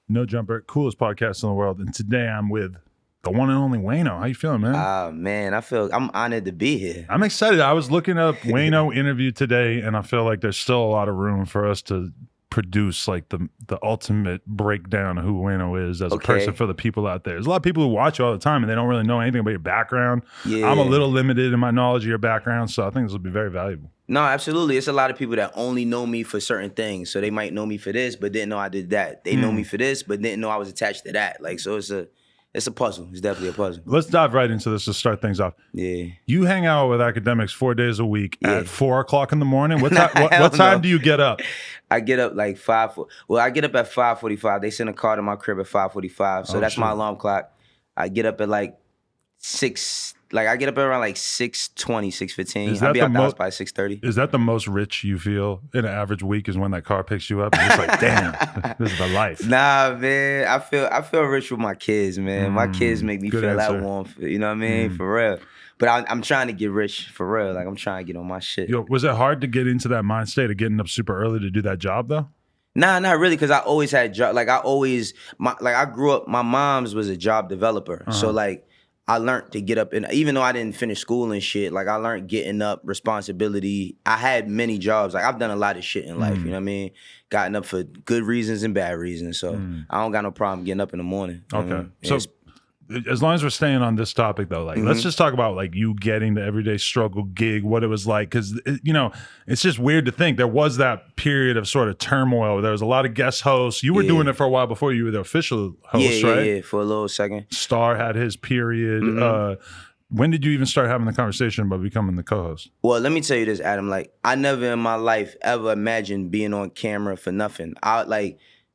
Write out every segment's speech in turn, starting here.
No Jumper, coolest podcast in the world. And today I'm with the one and only Wayno. How you feeling, man? Man, I'm honored to be here. I'm excited. I was looking up Wayno Interview today, and I feel like there's still a lot of room for us to produce like the ultimate breakdown of who Wayno is as a person for the people out there. There's a lot of people who watch you all the time and they don't really know anything about your background. Yeah. I'm a little limited in my knowledge of your background, so I think this will be very valuable. No, absolutely. It's a lot of people that only know me for certain things. So they might know me for this, but didn't know I did that. They know me for this, but didn't know I was attached to that. Like, so it's a puzzle. It's definitely a puzzle. Let's dive right into this to start things off. Yeah. You hang out with academics 4 days a week at 4 o'clock in the morning. What time do you get up? I get up like I get up at 5:45. They send a car to my crib at 5:45. So that's my alarm clock. I get up at like 6. Like I get up at around like 6:20, 6:15. I'll be out the house by 6:30. Is that the most rich you feel in an average week? Is when that car picks you up? And it's like, damn, this is the life. Nah, man. I feel rich with my kids, man. My kids make me feel that warm. You know what I mean? For real. But I'm trying to get rich for real. Like I'm trying to get on my shit. Yo, was it hard to get into that mind state of getting up super early to do that job though? Nah, not really, because I always had job. Like I grew up. My mom's was a job developer, so like I learned to get up, and even though I didn't finish school and shit, like I learned getting up, responsibility. I had many jobs. Like I've done a lot of shit in life. You know what I mean? Gotten up for good reasons and bad reasons. So I don't got no problem getting up in the morning. Okay, so as long as we're staying on this topic though, like let's just talk about like you getting the everyday struggle gig, what it was like, because it's just weird to think there was that period of sort of turmoil. There was a lot of guest hosts. You were doing it for a while before you were the official host, right? Yeah, for a little second. Star had his period. When did you even start having the conversation about becoming the co-host? Well, let me tell you this, Adam. Like I never in my life ever imagined being on camera for nothing.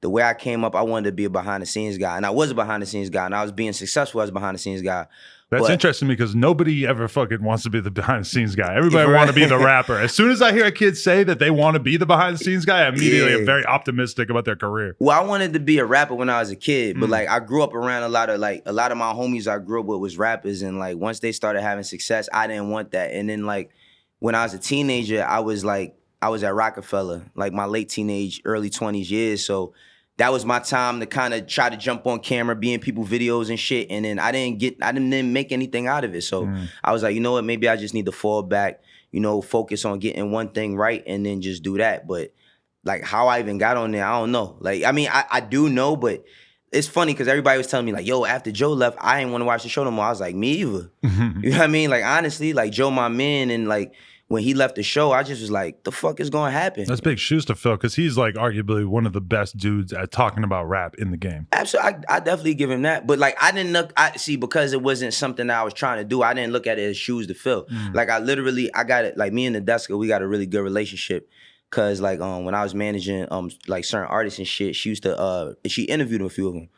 The way I came up, I wanted to be a behind-the-scenes guy. And I was a behind-the-scenes guy, and I was being successful as a behind-the-scenes guy. That's interesting because nobody ever fucking wants to be the behind-the-scenes guy. Everybody want to be the rapper. As soon as I hear a kid say that they want to be the behind-the-scenes guy, I immediately am very optimistic about their career. Well, I wanted to be a rapper when I was a kid, but like I grew up around a lot of my homies I grew up with was rappers, and like once they started having success, I didn't want that. And then like when I was a teenager, I was at Roc-A-Fella, like my late teenage, early 20s years. So that was my time to kind of try to jump on camera, be in people's videos and shit. And then I didn't make anything out of it. So I was like, you know what, maybe I just need to fall back, focus on getting one thing right and then just do that. But like how I even got on there, I don't know. Like, I mean, I do know, but it's funny because everybody was telling me like, yo, after Joe left, I didn't want to watch the show no more. I was like, me either. You know what I mean? Like, honestly, like Joe, my man, and like, when he left the show, I just was like, the fuck is going to happen? That's big shoes to fill because he's like arguably one of the best dudes at talking about rap in the game. Absolutely. I definitely give him that. But like, I didn't look, because it wasn't something that I was trying to do, I didn't look at it as shoes to fill. Like I got it, like me and the Deska, we got a really good relationship. Cause like when I was managing like certain artists and shit, she interviewed a few of them.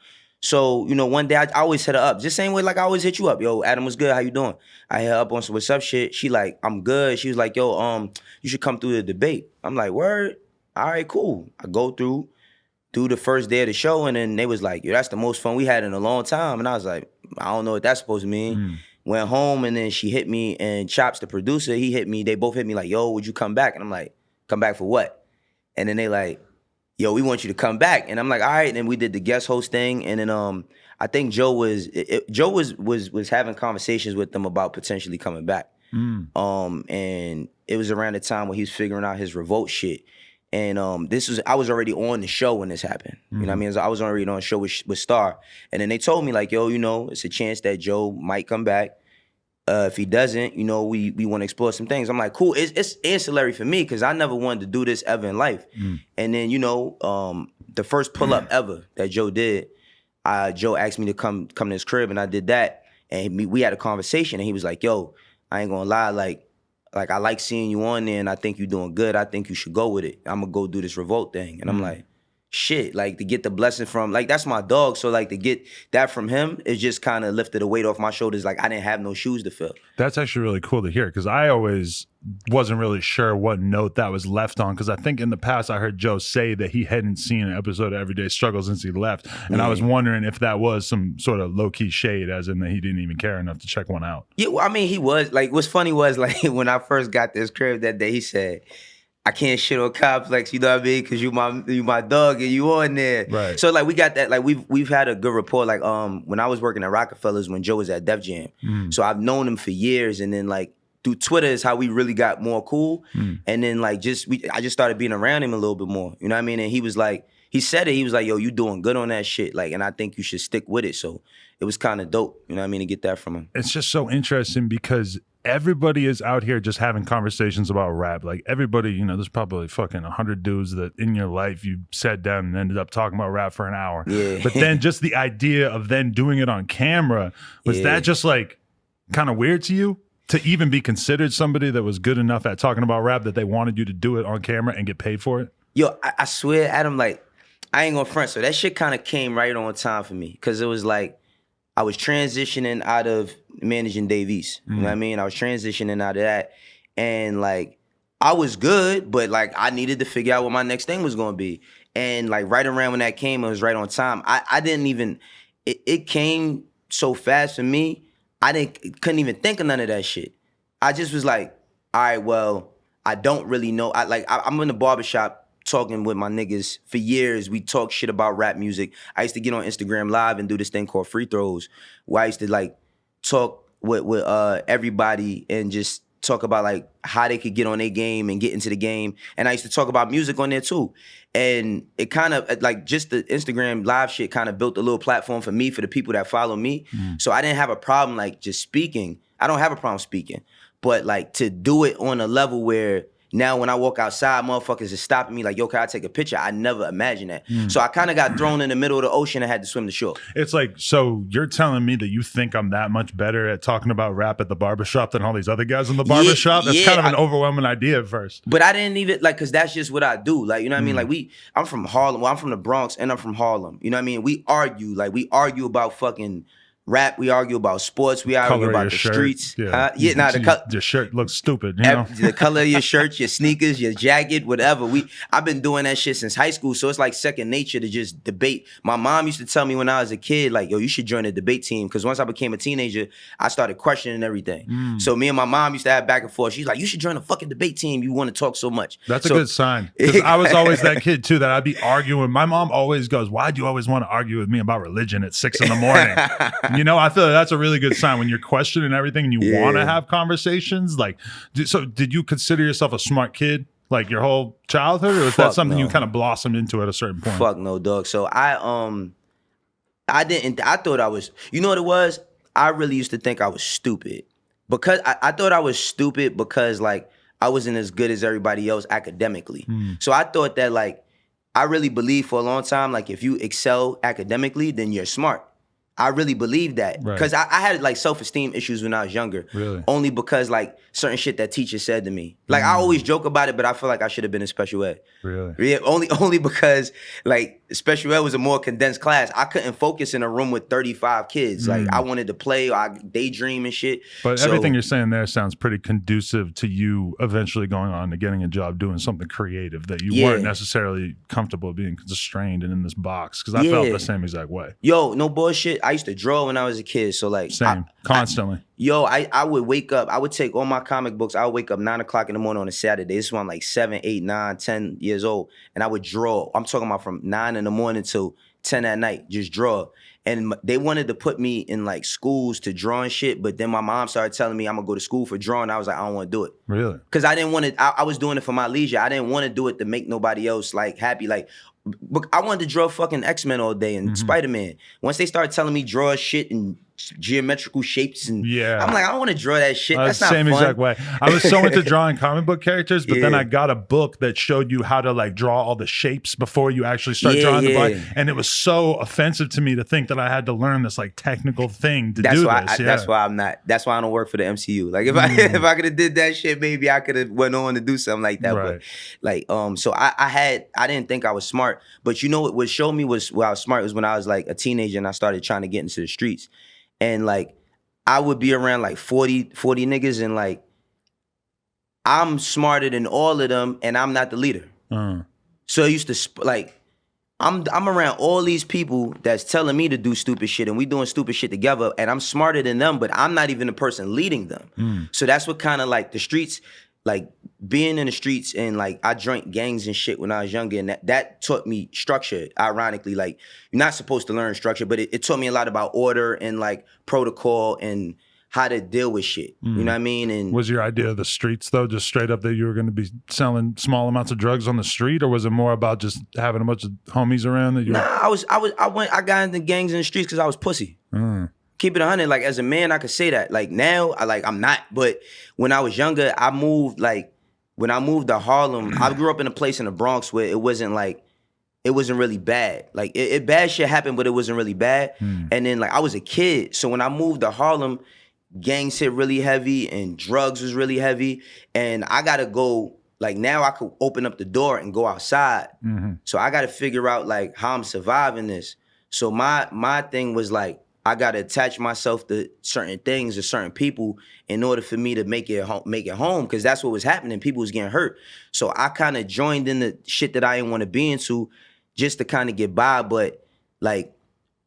So, one day I always hit her up. Just same way like I always hit you up. Yo, Adam, what's good? How you doing? I hit her up on some what's up shit. She like, I'm good. She was like, yo, you should come through the debate. I'm like, word? All right, cool. I go through, do the first day of the show, and then they was like, yo, that's the most fun we had in a long time. And I was like, I don't know what that's supposed to mean. Went home, and then she hit me, and Chops, the producer, he hit me. They both hit me like, yo, would you come back? And I'm like, come back for what? And then they like, yo, we want you to come back. And I'm like, all right. And then we did the guest host thing. And then I think Joe was having conversations with them about potentially coming back. And it was around the time when he was figuring out his revolt shit. And I was already on the show when this happened. You know what I mean? I was already on a show with Star. And then they told me like, yo, it's a chance that Joe might come back. If he doesn't, we want to explore some things. I'm like, cool. It's ancillary for me because I never wanted to do this ever in life. And then, the first pull-up ever that Joe did, Joe asked me to come to his crib, and I did that. And we had a conversation, and he was like, yo, I ain't gonna lie, like I like seeing you on there, and I think you're doing good. I think you should go with it. I'm gonna go do this revolt thing. And I'm like, shit, like to get the blessing from, like that's my dog. So like to get that from him, it just kind of lifted the weight off my shoulders. Like I didn't have no shoes to fill. That's actually really cool to hear because I always wasn't really sure what note that was left on because I think in the past I heard Joe say that he hadn't seen an episode of Everyday Struggle since he left. And I was wondering if that was some sort of low-key shade as in that he didn't even care enough to check one out. Yeah, well, I mean, he was. Like what's funny was like when I first got this crib that day, he said, I can't shit on Complex, you know what I mean? Cause you my dog and you on there. Right. So like we got that, like we've had a good rapport. Like when I was working at Roc-A-Fella's when Joe was at Def Jam. So I've known him for years, and then like through Twitter is how we really got more cool. And then like I just started being around him a little bit more. You know what I mean? And he was like, he said it, he was like, yo, you doing good on that shit. Like, and I think you should stick with it. So it was kind of dope, you know what I mean, to get that from him. It's just so interesting because everybody is out here just having conversations about rap. Like everybody, you know, there's probably fucking 100 dudes that in your life you sat down and ended up talking about rap for an hour. Yeah. But then just the idea of then doing it on camera, was that just like kind of weird to you? To even be considered somebody that was good enough at talking about rap that they wanted you to do it on camera and get paid for it? Yo, I swear, Adam, like, I ain't gonna front. So that shit kind of came right on time for me. Cause it was like, I was transitioning out of managing Dave East. You know what I mean? I was transitioning out of that. And like, I was good, but like, I needed to figure out what my next thing was gonna be. And like, right around when that came, it was right on time. I didn't even, it came so fast for me, couldn't even think of none of that shit. I just was like, all right, well, I don't really know. I'm in the barbershop talking with my niggas for years. We talk shit about rap music. I used to get on Instagram Live and do this thing called Free Throws, where I used to like talk with everybody and just talk about like how they could get on their game and get into the game. And I used to talk about music on there too. And it kind of like just the Instagram Live shit kind of built a little platform for me, for the people that follow me. So I didn't have a problem like just speaking. I don't have a problem speaking, but like to do it on a level where now when I walk outside, motherfuckers is stopping me like, yo, can I take a picture? I never imagined that. So I kind of got thrown in the middle of the ocean and had to swim the shore. It's like, so you're telling me that you think I'm that much better at talking about rap at the barbershop than all these other guys in the barbershop? That's kind of an overwhelming idea at first. But I didn't even, like, because that's just what I do. Like, you know what I mean? Like, I'm from Harlem. Well, I'm from the Bronx and I'm from Harlem. You know what I mean? We argue about fucking rap, we argue about sports, we argue about the streets. Your shirt looks stupid, you know? The color of your shirt, your sneakers, your jacket, whatever. I've been doing that shit since high school, so it's like second nature to just debate. My mom used to tell me when I was a kid, like, yo, you should join a debate team, because once I became a teenager, I started questioning everything. So me and my mom used to have back and forth. She's like, you should join a fucking debate team, you want to talk so much. That's a good sign, because I was always that kid too, that I'd be arguing. My mom always goes, why do you always want to argue with me about religion at 6 a.m? You know, I feel like that's a really good sign when you're questioning everything and you want to have conversations. Like, so did you consider yourself a smart kid like your whole childhood, or was that something you kind of blossomed into at a certain point? Fuck no, dog. So I thought I was, you know what it was? I really used to think I was stupid, because I thought I was stupid because like I wasn't as good as everybody else academically. So I thought that like, I really believed for a long time, like if you excel academically, then you're smart. I really believed that, because I had like self-esteem issues when I was younger. Really? Only because like certain shit that teachers said to me. Like I always joke about it, but I feel like I should have been in special ed. Really? Yeah, only because like special ed was a more condensed class. I couldn't focus in a room with 35 kids. Like I wanted to play, or I daydream and shit. But everything you're saying there sounds pretty conducive to you eventually going on to getting a job doing something creative that you weren't necessarily comfortable being constrained and in this box. Because I felt the same exact way. Yo, no bullshit. I used to draw when I was a kid. So like constantly. I would wake up, I would take all my comic books, I would wake up 9 o'clock in the morning on a Saturday. This is when I'm like 7, 8, 9, 10 years old. And I would draw. I'm talking about from 9 in the morning till 10 at night, just draw. And they wanted to put me in like schools to draw and shit, but then my mom started telling me I'm gonna go to school for drawing. I was like, I don't want to do it. Really? Because I didn't want to, I was doing it for my leisure. I didn't want to do it to make nobody else like happy. Like, I wanted to draw fucking X-Men all day and Spider-Man. Once they started telling me draw shit and geometrical shapes, and I'm like, I don't want to draw that shit. That's not same fun. Exact way. I was so into drawing comic book characters, but then I got a book that showed you how to like draw all the shapes before you actually start drawing the body. And it was so offensive to me to think that I had to learn this like technical thing to do this. That's why I'm not. That's why I don't work for the MCU. Like if I could have did that shit, maybe I could have went on to do something like that. But like so I didn't think I was smart. But you know what showed me was I was smart was when I was like a teenager and I started trying to get into the streets. And like, I would be around like 40 niggas, and like, I'm smarter than all of them, and I'm not the leader. So I used to like, I'm around all these people that's telling me to do stupid shit, and we doing stupid shit together, and I'm smarter than them, but I'm not even the person leading them. So that's what kind of like the streets, like being in the streets and like I joined gangs and shit when I was younger, and that taught me structure. Ironically, like you're not supposed to learn structure, but it taught me a lot about order and like protocol and how to deal with shit. You know what I mean? And was your idea of the streets though just straight up that you were going to be selling small amounts of drugs on the street, or was it more about just having a bunch of homies around that you? Nah, I got into gangs in the streets because I was pussy. Keep it 100. Like as a man, I could say that. Like now, I'm not. But when I was younger, I moved like. When I moved to Harlem, I grew up in a place in the Bronx where it wasn't really bad. Like it bad shit happened, but it wasn't really bad. And then like I was a kid, so when I moved to Harlem, gangs hit really heavy and drugs was really heavy. And I gotta go, like now I could open up the door and go outside. So I gotta figure out like how I'm surviving this. So my thing was like, I gotta attach myself to certain things or certain people in order for me to make it home, because that's what was happening. People was getting hurt. So I kind of joined in the shit that I didn't want to be into just to kind of get by. But like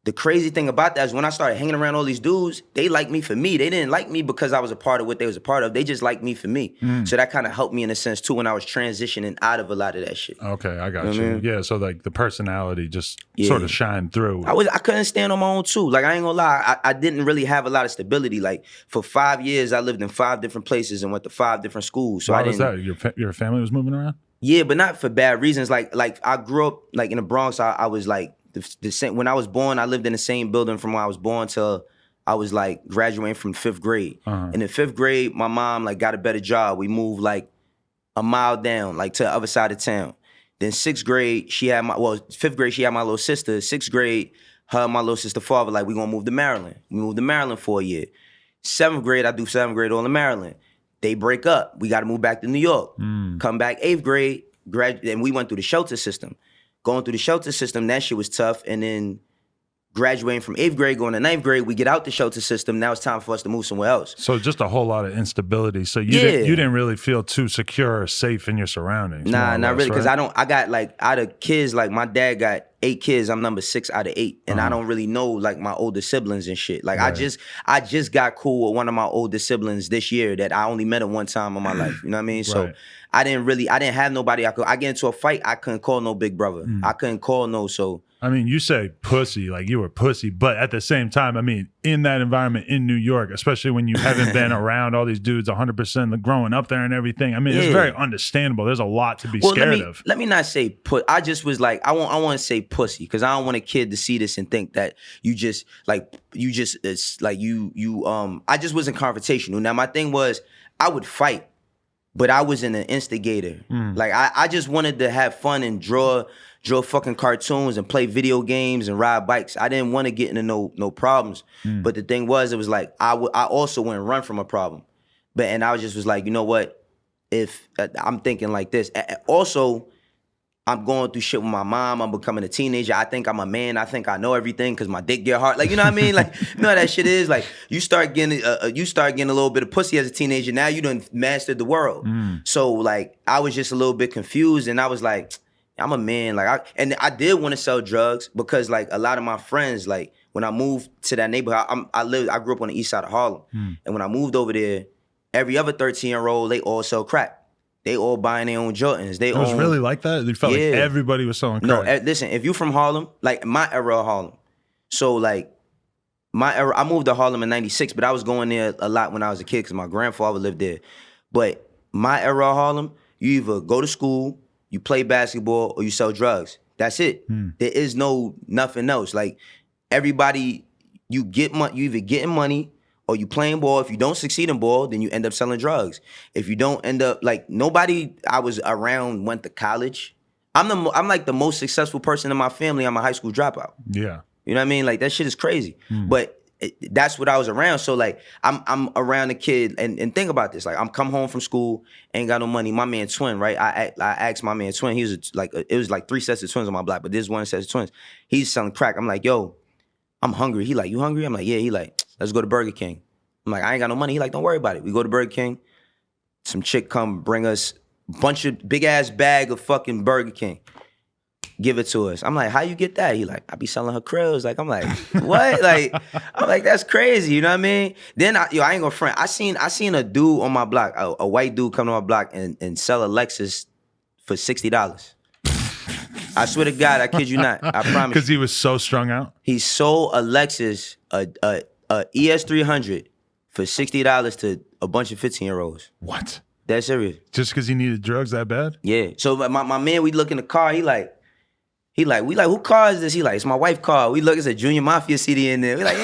the crazy thing about that is when I started hanging around all these dudes, they liked me for me. They didn't like me because I was a part of what they was a part of. They just liked me for me. So that kind of helped me in a sense too when I was transitioning out of a lot of that shit. Okay, I got you. Yeah, so like the personality just sort of shined through. I couldn't stand on my own too. Like I ain't gonna lie, I didn't really have a lot of stability. Like for 5 years, I lived in 5 different places and went to 5 different schools. So Why was that? Your family was moving around? Yeah, but not for bad reasons. Like I grew up like in the Bronx. I was like the same. When I was born, I lived in the same building from when I was born till I was like graduating from 5th grade. And in 5th grade, my mom like got a better job. We moved like a mile down, like to the other side of town. Then 6th grade, 5th grade, she had my little sister. 6th grade, her and my little sister father, like, we gonna move to Maryland. We moved to Maryland for a year. 7th grade, I do 7th grade all in Maryland. They break up. We gotta move back to New York. Come back 8th grade, and we went through the shelter system. Going through the shelter system, that shit was tough. And then graduating from 8th grade, going to 9th grade, we get out the shelter system. Now it's time for us to move somewhere else. So just a whole lot of instability. So you didn't really feel too secure or safe in your surroundings. Nah, not really. Because I got like out of kids, like my dad got 8 kids. I'm number 6 out of 8. And I don't really know like my older siblings and shit. Like I just got cool with one of my older siblings this year that I only met at one time in my life. You know what I mean? So I didn't have nobody I get into a fight, I couldn't call no big brother. I couldn't call no, so. I mean, you say pussy, like you were pussy, but at the same time, I mean, in that environment in New York, especially when you haven't been around all these dudes 100% growing up there and everything, I mean, it's very understandable. There's a lot to be scared of. Let me not say I just was like, I want to say pussy, because I don't want a kid to see this and think that I just wasn't confrontational. Now, my thing was, I would fight, but I wasn't an instigator. Like, I just wanted to have fun and draw fucking cartoons and play video games and ride bikes. I didn't want to get into no problems. But the thing was, it was like, I also wouldn't run from a problem. And I was like, you know what? If I'm thinking like this. Also, I'm going through shit with my mom. I'm becoming a teenager. I think I'm a man. I think I know everything because my dick get hard. Like, you know what I mean? Like, you know how that shit is? Like, you start getting a little bit of pussy as a teenager. Now you done mastered the world. So, like, I was just a little bit confused, and I was like, I'm a man. Like, I did want to sell drugs because, like, a lot of my friends, like, when I moved to that neighborhood, I grew up on the east side of Harlem. And when I moved over there, every other 13-year-old, they all sell crack. They all buying their own Jordans. It was really like that? You felt like everybody was selling crack? No, listen, if you from Harlem, like my era of Harlem. So like my era, I moved to Harlem in 96, but I was going there a lot when I was a kid because my grandfather lived there. But my era of Harlem, you either go to school, you play basketball, or you sell drugs. That's it. There is nothing else. Like everybody, you either getting money or you playing ball. If you don't succeed in ball, then you end up selling drugs. If you don't end up, like, nobody I was around went to college. I'm like the most successful person in my family. I'm a high school dropout. Yeah. You know what I mean? Like, that shit is crazy. But that's what I was around. So, like, I'm around a kid, and think about this. Like, I'm come home from school, ain't got no money. My man Twin, right? I asked my man Twin. He was it was like 3 sets of twins on my block, but this one set of twins. He's selling crack. I'm like, yo, I'm hungry. He like, you hungry? I'm like, yeah. He like, let's go to Burger King. I'm like, I ain't got no money. He like, don't worry about it. We go to Burger King. Some chick come bring us a bunch of big ass bag of fucking Burger King. give it to us. I'm like, how you get that? He like, I be selling her krills. Like, I'm like, what? Like, I'm like, that's crazy. You know what I mean? Then I ain't gonna front. I seen a dude on my block, a white dude come to my block and sell a Lexus for $60. I swear to God, I kid you not. I promise. Because he was so strung out. He sold a Lexus, a ES300 for $60 to a bunch of 15-year-olds. What? That's serious. Just because he needed drugs that bad? Yeah. So my man, we look in the car. He like, we like, who car is this? He like, it's my wife's car. We look, it's a Junior Mafia CD in there. We like,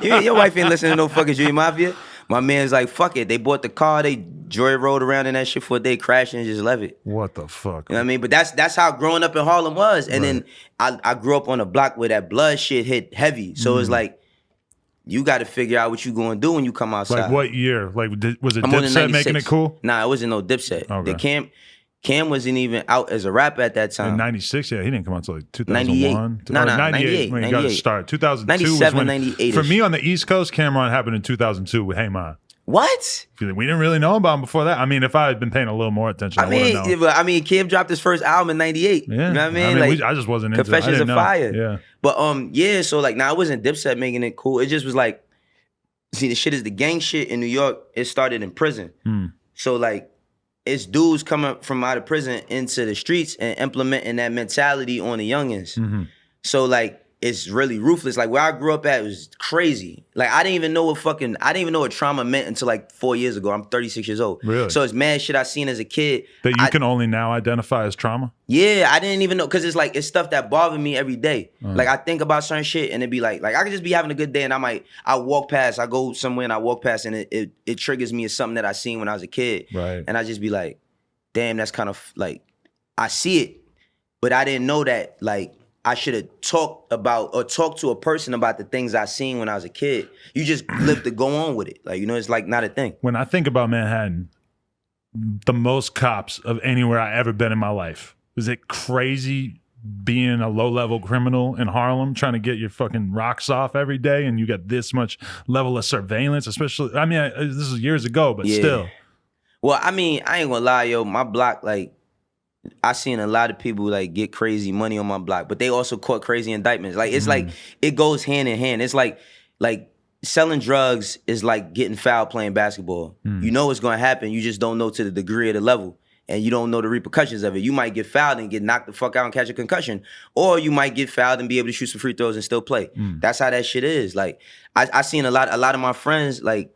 your wife ain't listening to no fucking Junior Mafia. My man's like, fuck it. They bought the car. They joy rode around in that shit for a day, crashed and just left it. What the fuck? You know what I mean? But that's how growing up in Harlem was. And then I grew up on a block where that blood shit hit heavy. So it's like, you got to figure out what you going to do when you come outside. Like what year? Like was it Dipset making it cool? Nah, it wasn't no Dipset. Okay. Cam wasn't even out as a rapper at that time. In 96, yeah, he didn't come out until like 2001. 98. No, 98 when he got to start. 2002 97, was when, 98 for me on the East Coast, Cameron happened in 2002 with Hey Ma. What? We didn't really know about him before that. I mean, if I had been paying a little more attention, I would have known. I mean, Cam dropped his first album in 98. Yeah. You know what I mean? Like, I just wasn't into it. Confessions of Fire. Yeah. But yeah, so like, it wasn't Dipset making it cool. It just was like, see, the shit is the gang shit in New York. It started in prison. So like, it's dudes coming from out of prison into the streets and implementing that mentality on the youngins. So like, it's really ruthless. Like where I grew up at was crazy. Like I didn't even know what trauma meant until like 4 years ago. I'm 36 years old. Really? So it's mad shit I seen as a kid. That you can only now identify as trauma? Yeah, I didn't even know, because it's like, it's stuff that bothered me every day. Like I think about certain shit and it'd be like I could just be having a good day and I walk past, I go somewhere and I walk past and it triggers me as something that I seen when I was a kid. Right. And I just be like, damn, that's kind of like, I see it, but I didn't know that like, I should have talked to a person about the things I seen when I was a kid. You just live to go on with it. Like, it's like not a thing. When I think about Manhattan, the most cops of anywhere I ever been in my life. Is it crazy being a low-level criminal in Harlem trying to get your fucking rocks off every day and you got this much level of surveillance, especially, I mean, this was years ago, but still. Well, I mean, I ain't gonna lie, yo, my block, like, I seen a lot of people like get crazy money on my block, but they also caught crazy indictments. Like it's like it goes hand in hand. It's like selling drugs is like getting fouled playing basketball. You know what's gonna happen. You just don't know to the degree of the level, and you don't know the repercussions of it. You might get fouled and get knocked the fuck out and catch a concussion, or you might get fouled and be able to shoot some free throws and still play. That's how that shit is. Like I seen a lot of my friends, like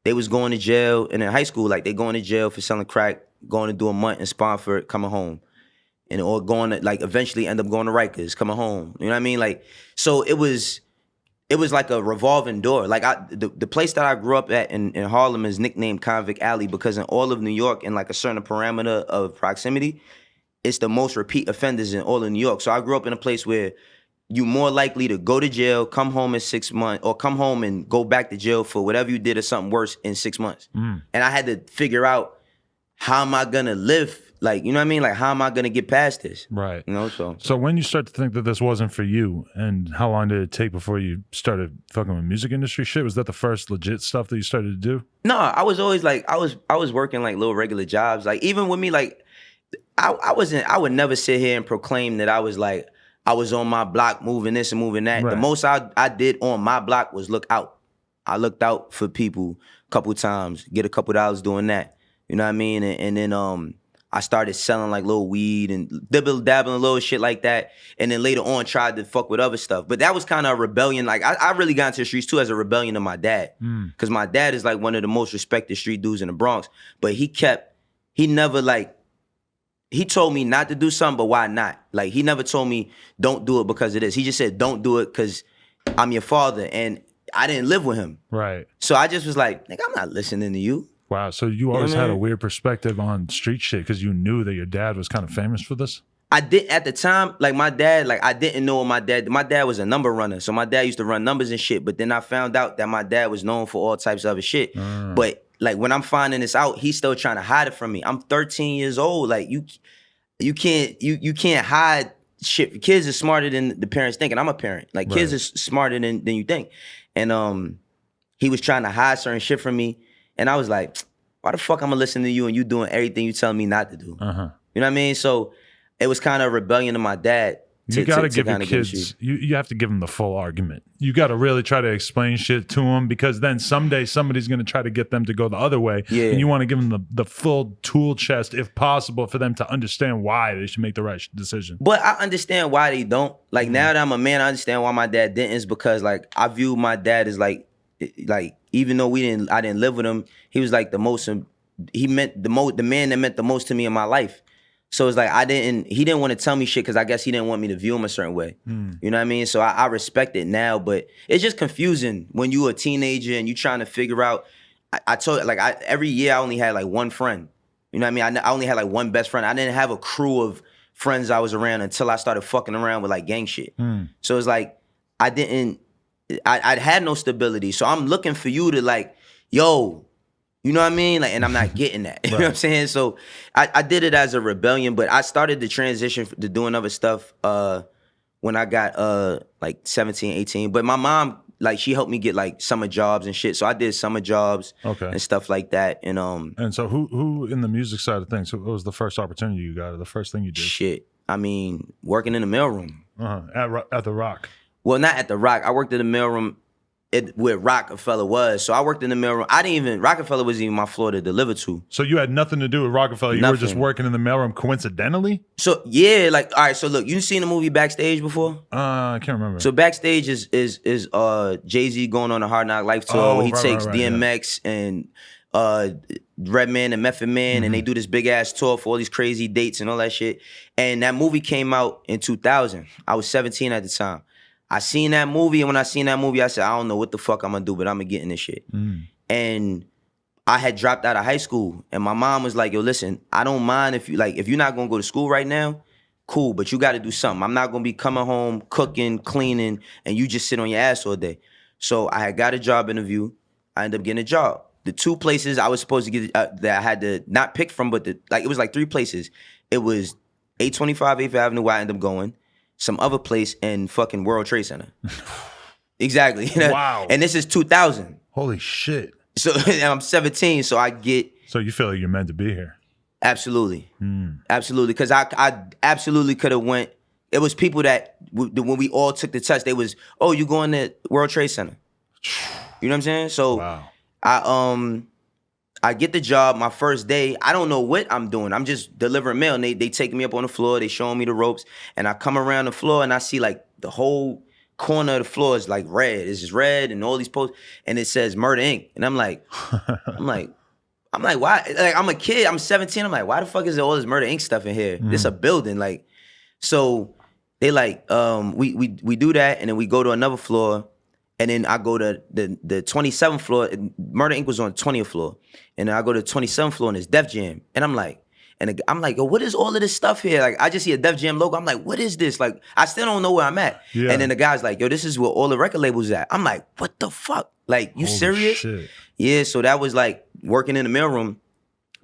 they was going to jail, and in high school, like they going to jail for selling crack, going to do a month in Spofford, coming home. And or going to like eventually end up going to Rikers, coming home. You know what I mean? Like, so it was like a revolving door. Like the place that I grew up at in Harlem is nicknamed Convict Alley because in all of New York, in like a certain parameter of proximity, it's the most repeat offenders in all of New York. So I grew up in a place where you more likely to go to jail, come home in 6 months, or come home and go back to jail for whatever you did or something worse in 6 months. And I had to figure out, how am I gonna live? Like, you know what I mean? Like, how am I gonna get past this? Right. You know, so when you start to think that this wasn't for you, and how long did it take before you started fucking with music industry shit? Was that the first legit stuff that you started to do? No, I was always like, I was working like little regular jobs. Like even with me, like I would never sit here and proclaim that I was like, I was on my block moving this and moving that. Right. The most I did on my block was look out. I looked out for people a couple times, get a couple dollars doing that. You know what I mean? And then I started selling like little weed and dabbling little shit like that. And then later on tried to fuck with other stuff. But that was kind of a rebellion. Like I really got into the streets too as a rebellion to my dad. Because my dad is like one of the most respected street dudes in the Bronx. But he told me not to do something, but why not? Like he never told me don't do it because of this. He just said don't do it because I'm your father. And I didn't live with him. Right. So I just was like, nigga, I'm not listening to you. Wow, so you always had a weird perspective on street shit because you knew that your dad was kind of famous for this? I did at the time, like my dad, like I didn't know my dad was a number runner. So my dad used to run numbers and shit, but then I found out that my dad was known for all types of other shit. But like when I'm finding this out, he's still trying to hide it from me. I'm 13 years old. Like you can't hide shit. Kids are smarter than the parents think, and I'm a parent. Like kids are smarter than you think. And he was trying to hide certain shit from me. And I was like, why the fuck I'm gonna listen to you and you doing everything you telling me not to do? You know what I mean? So it was kind of a rebellion to my dad. You got to give your kids, you have to give them the full argument. You got to really try to explain shit to them, because then someday somebody's going to try to get them to go the other way. Yeah. And you want to give them the full tool chest, if possible, for them to understand why they should make the right decision. But I understand why they don't. Like, now that I'm a man, I understand why my dad didn't. Is because, like, I view my dad as like even though I didn't live with him, he was like the man that meant the most to me in my life. So it's like he didn't want to tell me shit because I guess he didn't want me to view him a certain way. You know what I mean? So I respect it now, but it's just confusing when you a teenager and you trying to figure out. I told like every year I only had like one friend. You know what I mean? I only had like one best friend. I didn't have a crew of friends I was around until I started fucking around with like gang shit. So it's like I had no stability. So I'm looking for you to like, yo, you know what I mean? Like, and I'm not getting that. You know what I'm saying? So I did it as a rebellion, but I started the transition to doing other stuff when I got like 17, 18. But my mom, like, she helped me get like summer jobs and shit. So I did summer jobs and stuff like that. And so who in the music side of things, what was the first opportunity you got, or the first thing you did? Shit. I mean, working in the mailroom. At the Roc. Well, not at the Roc. I worked in the mailroom where Roc-A-Fella was. So I worked in the mailroom. Roc-A-Fella wasn't even my floor to deliver to. So you had nothing to do with Roc-A-Fella. You were just working in the mailroom coincidentally? So yeah, like, all right, so look, you seen the movie Backstage before? I can't remember. So Backstage is Jay-Z going on a Hard Knock Life tour where he takes DMX and Redman and Method Man, and they do this big ass tour for all these crazy dates and all that shit. And that movie came out in 2000. I was 17 at the time. I seen that movie, and when I seen that movie, I said, I don't know what the fuck I'm gonna do, but I'm gonna get in this shit. And I had dropped out of high school, and my mom was like, yo, listen, I don't mind if you're not gonna go to school right now, cool, but you gotta do something. I'm not gonna be coming home, cooking, cleaning, and you just sit on your ass all day. So I had got a job interview. I ended up getting a job. The two places I was supposed to get that I had to not pick from, but it was like three places. It was 825 8th Avenue where I ended up going, some other place, in fucking World Trade Center. Exactly. Wow. And this is 2000. Holy shit. So and I'm 17, so I get. So you feel like you're meant to be here? Absolutely. Absolutely. Because I absolutely could have went. It was people that, when we all took the test, they was, oh, you going to World Trade Center. You know what I'm saying? So wow. I get the job my first day. I don't know what I'm doing. I'm just delivering mail. And they taking me up on the floor. They showing me the ropes. And I come around the floor and I see like the whole corner of the floor is like red. It's just red and all these posts. And it says Murder Inc. And I'm like, why? Like, I'm a kid. I'm 17. I'm like, why the fuck is there all this Murder Inc. stuff in here? This a building. Like, so they like, we do that. And then we go to another floor. And then I go to the 27th floor. Murder Inc. was on the 20th floor. And then I go to the 27th floor and it's Def Jam. And I'm like, yo, what is all of this stuff here? Like, I just see a Def Jam logo. I'm like, what is this? Like, I still don't know where I'm at. Yeah. And then the guy's like, yo, this is where all the record labels at. I'm like, what the fuck? Like, you serious? Shit. Yeah, so that was like working in the mailroom.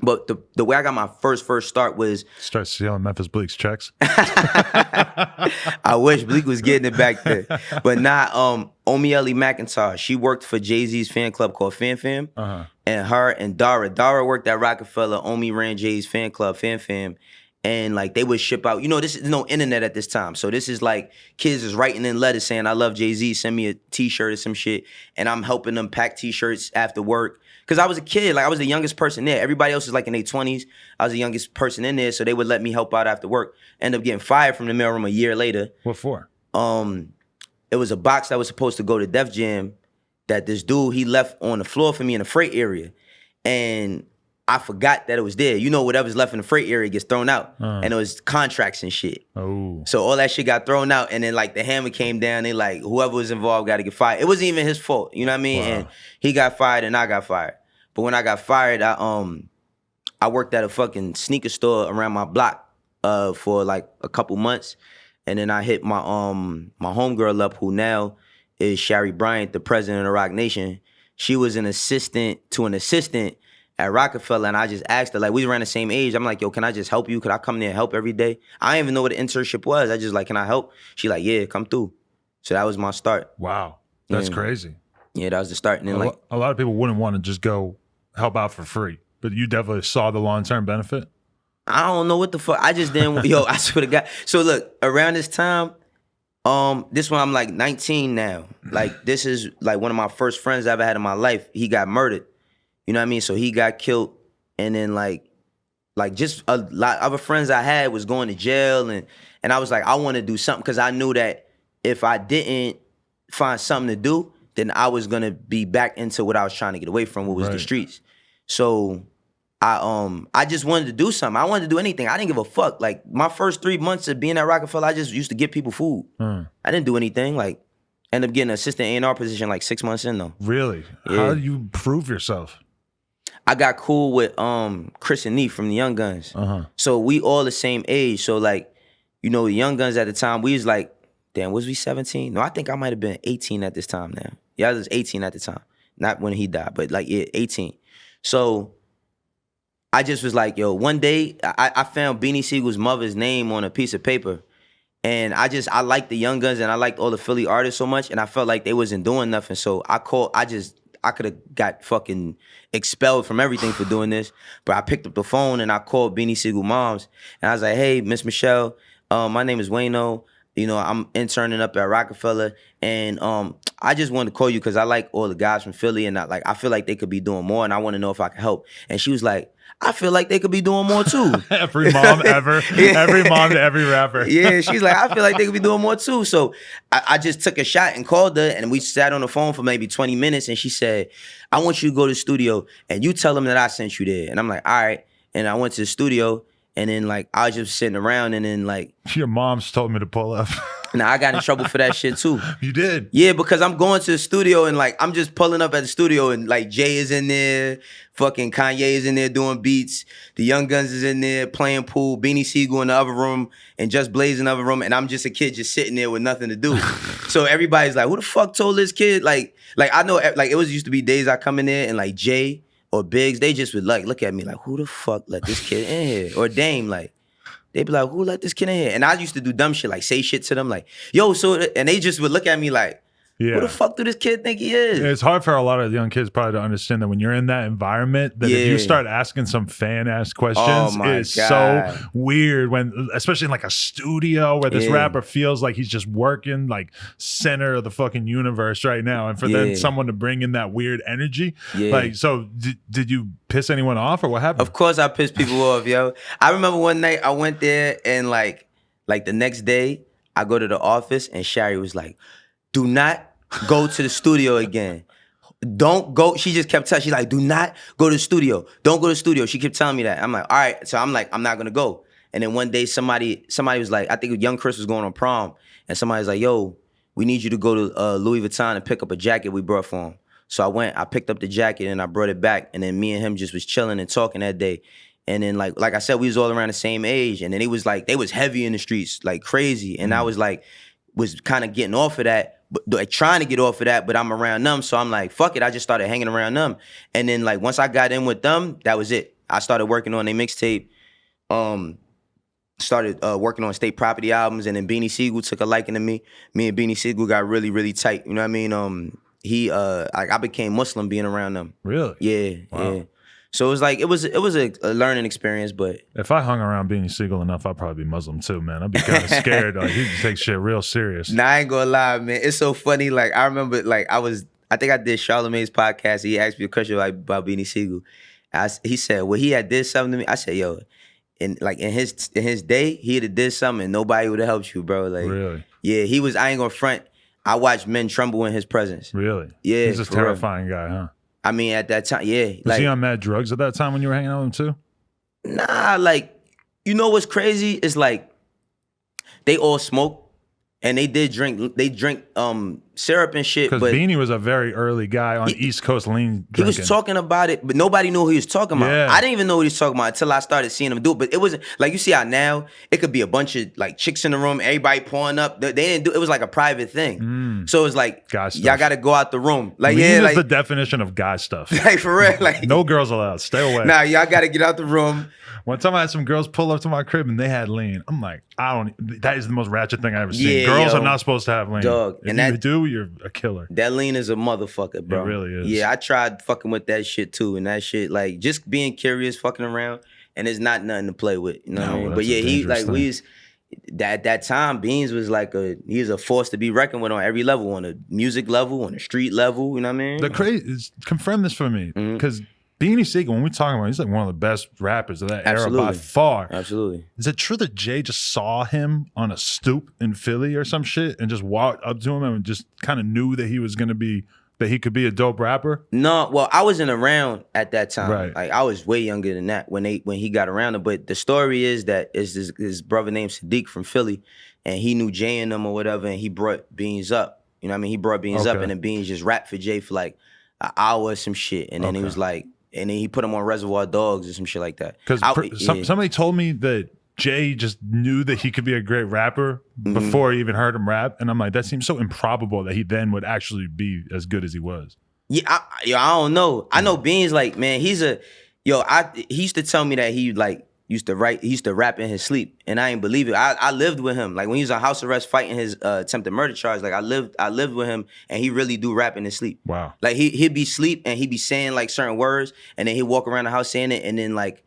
But the way I got my first start was... Start stealing Memphis Bleek's checks? I wish Bleek was getting it back then. But Omi Ellie McIntyre, she worked for Jay-Z's fan club called Fan Fam. And her and Dara worked at Roc-A-Fella. Omi ran Jay's fan club, Fan Fam. And like they would ship out, this is no internet at this time. So this is like kids is writing in letters saying, I love Jay-Z, send me a t-shirt or some shit. And I'm helping them pack t-shirts after work. Cause I was a kid, like I was the youngest person there. Everybody else is like in their 20s. I was the youngest person in there. So they would let me help out after work. End up getting fired from the mailroom a year later. What for? It was a box that was supposed to go to Def Jam that this dude, he left on the floor for me in the freight area. And I forgot that it was there. Whatever's left in the freight area gets thrown out. And it was contracts and shit. Oh. So all that shit got thrown out. And then like the hammer came down. They like, whoever was involved got to get fired. It wasn't even his fault. You know what I mean? Wow. And he got fired and I got fired. But when I got fired, I worked at a fucking sneaker store around my block for like a couple months. And then I hit my homegirl up, who now is Shari Bryant, the president of Roc Nation. She was an assistant to an assistant at Roc-A-Fella, and I just asked her, like, we around the same age. I'm like, yo, can I just help you? Could I come there and help every day? I didn't even know what an internship was. I just like, can I help? She like, yeah, come through. So that was my start. Wow, that's crazy. Yeah, that was the start. And then a lot of people wouldn't want to just go help out for free, but you definitely saw the long-term benefit. I don't know what the fuck. I just didn't. Yo, I swear to God. So look, around this time, this one I'm like 19 now. Like this is like one of my first friends I ever had in my life. He got murdered. You know what I mean? So he got killed, and then like just a lot of other friends I had was going to jail, and I was like, I want to do something because I knew that if I didn't find something to do, then I was gonna be back into what I was trying to get away from, what was the streets. So I just wanted to do something. I wanted to do anything. I didn't give a fuck. Like my first 3 months of being at Roc-A-Fella, I just used to give people food. I didn't do anything. Like ended up getting an assistant A&R position like 6 months in though. Really? Yeah. How did you prove yourself? I got cool with Chris and Neef from the Young Guns. So we all the same age. So like, you know, the Young Guns at the time, we was like, damn, was we 17? No, I think I might have been 18 at this time now. Yeah, I was 18 at the time. Not when he died, but like, yeah, 18. So I just was like, yo, one day I found Beanie Sigel's mother's name on a piece of paper. And I liked the Young Guns and I liked all the Philly artists so much. And I felt like they wasn't doing nothing. So I could have got fucking expelled from everything for doing this. But I picked up the phone and I called Beanie Sigel moms. And I was like, hey, Miss Michelle, my name is Wayno. You know, I'm interning up at Roc-A-Fella. And I just wanted to call you because I like all the guys from Philly. And I feel like they could be doing more. And I want to know if I can help. And she was like, I feel like they could be doing more too. Every mom ever. Yeah. Every mom to every rapper. Yeah, she's like, I feel like they could be doing more too. So I just took a shot and called her, and we sat on the phone for maybe 20 minutes, and she said, I want you to go to the studio, and you tell them that I sent you there. And I'm like, all right. And I went to the studio, and then like I was just sitting around, and then like your mom's told me to pull up. Now I got in trouble for that shit too. You did? Yeah, because I'm going to the studio and like I'm just pulling up at the studio and like Jay is in there, fucking Kanye is in there doing beats, the Young Guns is in there playing pool, Beanie Sigel in the other room, and Just Blaze in the other room, and I'm just a kid just sitting there with nothing to do. So everybody's like, who the fuck told this kid? Like I know, like it was used to be days I come in there and like Jay or Biggs, they just would like look at me like, who the fuck let this kid in here? Or Dame, like, they'd be like, who let this kid in here? And I used to do dumb shit, like say shit to them, like, yo, so, and they just would look at me like, who the fuck do this kid think he is? It's hard for a lot of young kids probably to understand that when you're in that environment, that if you start asking some fan-ass questions, it's so weird when, especially in like a studio where this rapper feels like he's just working like center of the fucking universe right now. And for then someone to bring in that weird energy, like, so did you piss anyone off or what happened? Of course I pissed people off, yo. I remember one night I went there and like the next day I go to the office and Shari was like, do not go to the studio again. Don't go. She just kept telling, she's like, do not go to the studio. Don't go to the studio. She kept telling me that. I'm like, all right. So I'm like, I'm not gonna go. And then one day somebody was like, I think young Chris was going on prom, and somebody was like, yo, we need you to go to Louis Vuitton and pick up a jacket we brought for him. So I went, I picked up the jacket and I brought it back, and then me and him just was chilling and talking that day. And then like I said, we was all around the same age, and then it was like, they was heavy in the streets, like crazy. And I was like, was kind of getting off of that, but like trying to get off of that, but I'm around them. So I'm like, fuck it. I just started hanging around them. And then like, once I got in with them, that was it. I started working on their mixtape, started working on state property albums. And then Beanie Sigel took a liking to me. Me and Beanie Sigel got really, really tight. You know what I mean? I became Muslim being around them. Really? Yeah. Wow. Yeah. So it was like, it was a learning experience, but if I hung around Beanie Sigel enough, I'd probably be Muslim too, man. I'd be kind of scared. Like he takes shit real serious. Nah, I ain't gonna lie, man. It's so funny. Like I remember, like I think I did Charlamagne's podcast. He asked me a question about Beanie Sigel. He said, well, he had did something to me. I said, yo, in his day, he'd have did something and nobody would have helped you, bro. Like, really? Yeah, he was. I ain't gonna front. I watched men tremble in his presence. Really? Yeah, he's a terrifying guy, huh? I mean, at that time, yeah. Was he on mad drugs at that time when you were hanging out with him too? Nah, like, you know what's crazy? It's like, they all smoke and they did drink. They drink syrup and shit. Because Beanie was a very early guy on East Coast lean drinking. He was talking about it, but nobody knew who he was talking about. Yeah. I didn't even know what he was talking about until I started seeing him do it. But it wasn't, like you see how now, it could be a bunch of like chicks in the room, everybody pouring up. They didn't do it. Was like a private thing. So it was like, y'all got to go out the room. Like, lean like is the definition of guy stuff. Like, for real. Like, no girls allowed. Stay away. Nah, y'all got to get out the room. One time I had some girls pull up to my crib and they had lean. I'm like, that is the most ratchet thing I ever seen. Yeah, girls are not supposed to have lean. Dog. If you do, you're a killer. That lean is a motherfucker, bro. It really is. Yeah, I tried fucking with that shit too. And that shit, like, just being curious, fucking around. and it's not nothing to play with. You know what I mean? But that's a yeah, he dangerous like thing. we was at that time. Beans was like he was a force to be reckoned with on every level, on a music level, on a street level. You know what I mean? The crazy confirm this for me because Beanie Sigel, when we talking about, he's like one of the best rappers of that era by far. Absolutely. Is it true that Jay just saw him on a stoop in Philly or some shit and just walked up to him and just kind of knew that he was going to be, that he could be a dope rapper? No, well, I wasn't around at that time. Right. Like I was way younger than that when he got around him. But the story is that is his brother named Sadiq from Philly, and he knew Jay and them or whatever, and he brought Beans up. You know what I mean? He brought Beans up, and then Beans just rapped for Jay for like an hour or some shit, and then he was like, and then he put him on Reservoir Dogs or some shit like that. Because somebody told me that Jay just knew that he could be a great rapper before he even heard him rap. And I'm like, that seems so improbable that he then would actually be as good as he was. Yeah, I don't know. I know Beans, like, man, he used to tell me that he like used to rap in his sleep, and I ain't believe it. I lived with him. Like when he was on house arrest fighting his attempted murder charge, like I lived with him, and he really do rap in his sleep. Wow. Like he'd be asleep and he'd be saying like certain words, and then he'd walk around the house saying it, and then like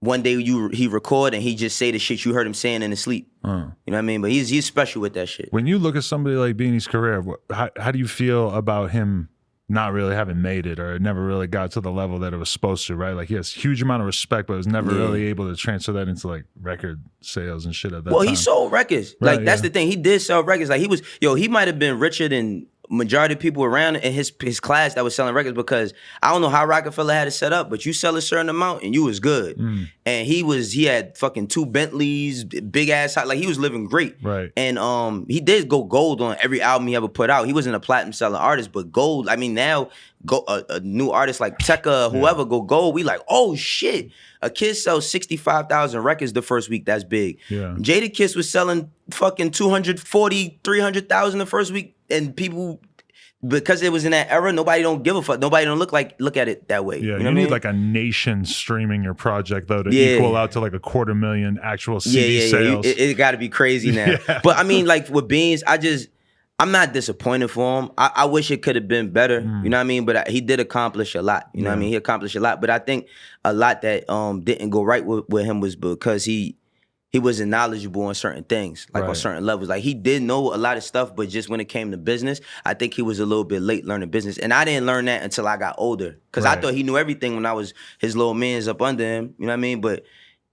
one day he record and he just say the shit you heard him saying in his sleep. You know what I mean? But he's special with that shit. When you look at somebody like Beanie's career, how do you feel about him not really having made it, or it never really got to the level that it was supposed to, right? Like he has a huge amount of respect, but was never really able to transfer that into like record sales and shit at that time. He sold records. Right, like that's the thing. He did sell records. Like he might have been richer than majority of people around in his class that was selling records, because I don't know how Roc-A-Fella had it set up, but you sell a certain amount and you was good. And he had fucking 2 Bentleys, big ass house. Like he was living great. Right. And he did go gold on every album he ever put out. He wasn't a platinum selling artist, but gold. I mean, now a new artist like Tekka, whoever go gold, we like, oh shit. A kid sells 65,000 records the first week. That's big. Yeah. Jadakiss was selling fucking 240, 300,000 the first week, and people, because it was in that era, nobody don't give a fuck. Nobody don't look at it that way. Yeah, you know you need like a nation streaming your project though to equal out to like 250,000 actual CD sales. It got to be crazy now. But I mean, like with Beans, I'm not disappointed for him. I wish it could have been better. You know what I mean? But he did accomplish a lot. You know what I mean? He accomplished a lot. But I think a lot that didn't go right with him was because he wasn't knowledgeable on certain things, like on certain levels. Like he did know a lot of stuff, but just when it came to business, I think he was a little bit late learning business. And I didn't learn that until I got older, because I thought he knew everything when I was his little mans up under him. You know what I mean? But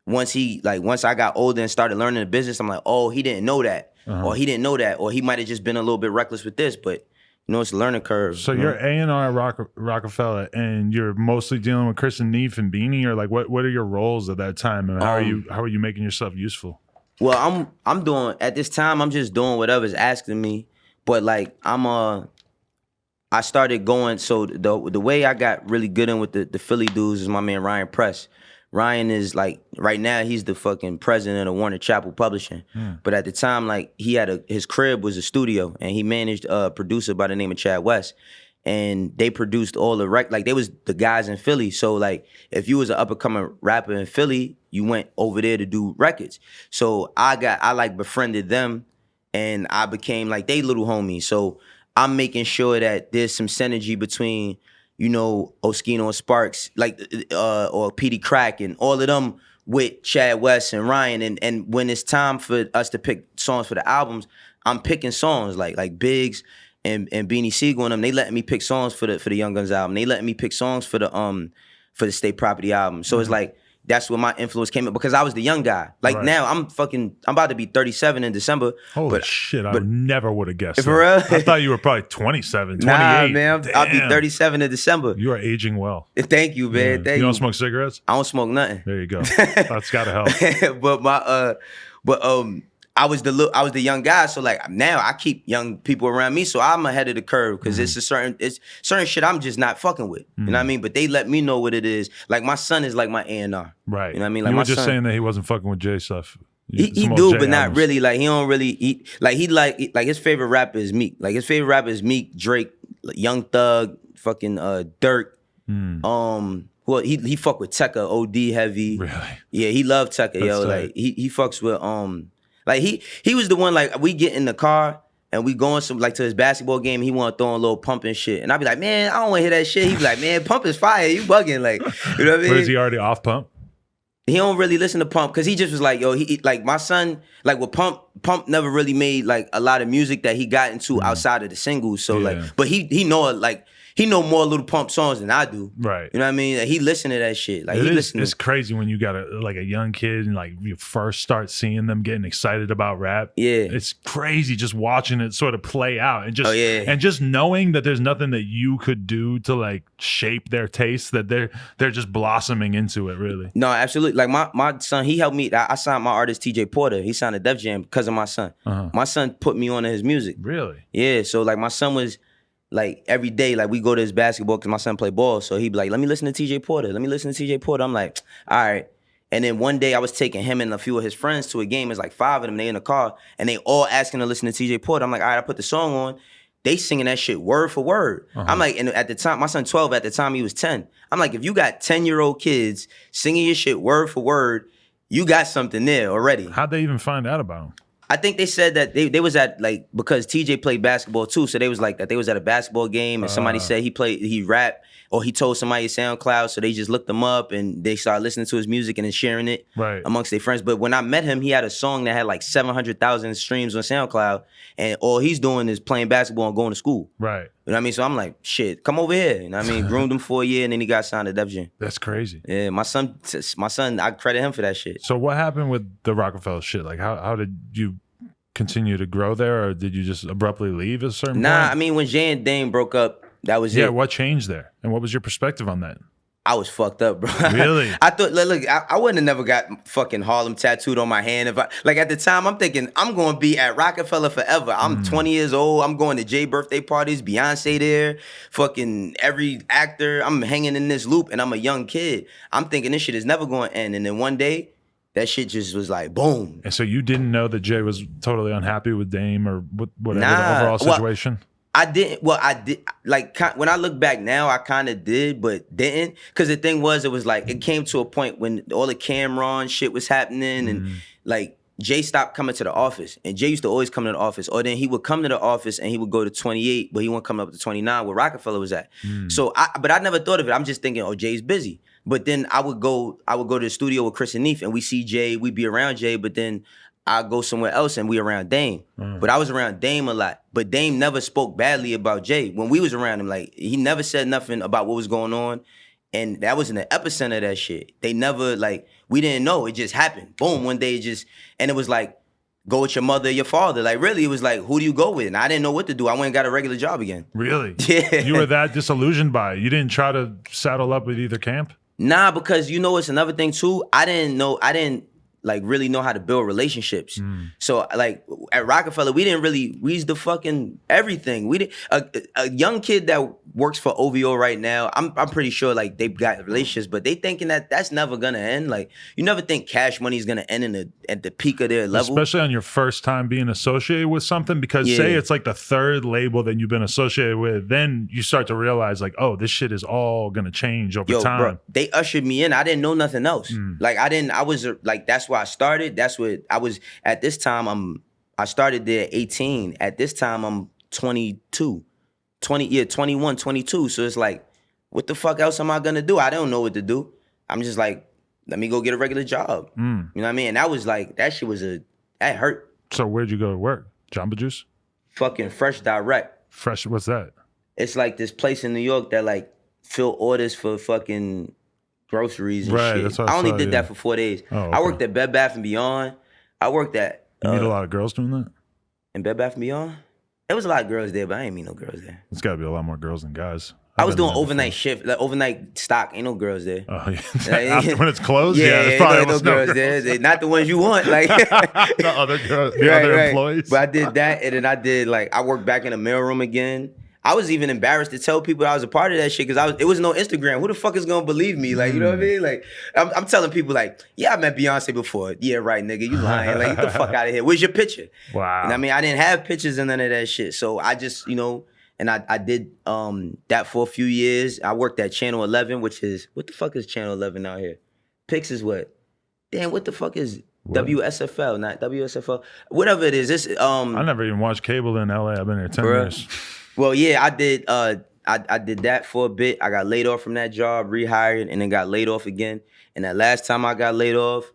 once I got older and started learning the business, I'm like, oh, he didn't know that. Or he didn't know that, or he might have just been a little bit reckless with this, but you know, it's a learning curve. So you're A&R at Roc-A-Fella, and you're mostly dealing with Chris and Neef and Beanie, or like what are your roles at that time, and how are you making yourself useful? Well, I'm doing at this time. I'm just doing whatever's asking me, but like I started going. So the way I got really good in with the Philly dudes is my man Ryan Press. Ryan is like, right now, he's the fucking president of Warner Chappell Publishing. But at the time, like his crib was a studio, and he managed a producer by the name of Chad West. And they produced all the like they was the guys in Philly. So like if you was an up and coming rapper in Philly, you went over there to do records. So I like befriended them, and I became like they little homies. So I'm making sure that there's some synergy between, you know, Oskino and Sparks, like or PD Crack and all of them with Chad West and Ryan. And when it's time for us to pick songs for the albums, I'm picking songs like Biggs and Beanie Sigel and them. They letting me pick songs for the Young Guns album. They letting me pick songs for the State Property album. So it's like that's where my influence came in, because I was the young guy. Like now I'm about to be 37 in December. Holy shit, I never would have guessed. For real? I thought you were probably 27, 28. Nah, man, I'll be 37 in December. You are aging well. Thank you, man. Thank you. You don't smoke cigarettes? I don't smoke nothing. There you go. That's gotta help. I was the young guy, so like now I keep young people around me, so I'm ahead of the curve, because it's certain shit I'm just not fucking with. You know what I mean? But they let me know what it is. Like my son is like my A&R. Right. You know what I mean? Like you my were just son, saying that he wasn't fucking with Jay stuff. He do, but not really. Like he don't really eat. Like his favorite rapper is Meek. Like his favorite rapper is Meek, Drake, Young Thug, fucking Dirk. Well, he fuck with Tekka, OD heavy. Really? Yeah, he loved Tekka, yo. Tight. Like he fucks with like he was the one, like we get in the car and we going to his basketball game. He want to throw a little pump and shit, and I be like, man, I don't want to hear that shit. He be like, man, pump is fire. You bugging, like, you know what I mean? But is he already off pump? He don't really listen to Pump because he just was like, yo, he like my son, like with Pump never really made like a lot of music that he got into outside of the singles. So like, but he know more Little Pump songs than I do. Right. You know what I mean? Like, he listened to that shit. Like it's crazy when you got a young kid and like you first start seeing them getting excited about rap. Yeah. It's crazy just watching it sort of play out and just and just knowing that there's nothing that you could do to like shape their taste, that they're just blossoming into it really. No, absolutely. Like my son, he helped me. I signed my artist TJ Porter. He signed a Def Jam because of my son. My son put me on to his music. Really? Yeah. So like my son was like every day, like we go to his basketball because my son play ball. So he'd be like, let me listen to TJ Porter. Let me listen to TJ Porter. I'm like, all right. And then one day I was taking him and a few of his friends to a game. It's like 5 of them. They in the car and they all asking to listen to TJ Porter. I'm like, all right, I put the song on. They singing that shit word for word. I'm like, and at the time, my son 12, at the time he was 10. I'm like, if you got 10-year-old kids singing your shit word for word, you got something there already. How'd they even find out about him? I think they said that they was at like, because TJ played basketball too, so they was like that they was at a basketball game and somebody said he rapped or he told somebody SoundCloud, so they just looked him up and they started listening to his music and then sharing it amongst their friends. But when I met him, he had a song that had like 700,000 streams on SoundCloud and all he's doing is playing basketball and going to school. Right. You know what I mean? So I'm like, shit, come over here. You know what I mean? Groomed him for a year and then he got signed to Def Jam. That's crazy. Yeah, my son, I credit him for that shit. So what happened with the Roc-A-Fella shit? Like how did you continue to grow there, or did you just abruptly leave at a certain point? I mean, when Jay and Dame broke up, that was it. Yeah, what changed there? And what was your perspective on that? I was fucked up, bro. Really? I thought, look, I wouldn't have never got fucking Harlem tattooed on my hand. If like at the time, I'm thinking, I'm going to be at Roc-A-Fella forever. I'm 20 years old. I'm going to Jay birthday parties, Beyonce there, fucking every actor. I'm hanging in this loop and I'm a young kid. I'm thinking this shit is never going to end. And then one day, that shit just was like, boom. And so you didn't know that Jay was totally unhappy with Dame or whatever the overall situation? I didn't. Well, I did. Like, when I look back now, I kind of did, but didn't. Because the thing was, it was like, it came to a point when all the Cameron shit was happening and like, Jay stopped coming to the office. And Jay used to always come to the office. Or then he would come to the office and he would go to 28, but he wouldn't come up to 29 where Roc-A-Fella was at. So, but I never thought of it. I'm just thinking, oh, Jay's busy. But then I would go to the studio with Chris and Neef and we see Jay, we'd be around Jay, but then I go somewhere else and we around Dame. But I was around Dame a lot. But Dame never spoke badly about Jay. When we was around him, like, he never said nothing about what was going on. And that was in the epicenter of that shit. They never, like, we didn't know. It just happened. Boom, one day it just, and it was like, go with your mother or your father. Like, really, it was like, who do you go with? And I didn't know what to do. I went and got a regular job again. Really? Yeah. You were that disillusioned by it? You didn't try to saddle up with either camp? Nah, because you know it's another thing too. I didn't like really know how to build relationships. So like at Roc-A-Fella, we was the fucking everything. We did a young kid that works for OVO right now. I'm pretty sure like they've got relationships, but they thinking that that's never gonna end. Like you never think Cash Money is gonna end at the peak of their level, especially on your first time being associated with something. Because say it's like the third label that you've been associated with, then you start to realize like, oh, this shit is all gonna change over time. Bro, they ushered me in. I didn't know nothing else. Like I was like, that's why I started. That's what I was at this time. I started there at 18. At this time, I'm 22. 21, 22. So it's like, what the fuck else am I gonna do? I don't know what to do. I'm just like, let me go get a regular job. You know what I mean? And that was like, that shit was that hurt. So where'd you go to work? Jamba Juice? Fucking Fresh Direct. Fresh, what's that? It's like this place in New York that like fill orders for fucking groceries and shit. That's what I only did that for 4 days. Oh, okay. I worked at Bed Bath & Beyond. I worked at... You meet a lot of girls doing that? In Bed Bath & Beyond? There was a lot of girls there, but I ain't meet no girls there. There's got to be a lot more girls than guys. I was doing overnight shift, like overnight stock. Ain't no girls there. Oh, yeah. After when it's closed? There's probably no girls there. Not the ones you want. Like the other girls, other employees. But I did that, and then I did I worked back in the mailroom again. I was even embarrassed to tell people I was a part of that shit because it was no Instagram. Who the fuck is gonna believe me? Like, you know what I mean? Like, I'm telling people like, yeah, I met Beyonce before. Yeah, right, nigga, you lying. Like, get the fuck out of here. Where's your picture? Wow. You know what I mean? I didn't have pictures and none of that shit. So I just, and I did that for a few years. I worked at Channel 11, which is, what the fuck is Channel 11 out here? Pix is what? Damn, what the fuck is WSFL? Not WSFL. Whatever it is. This I never even watched cable in LA. I've been here 10 years. Well, yeah, I did I did that for a bit. I got laid off from that job, rehired, and then got laid off again. And that last time I got laid off,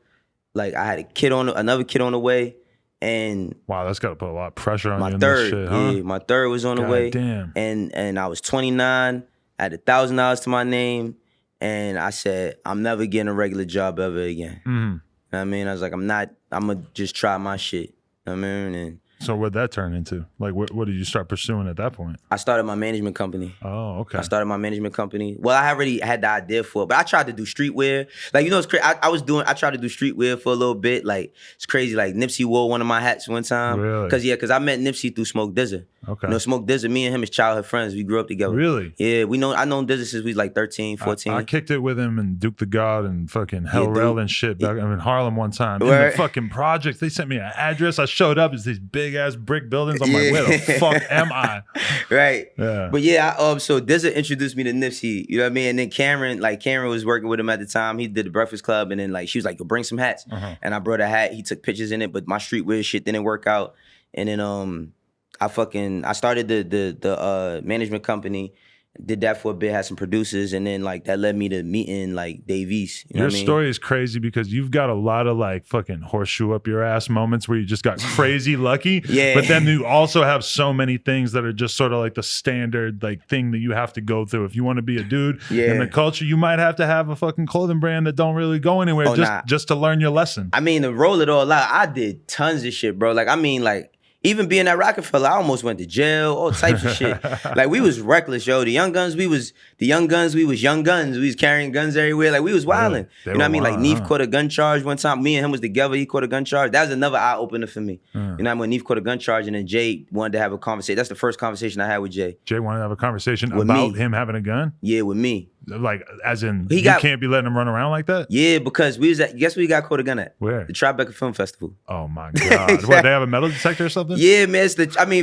like I had another kid on the way, and wow, that's got to put a lot of pressure on my you. In third, this shit, huh? yeah, my third was on the way. Damn. And I was 29. I had $1,000 to my name, and I said I'm never getting a regular job ever again. You know what I mean? I was like, I'm gonna just try my shit. You know what I mean? And so what'd that turn into? Like, what did you start pursuing at that point? I started my management company. Oh, okay. I started my management company. Well, I already had the idea for it, but I tried to do streetwear. Like, you know, it's crazy. I tried to do streetwear for a little bit. Like, it's crazy. Like, Nipsey wore one of my hats one time. Really? Because I met Nipsey through Smoke DZA. Okay. You know, Smoke DZA, me and him is childhood friends. We grew up together. Really? Yeah, I known DZA since we was like 13, 14. I kicked it with him and Duke the God and fucking Hell Rel and shit back in Harlem one time. Where? In the fucking projects, they sent me an address. I showed up. It's these big ass brick buildings. I'm like, where the fuck am I? Right. Yeah. But yeah, so DZA introduced me to Nipsey. You know what I mean? And then Cameron was working with him at the time. He did the Breakfast Club, and then like she was like, "Yo, bring some hats." And I brought a hat. He took pictures in it, but my streetwear shit didn't work out. And then I started the management company. Did that for a bit, had some producers, and then like that led me to meeting like Dave East. You know what I mean? Story is crazy because you've got a lot of like fucking horseshoe up your ass moments where you just got crazy lucky. Yeah. But then you also have so many things that are just sort of like the standard like thing that you have to go through. If you want to be a dude in the culture, you might have to have a fucking clothing brand that don't really go anywhere just to learn your lesson. I mean, to roll it all out, I did tons of shit, bro. Like, I mean, like, even being at Roc-A-Fella, I almost went to jail, all types of shit. Like, we was reckless, yo. The young guns, we was young guns. We was carrying guns everywhere. Like, we was wilding. You know what I mean? Like, Neef caught a gun charge one time. Me and him was together. He caught a gun charge. That was another eye-opener for me. You know what I mean? When Neef caught a gun charge, and then Jay wanted to have a conversation. That's the first conversation I had with Jay. Jay wanted to have a conversation with about me. Him having a gun? Yeah, with me. Like, as in, you can't be letting him run around like that? Yeah, because guess where he got caught a gun at? Where? The Tribeca Film Festival. Oh, my God. What, they have a metal detector or something? Yeah, man.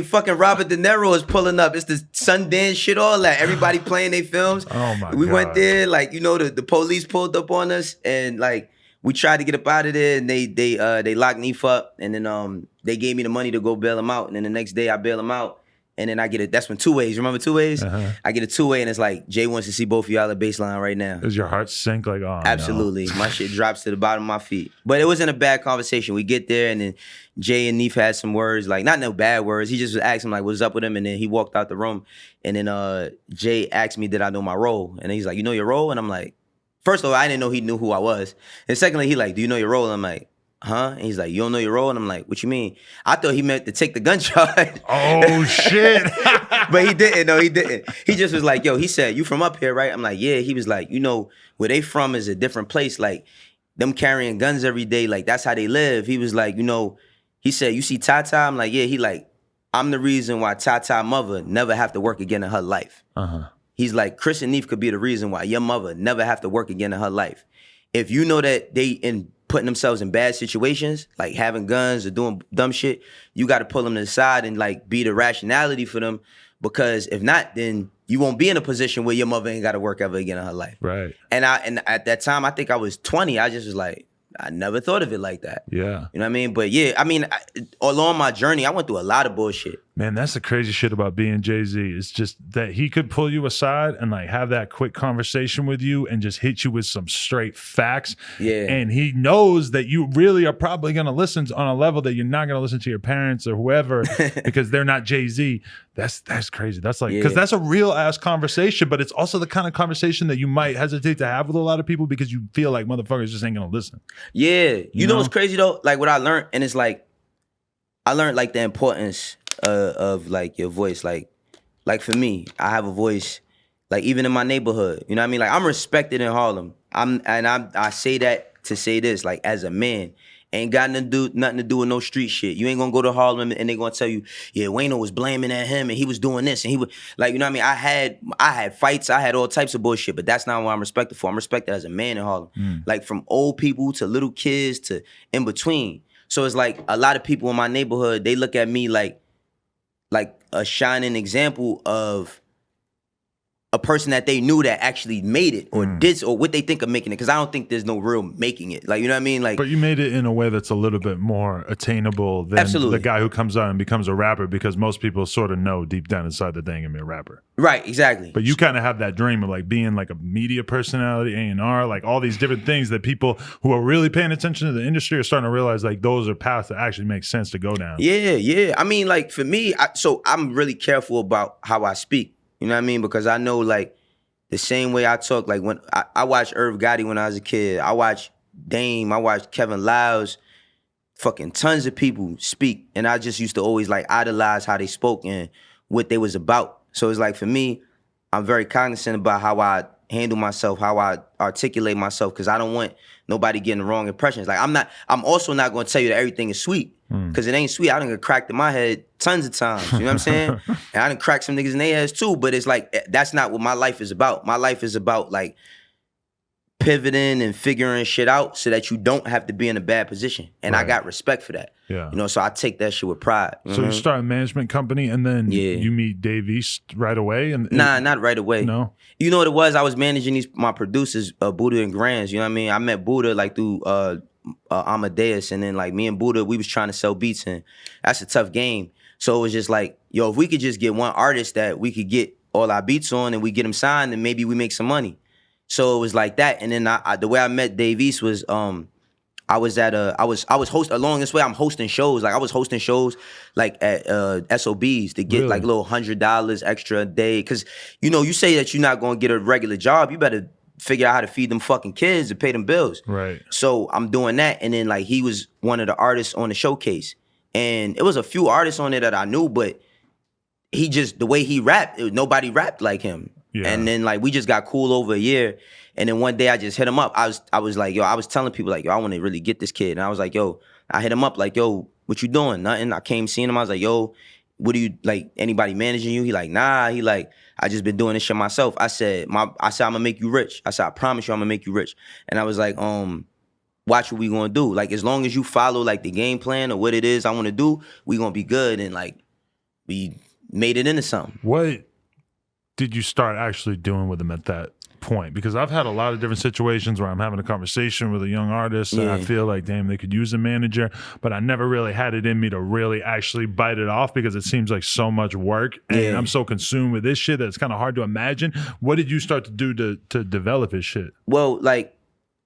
Fucking Robert De Niro is pulling up. It's the Sundance shit, all that. Everybody playing their films. Oh, my God. We went there, like, you know, the police pulled up on us, and, like, we tried to get up out of there, and they locked Neef up, and then they gave me the money to go bail him out, and then the next day I bail him out. And then I get that's when 2 Ways. Remember 2 Ways? I get a 2-way, and it's like, Jay wants to see both of y'all at baseline right now. Does your heart sink? Like, oh, absolutely. No. My shit drops to the bottom of my feet. But it wasn't a bad conversation. We get there, and then Jay and Neef had some words, like, not no bad words. He just was asking, like, what's up with him? And then he walked out the room. And then Jay asked me, did I know my role? And he's like, you know your role? And I'm like, first of all, I didn't know he knew who I was. And secondly, he like, do you know your role? And I'm like, huh? And he's like, you don't know your role? And I'm like, what you mean? I thought he meant to take the gun charge. Oh, shit. But he didn't. No, he didn't. He just was like, yo, he said, you from up here, right? I'm like, yeah. He was like, you know, where they from is a different place. Like, them carrying guns every day, like, that's how they live. He was like, you know, he said, you see Tata? I'm like, yeah. He like, I'm the reason why Tata mother never have to work again in her life. He's like, Chris and Neef could be the reason why your mother never have to work again in her life. If you know that they putting themselves in bad situations, like having guns or doing dumb shit, you got to pull them to the side and like be the rationality for them. Because if not, then you won't be in a position where your mother ain't got to work ever again in her life. Right. And at that time, I think I was 20. I just was like, I never thought of it like that. Yeah. You know what I mean? But yeah, I mean, along my journey, I went through a lot of bullshit. Man, that's the crazy shit about being Jay-Z. It's just that he could pull you aside and like have that quick conversation with you and just hit you with some straight facts. Yeah. And he knows that you really are probably going to listen on a level that you're not going to listen to your parents or whoever because they're not Jay-Z. That's crazy. That's like, because that's a real ass conversation, but it's also the kind of conversation that you might hesitate to have with a lot of people because you feel like motherfuckers just ain't going to listen. Yeah. You know what's crazy though? Like what I learned, and it's like, I learned like the importance of like your voice. Like for me, I have a voice, like even in my neighborhood, you know what I mean? Like I'm respected in Harlem. I say that to say this, like as a man, ain't got nothing to do with no street shit. You ain't gonna go to Harlem and they gonna tell you, yeah, Wayno was blaming at him and he was doing this and he was like, you know what I mean? I had fights, I had all types of bullshit, but that's not what I'm respected for. I'm respected as a man in Harlem. Like from old people to little kids to in between. So it's like a lot of people in my neighborhood, they look at me like a shining example of a person that they knew that actually made it or did, or what they think of making it. Because I don't think there's no real making it. Like, you know what I mean? Like, but you made it in a way that's a little bit more attainable than the guy who comes out and becomes a rapper, because most people sort of know deep down inside that they ain't gonna be a rapper. Right, exactly. But you kind of have that dream of like being like a media personality, A&R, like all these different things that people who are really paying attention to the industry are starting to realize like those are paths that actually make sense to go down. Yeah. I mean, like for me, so I'm really careful about how I speak. You know what I mean? Because I know like the same way I talk, like when I watched Irv Gotti when I was a kid, I watched Dame, I watched Kevin Liles, fucking tons of people speak. And I just used to always like idolize how they spoke and what they was about. So it's like for me, I'm very cognizant about how I handle myself, how I articulate myself, because I don't want nobody getting the wrong impressions. Like I'm also not gonna tell you that everything is sweet. Because it ain't sweet. I done get cracked in my head tons of times. You know what I'm saying? And I done cracked some niggas in their heads too. But it's like, that's not what my life is about. My life is about like pivoting and figuring shit out so that you don't have to be in a bad position. And I got respect for that. Yeah. You know, so I take that shit with pride. So you start a management company and then you meet Dave East right away? And Nah, not right away. No? You know what it was? I was managing my producers, Buddha and Grands. You know what I mean? I met Buddha like through Amadeus, and then like me and Buddha, we was trying to sell beats, and that's a tough game. So it was just like, yo, if we could just get one artist that we could get all our beats on and we get them signed, then maybe we make some money. So it was like that. And then the way I met Dave East was I was hosting along this way. I'm hosting shows. Like I was hosting shows like at SOBs to get like little $100 extra a day. Cause you know, you say that you're not gonna get a regular job, you better figure out how to feed them fucking kids and pay them bills. Right. So I'm doing that. And then like he was one of the artists on the showcase. And it was a few artists on there that I knew, but he just, the way he rapped, nobody rapped like him. Yeah. And then like we just got cool over a year. And then one day I just hit him up. I was like, yo, I was telling people like, yo, I want to really get this kid. And I was like, yo, I hit him up like, yo, what you doing? Nothing. I came seeing him. I was like, yo, what do you, like, anybody managing you? He like, nah. He like, I just been doing this shit myself. I said, I'm gonna make you rich. I said, I promise you I'm gonna make you rich. And I was like, watch what we gonna do. Like, as long as you follow like the game plan or what it is I wanna do, we gonna be good. And like, we made it into something. What did you start actually doing with him at that point? Because I've had a lot of different situations where I'm having a conversation with a young artist and I feel like, damn, they could use a manager, but I never really had it in me to really actually bite it off because it seems like so much work and I'm so consumed with this shit that it's kind of hard to imagine. What did you start to do to develop his shit? Well, like,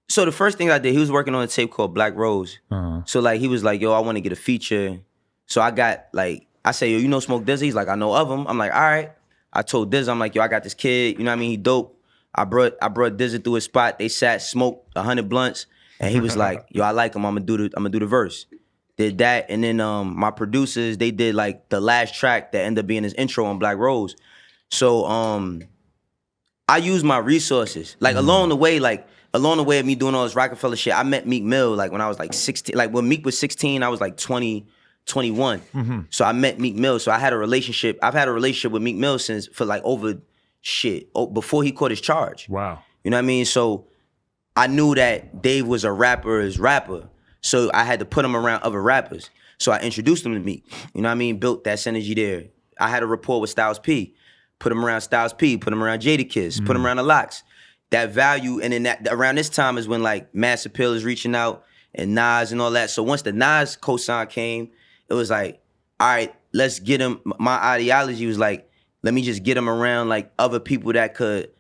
so the first thing I did, he was working on a tape called Black Rose. So like, he was like, yo, I want to get a feature. So I got like, I say, yo, you know Smoke Dizzy? He's like, I know of him. I'm like, all right. I told Diz, I'm like, yo, I got this kid, you know what I mean? He dope. I brought Dizzy through his spot. They sat, smoked 100 blunts, and he was like, yo, I like him. I'm gonna do the verse. Did that, and then my producers, they did like the last track that ended up being his intro on Black Rose. So I used my resources. Like along the way of me doing all this Roc-A-Fella shit, I met Meek Mill like when I was like 16. Like when Meek was 16, I was like 20, 21. So I met Meek Mill. So I had a relationship. I've had a relationship with Meek Mill for like over before he caught his charge. Wow. You know what I mean? So I knew that Dave was a rapper's rapper. So I had to put him around other rappers. So I introduced him to Meek. You know what I mean? Built that synergy there. I had a rapport with Styles P. Put him around Styles P. Put him around Jadakiss. Put him around the Locks. That value, and then around this time is when like Mass Appeal is reaching out and Nas and all that. So once the Nas cosign came, it was like, all right, let's get him. My ideology was like, let me just get him around like other people that could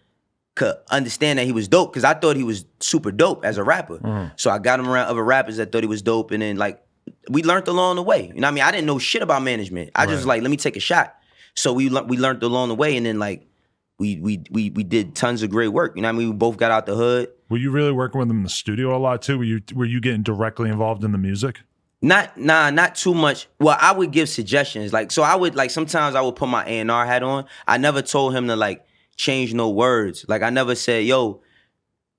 understand that he was dope, because I thought he was super dope as a rapper. So I got him around other rappers that thought he was dope, and then like we learned along the way. You know what I mean? I didn't know shit about management. I just was like, let me take a shot. So we learned along the way, and then like we did tons of great work. You know what I mean? We both got out the hood. Were you really working with him in the studio a lot too? Were you getting directly involved in the music? Not too much. Well, I would give suggestions. Like, so I would, like, sometimes I would put my A&R hat on. I never told him to, like, change no words. Like, I never said, yo,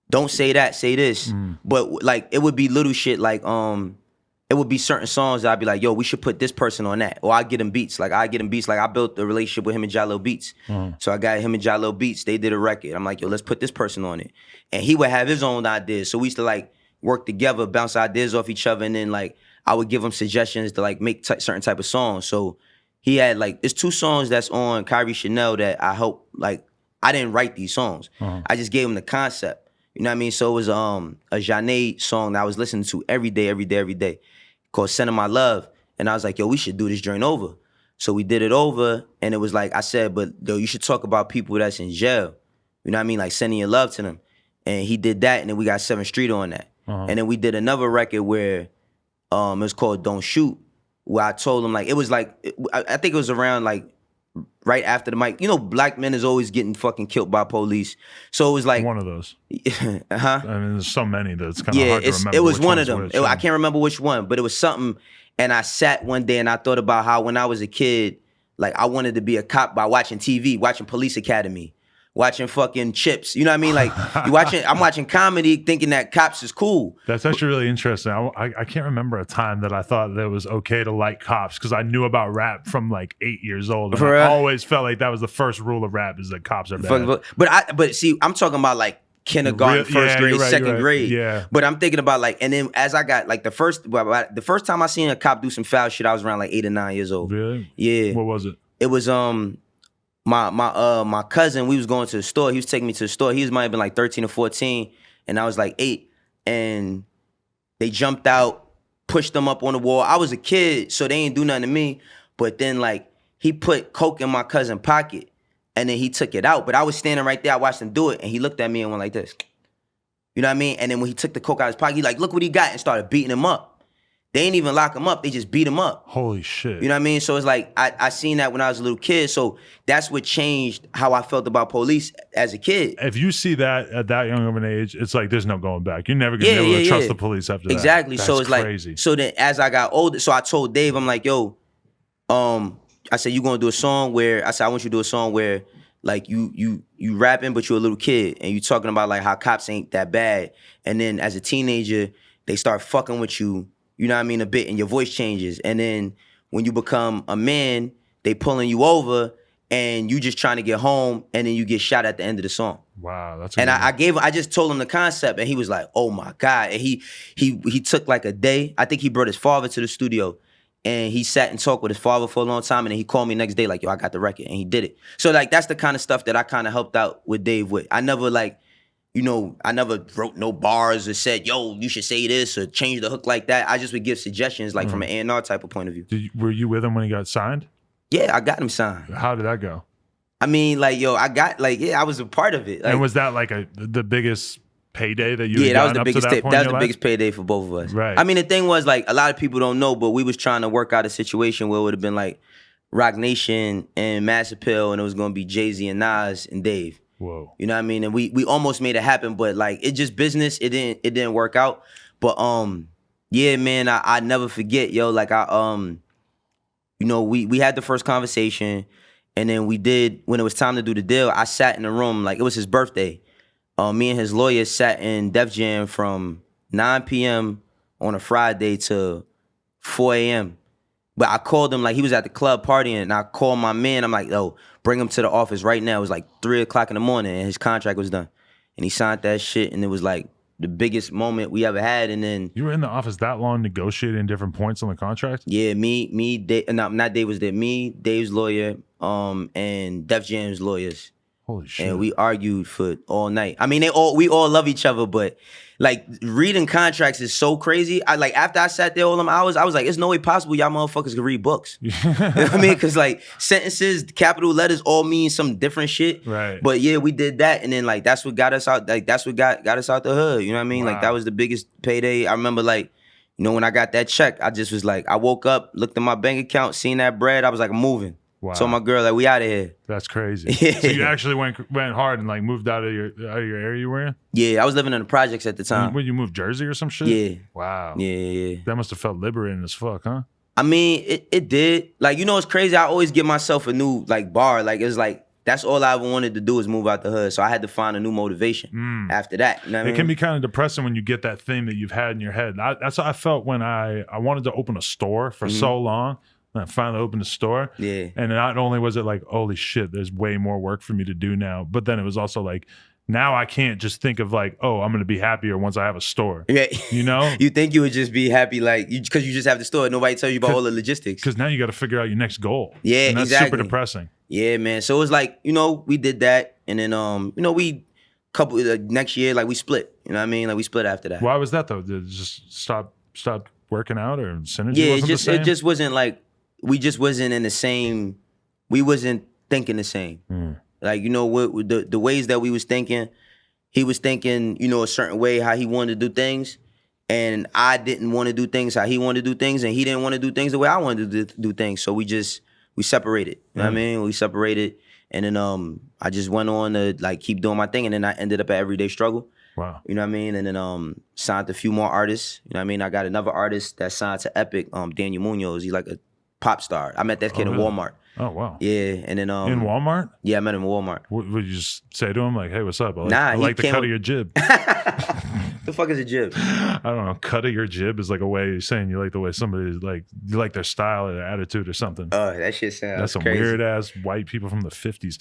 don't say that, say this. But, like, it would be little shit, like, it would be certain songs that I'd be like, yo, we should put this person on that. Or I get him beats. Like, I built a relationship with him and Jalil Beats. So I got him and Jalil Beats. They did a record. I'm like, yo, let's put this person on it. And he would have his own ideas. So we used to, like, work together, bounce ideas off each other, and then, like, I would give him suggestions to like make certain type of songs. So he had like, it's 2 songs that's on Kyrie Chanel that I I didn't write these songs. I just gave them the concept. You know what I mean? So it was a Janae song that I was listening to every day, called Sending My Love. And I was like, yo, we should do this joint over. So we did it over, and it was like, I said, but yo, you should talk about people that's in jail. You know what I mean? Like sending your love to them. And he did that, and then we got 7th Street on that. And then we did another record where it was called Don't Shoot, where I told him, like, it was like, I think it was around like right after the mic. You know, black men is always getting fucking killed by police. So it was like one of those. I mean, there's so many that it's kind of hard to remember. It was one of them. I can't remember which one, but it was something. And I sat one day and I thought about how when I was a kid, like I wanted to be a cop by watching TV, watching Police Academy, watching fucking Chips. You know what I mean? Like I'm watching comedy thinking that cops is cool. That's actually really interesting. I can't remember a time that I thought that it was okay to like cops because I knew about rap from like 8 years old. And I always felt like that was the first rule of rap is that cops are bad. But see, I'm talking about like kindergarten, first grade, second grade. Yeah. But I'm thinking about like, and then as I got like the first time I seen a cop do some foul shit, I was around like 8 or 9 years old. Really? Yeah. What was it? It was my cousin. We was going to the store. He was taking me to the store. He might have been like 13 or 14, and I was like 8. And they jumped out, pushed them up on the wall. I was a kid, so they ain't do nothing to me. But then like he put coke in my cousin's pocket. And then he took it out. But I was standing right there. I watched him do it. And he looked at me and went like this. You know what I mean? And then when he took the coke out of his pocket, he like, look what he got, and started beating him up. They ain't even lock him up. They just beat him up. Holy shit. You know what I mean? So it's like, I seen that when I was a little kid. So that's what changed how I felt about police as a kid. If you see that at that young of an age, it's like, there's no going back. You're never going to be able to trust the police after that. Exactly. That's so it's crazy. Like, so then as I got older, so I told Dave, I'm like, yo, I said, you going to do a song where, I said, I want you to do a song where, like you rapping, but you're a little kid, and you talking about like how cops ain't that bad. And then as a teenager, they start fucking with you, you know what I mean, a bit, and your voice changes. And then when you become a man, they pulling you over, and you just trying to get home, and then you get shot at the end of the song. Wow, that's. And I just told him the concept, and he was like, "Oh my God!" And he took like a day. I think he brought his father to the studio. And he sat and talked with his father for a long time, and then he called me next day like, yo, I got the record, and he did it. So like that's the kind of stuff that I kind of helped out with Dave with. I never like, you know, I never wrote no bars or said, yo, you should say this or change the hook like that. I just would give suggestions like from an A&R type of point of view. Were you with him when he got signed? Yeah, I got him signed. How did that go? I mean, like, yo, I was a part of it. Like, and was that like the biggest payday that you that was the biggest that was the biggest payday for both of us. Right. I mean, the thing was like a lot of people don't know, but we was trying to work out a situation where it would have been like Roc Nation and Mass Appeal, and it was gonna be Jay-Z and Nas and Dave. Whoa. You know what I mean? And we almost made it happen, but like it just business, it didn't work out. But yeah, man, I never forget, yo, like you know, we had the first conversation, and then we did, when it was time to do the deal, I sat in the room, like it was his birthday. Me and his lawyer sat in Def Jam from 9 p.m. on a Friday to 4 a.m. But I called him, like he was at the club partying, and I called my man. I'm like, yo, bring him to the office right now. It was like 3 o'clock in the morning, and his contract was done. And he signed that shit, and it was like the biggest moment we ever had. And then you were in the office that long negotiating different points on the contract? Yeah, me, Dave, not Dave was there. Me, Dave's lawyer, and Def Jam's lawyers. Holy shit. And we argued for all night. I mean, we all love each other, but like reading contracts is so crazy. After I sat there all them hours, I was like, there's no way possible y'all motherfuckers can read books. You know what I mean? Because like sentences, capital letters all mean some different shit. Right. But yeah, we did that, and then like that's what got us out. Like that's what got us out the hood. You know what I mean? Wow. Like that was the biggest payday. I remember like, you know, when I got that check, I just was like, I woke up, looked at my bank account, seen that bread, I was like, I'm moving. Wow. Told my girl, like, we out of here. That's crazy. Yeah. So you actually went hard and like moved out of your area you were in? Yeah, I was living in the projects at the time. When you moved Jersey or some shit? Yeah. Wow. Yeah. That must have felt liberating as fuck, huh? I mean, it did. Like, you know, it's crazy. I always give myself a new like bar. Like, it's like that's all I ever wanted to do is move out the hood. So I had to find a new motivation after that. You know what I mean? It can be kind of depressing when you get that thing that you've had in your head. That's how I felt when I wanted to open a store for so long. And I finally opened a store. Yeah. And not only was it like, holy shit, there's way more work for me to do now, but then it was also like, now I can't just think of like, oh, I'm going to be happier once I have a store. Yeah. You know? You think you would just be happy like because you just have the store. Nobody tells you about all the logistics. Because now you got to figure out your next goal. Yeah, and that's exactly. super depressing. Yeah, man. So it was like, you know, we did that. and then we couple next year like we split. You know what I mean? Like we split after that. Why was that though? Did it just stop working out, or synergy? Yeah, wasn't the same? it just wasn't like we just wasn't in the same. We wasn't thinking the same. Like what the ways that we was thinking. He was thinking a certain way how he wanted to do things, and I didn't want to do things how he wanted to do things, and he didn't want to do things the way I wanted to do things. So we separated. You know what I mean? We separated, and then I just went on to like keep doing my thing, and then I ended up at Everyday Struggle. Wow. You know what I mean? And then signed a few more artists. You know what I mean? I got another artist that signed to Epic, Daniel Munoz. He's like a pop star. I met that kid in Walmart. Oh, wow. Yeah, and then in Walmart? Yeah, I met him in Walmart. Would you just say to him like, "Hey, what's up? I like the cut of your jib." The fuck is a jib? I don't know. Cut of your jib is like a way of saying you like the way somebody like you like their style or their attitude or something. Oh, that shit sounds That's some crazy. weird ass white people from the 50s.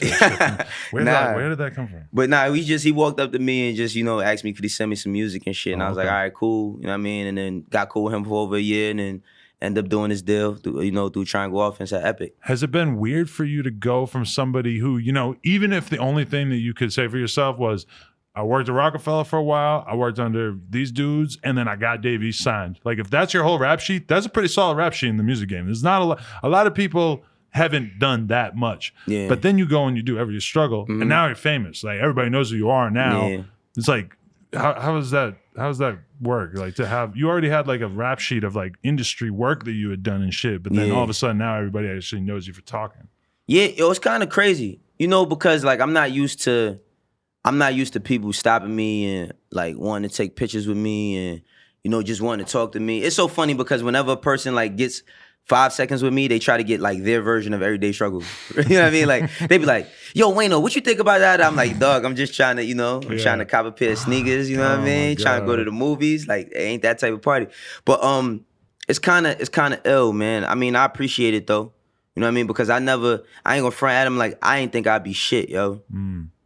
Where did that come from? But he walked up to me and just asked me could he send me some music and shit, and I was like, all right, cool. You know what I mean? And then got cool with him for over a year, and then ended up doing this deal through Triangle Offense at Epic. Has it been weird for you to go from somebody who, even if the only thing that you could say for yourself was, I worked at Roc-A-Fella for a while, I worked under these dudes, and then I got Dave East signed. Like, if that's your whole rap sheet, that's a pretty solid rap sheet in the music game. There's not a lot of people haven't done that much. Yeah. But then you go and you do Everyday Struggle, and now you're famous. Like, everybody knows who you are now. Yeah. It's like, how does that work? Like, to have, you already had like a rap sheet of like industry work that you had done and shit, but then all of a sudden now everybody actually knows you for talking. Yeah, it was kind of crazy, because like I'm not used to people stopping me and like wanting to take pictures with me and just wanting to talk to me. It's so funny because whenever a person like gets 5 seconds with me, they try to get like their version of Everyday Struggle. You know what I mean? Like they be like, "Yo, Wayno, what you think about that?" I'm like, "Dog, I'm just trying to, trying to cop a pair of sneakers. You know what I mean? Trying to go to the movies. Like, it ain't that type of party." But it's kind of ill, man. I mean, I appreciate it though. You know what I mean? Because I ain't gonna front at him like I ain't think I'd be shit, yo.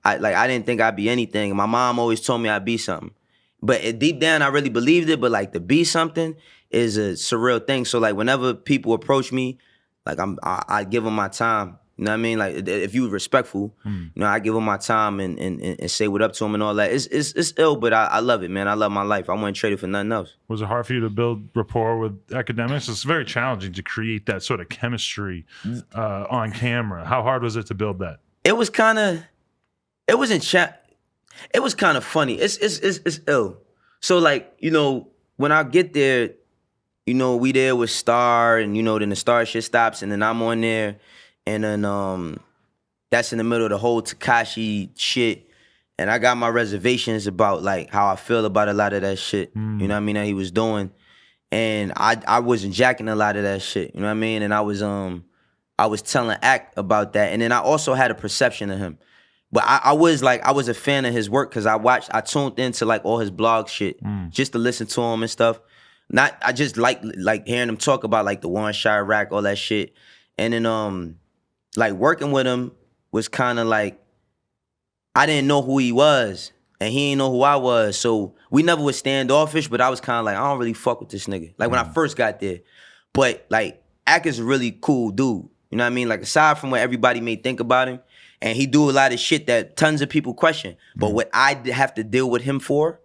I didn't think I'd be anything. My mom always told me I'd be something. But deep down, I really believed it. But like to be something is a surreal thing. So like whenever people approach me, like I give them my time. You know what I mean? Like if you respectful, I give them my time and say what up to them and all that. It's ill, but I love it, man. I love my life. I wouldn't trade it for nothing else. Was it hard for you to build rapport with academics? It's very challenging to create that sort of chemistry on camera. How hard was it to build that? It was kind of. It was kind of funny. It's ill. So like, when I get there, we there with Star and then the Star shit stops and then I'm on there and then that's in the middle of the whole Tekashi shit. And I got my reservations about like how I feel about a lot of that shit. You know what I mean, that he was doing. And I wasn't jacking a lot of that shit. You know what I mean? And I was telling Act about that. And then I also had a perception of him. But I was a fan of his work because I tuned into like all his blog shit just to listen to him and stuff. I just like hearing him talk about like the one shot rack, all that shit. And then like working with him was kind of like I didn't know who he was and he didn't know who I was. So we never was standoffish, but I was kind of like, I don't really fuck with this nigga. Like when I first got there. But like Ak is a really cool dude. You know what I mean? Like aside from what everybody may think about him, and he do a lot of shit that tons of people question. But what I have to deal with him for,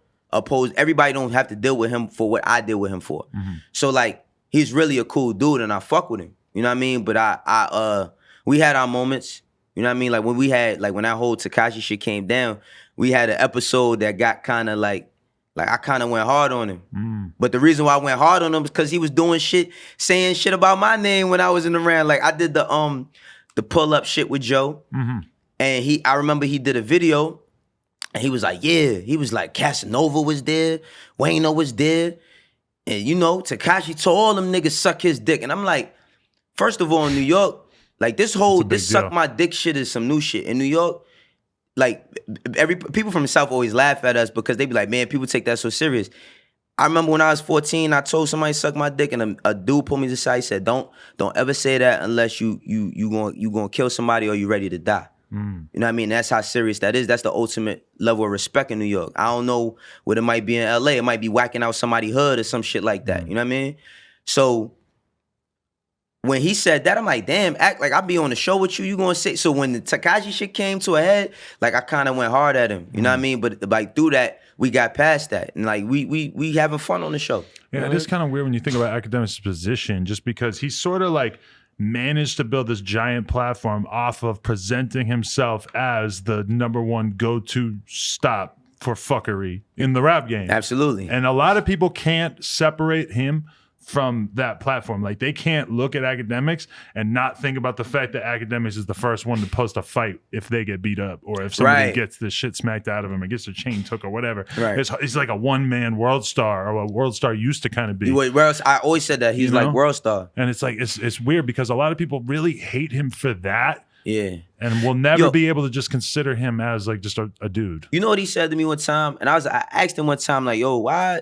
everybody don't have to deal with him for what I deal with him for. So like, he's really a cool dude and I fuck with him. You know what I mean? But we had our moments. You know what I mean? Like when when that whole Tekashi shit came down, we had an episode that got kind of like I kind of went hard on him. But the reason why I went hard on him is because he was doing shit, saying shit about my name when I was in the round. Like I did the pull-up shit with Joe. And I remember he did a video and he was like, he was like, Casanova was there, Wayno was there. And Tekashi told all them niggas suck his dick. And I'm like, first of all, in New York, like this suck my dick shit is some new shit. In New York, like people from the South always laugh at us because they be like, man, people take that so serious. I remember when I was 14, I told somebody to suck my dick, and a dude pulled me to the side. He said, "Don't ever say that unless you gonna kill somebody or you ready to die." You know what I mean? That's how serious that is. That's the ultimate level of respect in New York. I don't know what it might be in LA. It might be whacking out somebody's hood or some shit like that. You know what I mean? So when he said that, I'm like, damn, act like I'll be on the show with you. You gonna say so? When the Tekashi shit came to a head, like I kind of went hard at him. You know what I mean? But like through that, we got past that, and like we having fun on the show. Yeah, it is kind of weird when you think about Academic's position, just because he's sort of like managed to build this giant platform off of presenting himself as the #1 go-to stop for fuckery in the rap game. Absolutely. And a lot of people can't separate him from that platform. Like they can't look at Academics and not think about the fact that Academics is the first one to post a fight if they get beat up or if somebody gets the shit smacked out of him or gets their chain took or whatever. Right. It's like a one-man world star, or what world star used to kind of be. I always said that he's like world star. And it's like it's weird because a lot of people really hate him for that. Yeah. And we'll never be able to just consider him as like just a dude. You know what he said to me one time? And I asked him one time, like, yo, why?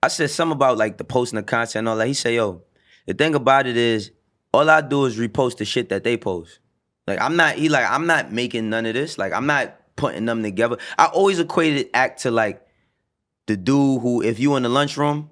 I said something about like the posting the content and all that. He said, yo, the thing about it is, all I do is repost the shit that they post. Like I'm not making none of this. Like I'm not putting them together. I always equated act to like the dude who, if you in the lunchroom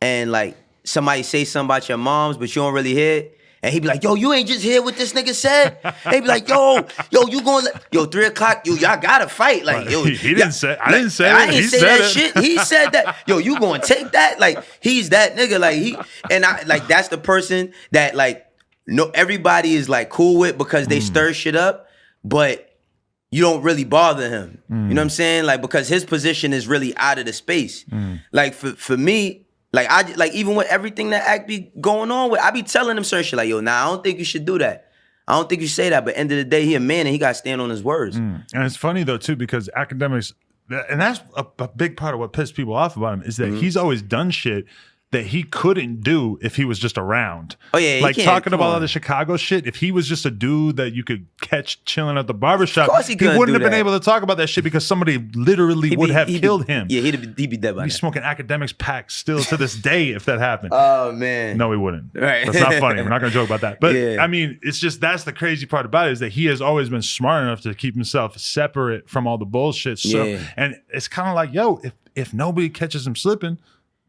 and like somebody say something about your moms, but you don't really hear it, and he be like, yo, you ain't just hear what this nigga said? He be like, yo, you gonna, 3 o'clock, y'all gotta fight. Like, yo. He didn't say, I didn't say I that. didn't say that shit. He said that. Yo, you gonna take that? Like, he's that nigga. Like, that's the person that, like, no, everybody is, like, cool with because they stir shit up, but you don't really bother him. You know what I'm saying? Like, because his position is really out of the space. Like, for me, like even with everything that act be going on with, I be telling him certain shit like, yo, I don't think you should do that. I don't think you say that. But end of the day, he a man and he got to stand on his words. And it's funny though too, because Academics, and that's a big part of what pissed people off about him, is that he's always done shit that he couldn't do if he was just around. Oh yeah, like talking about all the Chicago shit. If he was just a dude that you could catch chilling at the barbershop, he wouldn't have been able to talk about that shit because somebody literally would have killed him. Yeah, he'd be dead by now. He's smoking Academics packs still to this day if that happened. Oh man, no, he wouldn't. Right, that's not funny. We're not gonna joke about that. But I mean, it's just that's the crazy part about it, is that he has always been smart enough to keep himself separate from all the bullshit. So, and it's kind of like, yo, if nobody catches him slipping,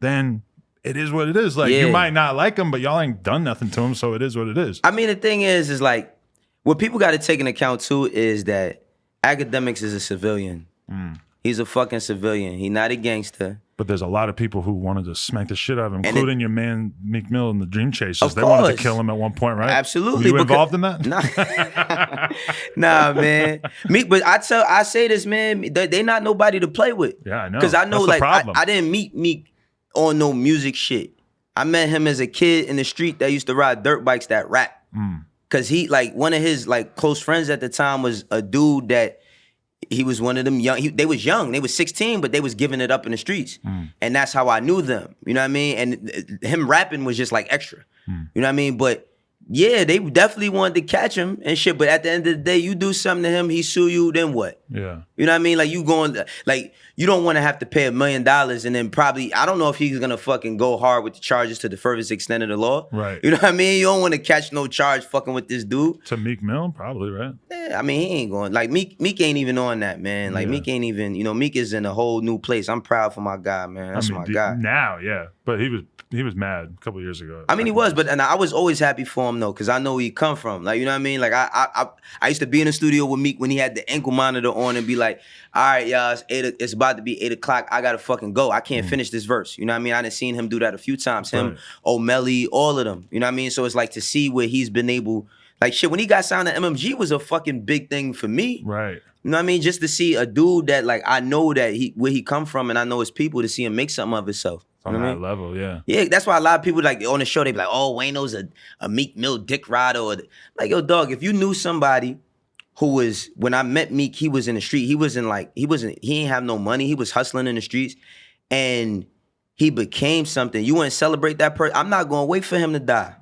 then it is what it is. Like, you might not like him, but y'all ain't done nothing to him, so it is what it is. I mean, the thing is like, what people got to take into account too is that Academics is a civilian. He's a fucking civilian. He's not a gangster. But there's a lot of people who wanted to smack the shit out of him, including your man Meek Mill and the Dream Chasers. They wanted to kill him at one point, right? Absolutely. Were you involved in that? Nah, man. Meek, but I say this, man. They not nobody to play with. Yeah, I know. Because I know, that's like, I didn't meet Meek on no music shit. I met him as a kid in the street that used to ride dirt bikes that rap. Cause he, like, one of his like close friends at the time was a dude that he was one of them young. They was young. They was 16, but they was giving it up in the streets. And that's how I knew them. You know what I mean? And him rapping was just like extra. You know what I mean? But yeah, they definitely wanted to catch him and shit. But at the end of the day, you do something to him, he sue you, then what? Yeah. You know what I mean? Like, you going, like, you don't want to have to pay $1 million and then probably, I don't know if he's going to fucking go hard with the charges to the furthest extent of the law. Right. You know what I mean? You don't want to catch no charge fucking with this dude. To Meek Mill, probably, right? Yeah, I mean, he ain't going, like, Meek ain't even on that, man. Like, Meek ain't even, you know, Meek is in a whole new place. I'm proud for my guy, man. That's my guy. Now, yeah. But he was mad a couple years ago. I mean, he was, but and I was always happy for him though, because I know where he come from. Like, you know what I mean? Like, I used to be in the studio with Meek when he had the ankle monitor on and be like, all right, y'all, it's about to be 8 o'clock. I gotta fucking go. I can't finish this verse. You know what I mean? I done seen him do that a few times. Him, O'Malley, all of them. You know what I mean? So it's like to see where he's been able, like, shit, when he got signed to MMG was a fucking big thing for me. Right. You know what I mean? Just to see a dude that, like, I know that where he come from and I know his people, to see him make something of himself. On that level, yeah. Yeah, that's why a lot of people, like, on the show, they be like, oh, Wayno's a Meek Mill dick rider. Or, like, yo, dog, if you knew somebody who was, when I met Meek, he was in the street. He ain't have no money. He was hustling in the streets. And he became something. You want to celebrate that person? I'm not going to wait for him to die.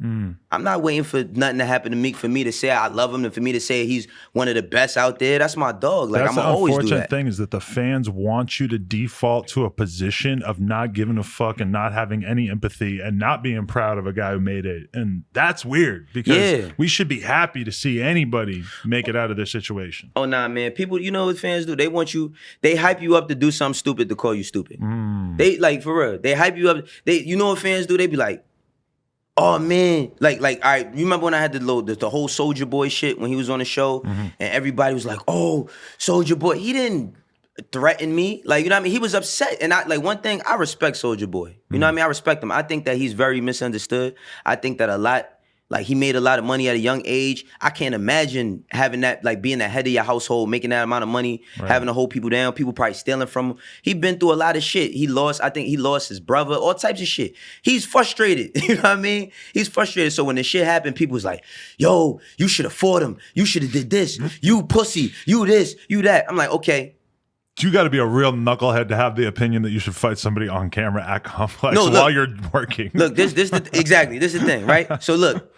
I'm not waiting for nothing to happen to Meek for me to say I love him and for me to say he's one of the best out there. That's my dog. Like, I'm going to always do that. The unfortunate thing is that the fans want you to default to a position of not giving a fuck and not having any empathy and not being proud of a guy who made it. And that's weird because we should be happy to see anybody make it out of their situation. Oh, nah, man. People, you know what fans do? They want you, they hype you up to do something stupid to call you stupid. They, like, for real, they hype you up. You know what fans do? They be like, Oh man, like, all right. You remember when I had the whole Soulja Boy shit when he was on the show, and everybody was like, "Oh, Soulja Boy." He didn't threaten me, like, you know what I mean. He was upset, and I like one thing. I respect Soulja Boy. You know what I mean. I respect him. I think that he's very misunderstood. I think that a lot. Like, he made a lot of money at a young age. I can't imagine having that, like, being the head of your household, making that amount of money, having to hold people down, people probably stealing from him. He been through a lot of shit. I think he lost his brother, all types of shit. He's frustrated, you know what I mean? He's frustrated. So when the shit happened, people was like, yo, you should have fought him. You should have did this. You pussy. You this, you that. I'm like, okay. You got to be a real knucklehead to have the opinion that you should fight somebody on camera at Complex while you're working. Look, this is the thing, right? So look,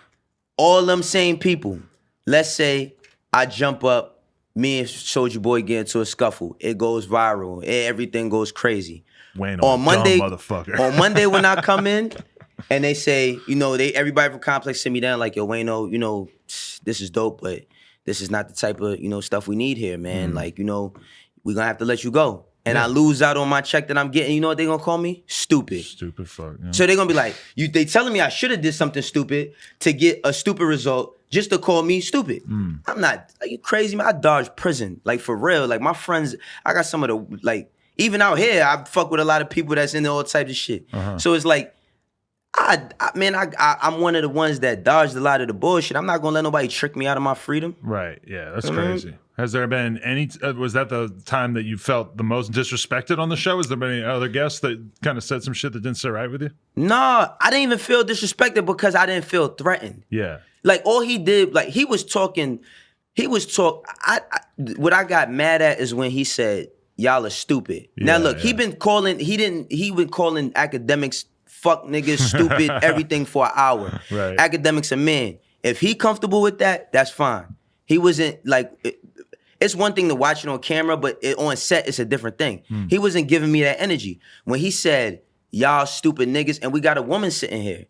all them same people, let's say I jump up, me and Soulja Boy get into a scuffle. It goes viral. Everything goes crazy. Wayno, on Monday, motherfucker. On Monday when I come in and they say, you know, everybody from Complex sit me down like, yo, Wayno, you know, this is dope, but this is not the type of, you know, stuff we need here, man. Like, you know, we're gonna have to let you go. And I lose out on my check that I'm getting. You know what they gonna call me? Stupid. Stupid fuck. Yeah. So they're gonna be like, they telling me I should have did something stupid to get a stupid result just to call me stupid. I'm not, are you crazy, man? I dodged prison. Like, for real. Like, my friends, I got some of the, like, even out here, I fuck with a lot of people that's into all types of shit. So it's like, I'm one of the ones that dodged a lot of the bullshit. I'm not gonna let nobody trick me out of my freedom. Right. Yeah, that's crazy. Has there been any? Was that the time that you felt the most disrespected on the show? Has there been any other guests that kind of said some shit that didn't sit right with you? No, I didn't even feel disrespected because I didn't feel threatened. Yeah. Like, all he did, like, he was talking. What I got mad at is when he said, "Y'all are stupid." Now look, he been calling academics fuck niggas, stupid, everything for an hour. Right. Academics a man. If he comfortable with that, that's fine. He wasn't like. It's one thing to watch it on camera, but on set, it's a different thing. He wasn't giving me that energy. When he said, y'all stupid niggas, and we got a woman sitting here.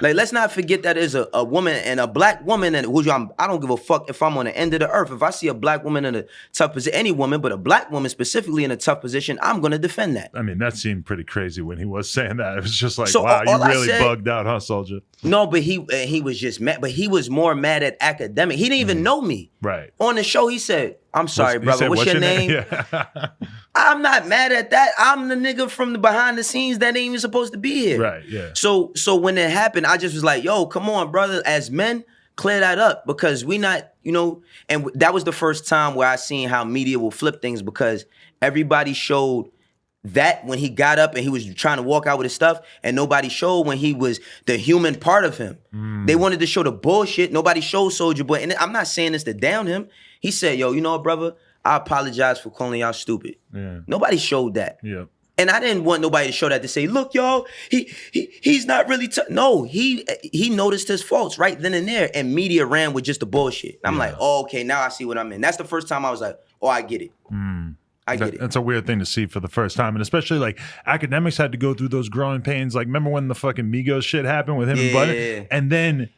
Like, let's not forget that there's a woman, and a black woman, and I don't give a fuck if I'm on the end of the earth. If I see a black woman in a tough position, any woman, but a black woman specifically in a tough position, I'm gonna defend that. I mean, that seemed pretty crazy when he was saying that. It was just like, wow, you really bugged out, huh, Soulja? No, but he was just mad. But he was more mad at academic. He didn't even know me. Right. On the show, he said, I'm sorry, brother. What's your name? Yeah. I'm not mad at that. I'm the nigga from the behind the scenes that ain't even supposed to be here. Right, yeah. So when it happened, I just was like, yo, come on, brother. As men, clear that up, because we not, you know, and that was the first time where I seen how media will flip things, because everybody showed that when he got up and he was trying to walk out with his stuff, and nobody showed when he was the human part of him. They wanted to show the bullshit. Nobody showed Soulja Boy. And I'm not saying this to down him. He said, yo, you know what, brother? I apologize for calling y'all stupid. Yeah. Nobody showed that. Yeah. And I didn't want nobody to show that to say, look, y'all, he's not really no, he noticed his faults right then and there, and media ran with just the bullshit. I'm like, oh, okay, now I see what I'm in. That's the first time I was like, oh, I get it. I get it. That's a weird thing to see for the first time. And especially, like, academics had to go through those growing pains. Like, remember when the fucking Migos shit happened with him and Butter? And then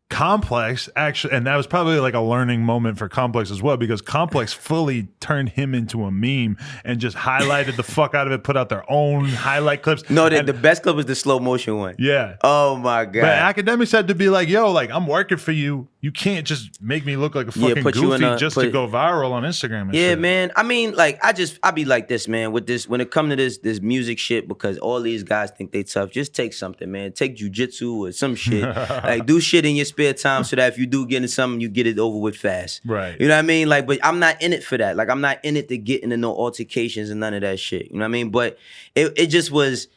Complex actually, and that was probably like a learning moment for Complex as well, because Complex fully turned him into a meme and just highlighted the fuck out of it, put out their own highlight clips. No, the best clip was the slow motion one. Yeah. Oh my God. But academics had to be like, yo, like, I'm working for you. You can't just make me look like a fucking goofy to go viral on Instagram and shit. Man. I mean, like, I be like this, man, with this, when it come to this music shit, because all these guys think they tough. Just take something, man. Take jujitsu or some shit. Like, do shit in your spare time so that if you do get into something, you get it over with fast. Right. You know what I mean? Like, but I'm not in it for that. Like, I'm not in it to get into no altercations and none of that shit. You know what I mean? But it just was,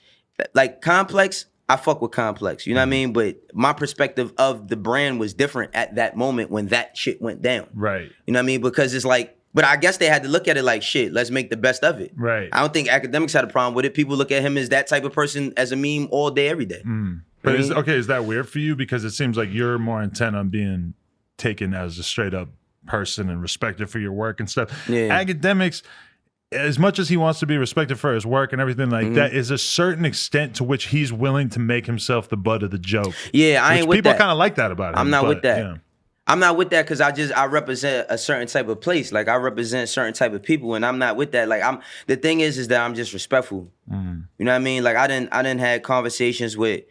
like, Complex, I fuck with Complex, you know what I mean? But my perspective of the brand was different at that moment when that shit went down. Right. You know what I mean? Because it's like, but I guess they had to look at it like, shit, let's make the best of it. Right. I don't think academics had a problem with it. People look at him as that type of person, as a meme all day, every day. But is that weird for you? Because it seems like you're more intent on being taken as a straight up person and respected for your work and stuff. Yeah. Academics, as much as he wants to be respected for his work and everything like that, is a certain extent to which he's willing to make himself the butt of the joke. Yeah, I ain't with that. People kind of like that about him. I'm not with that. Yeah. I'm not with that because I represent a certain type of place. Like, I represent certain type of people, and I'm not with that. Like, the thing is that I'm just respectful. You know what I mean? Like, I didn't had conversations with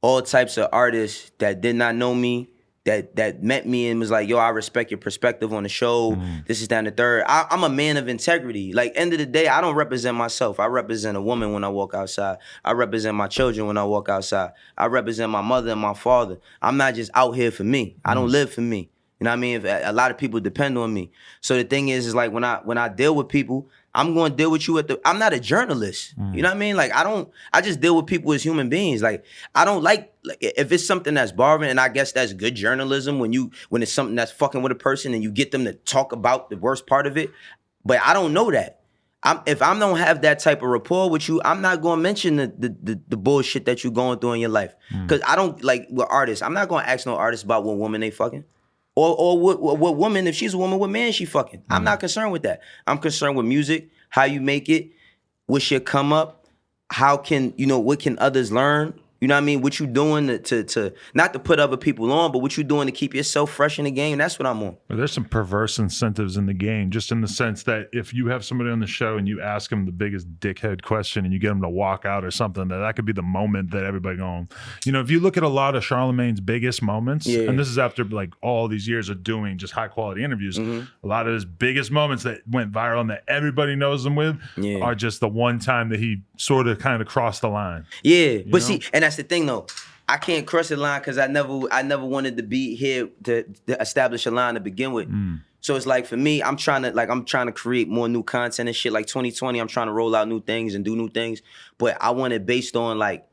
all types of artists that did not know me, that met me and was like, yo, I respect your perspective on the show. This is down the third. I'm a man of integrity. Like, end of the day, I don't represent myself. I represent a woman when I walk outside. I represent my children when I walk outside. I represent my mother and my father. I'm not just out here for me. I don't live for me. You know what I mean? A lot of people depend on me. So the thing is like when I deal with people, I'm going to deal with you I'm not a journalist. You know what I mean? Like I just deal with people as human beings. Like I don't like if it's something that's borrowing, and I guess that's good journalism when it's something that's fucking with a person and you get them to talk about the worst part of it. But I don't know that. If I don't have that type of rapport with you, I'm not going to mention the bullshit that you're going through in your life. Because I don't, like, with artists, I'm not going to ask no artist about what woman they fucking. Or what woman, if she's a woman, what man she fucking. I'm not concerned with that. I'm concerned with music, how you make it, what's your come up, what can others learn? You know what I mean? What you doing to not to put other people on, but what you doing to keep yourself fresh in the game? That's what I'm on. Well, there's some perverse incentives in the game, just in the sense that if you have somebody on the show and you ask them the biggest dickhead question and you get them to walk out or something, that could be the moment that everybody going, if you look at a lot of Charlamagne's biggest moments, and this is after like all these years of doing just high quality interviews, a lot of his biggest moments that went viral and that everybody knows him with are just the one time that he sort of kind of crossed the line. Yeah, but see, and that's the thing though. I can't cross the line because I never wanted to be here to establish a line to begin with. So it's like for me, I'm trying to create more new content and shit. Like 2020, I'm trying to roll out new things and do new things. But I want it based on like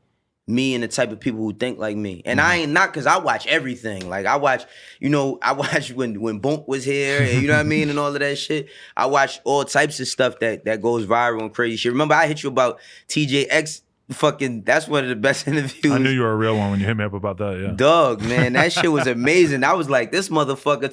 me and the type of people who think like me. And I ain't not because I watch everything. Like I watch when Boonk was here and you know what I mean and all of that shit. I watch all types of stuff that goes viral and crazy shit. Remember I hit you about TJX. Fucking, that's one of the best interviews. I knew you were a real one when you hit me up about that, yeah. Dog, man, that shit was amazing. I was like, this motherfucker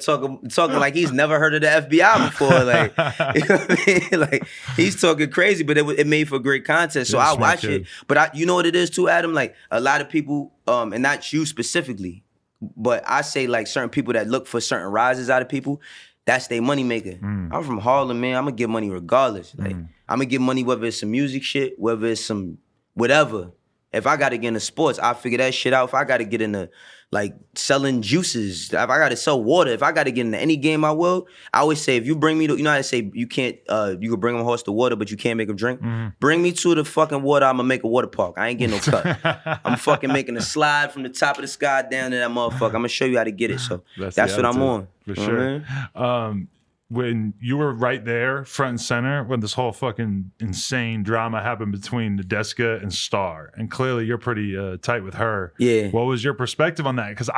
talking like he's never heard of the FBI before. Like, you know what I mean? Like, he's talking crazy, but it made for great content. So I watch it. But you know what it is too, Adam? Like, a lot of people, and not you specifically, but I say like certain people that look for certain rises out of people, that's their money maker. I'm from Harlem, man. I'm gonna get money regardless. Like, I'm gonna get money whether it's some music shit, whether it's some whatever. If I gotta get into sports, I'll figure that shit out. If I gotta get into like selling juices, if I gotta sell water, if I gotta get into any game I will, I always say, if you bring me to, you know how I say you can't, you can bring a horse to water, but you can't make him drink? Bring me to the fucking water, I'm gonna make a water park. I ain't getting no cut. I'm fucking making a slide from the top of the sky down to that motherfucker. I'm gonna show you how to get it. So that's what I'm on. For sure. When you were right there, front and center, when this whole fucking insane drama happened between Nadeska and Star, and clearly you're pretty tight with her. Yeah. What was your perspective on that? Because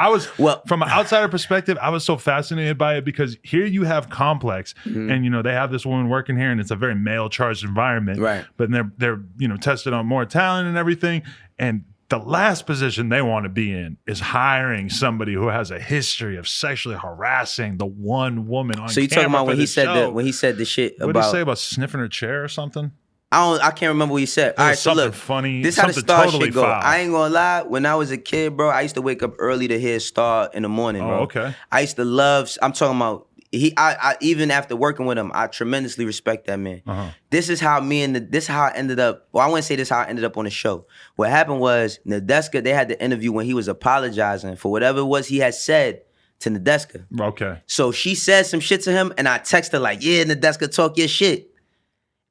from an outsider perspective, I was so fascinated by it because here you have Complex, and they have this woman working here, and it's a very male-charged environment. Right. But they're tested on more talent and everything, and the last position they want to be in is hiring somebody who has a history of sexually harassing the one woman on camera. So you talking about when he said the shit about... What did he say about sniffing her chair or something? I can't remember what he said. All right, so look, funny. This is how the Star totally shit go. Foul. I ain't gonna lie. When I was a kid, bro, I used to wake up early to hear Star in the morning, bro. Oh, okay. I used to love... I'm talking about... I even after working with him, I tremendously respect that man. This is how this how I ended up. Well, I wouldn't say this how I ended up on the show. What happened was Nadeska, they had the interview when he was apologizing for whatever it was he had said to Nadeska. Okay. So she said some shit to him, and I texted her like, "Yeah, Nadeska, talk your shit."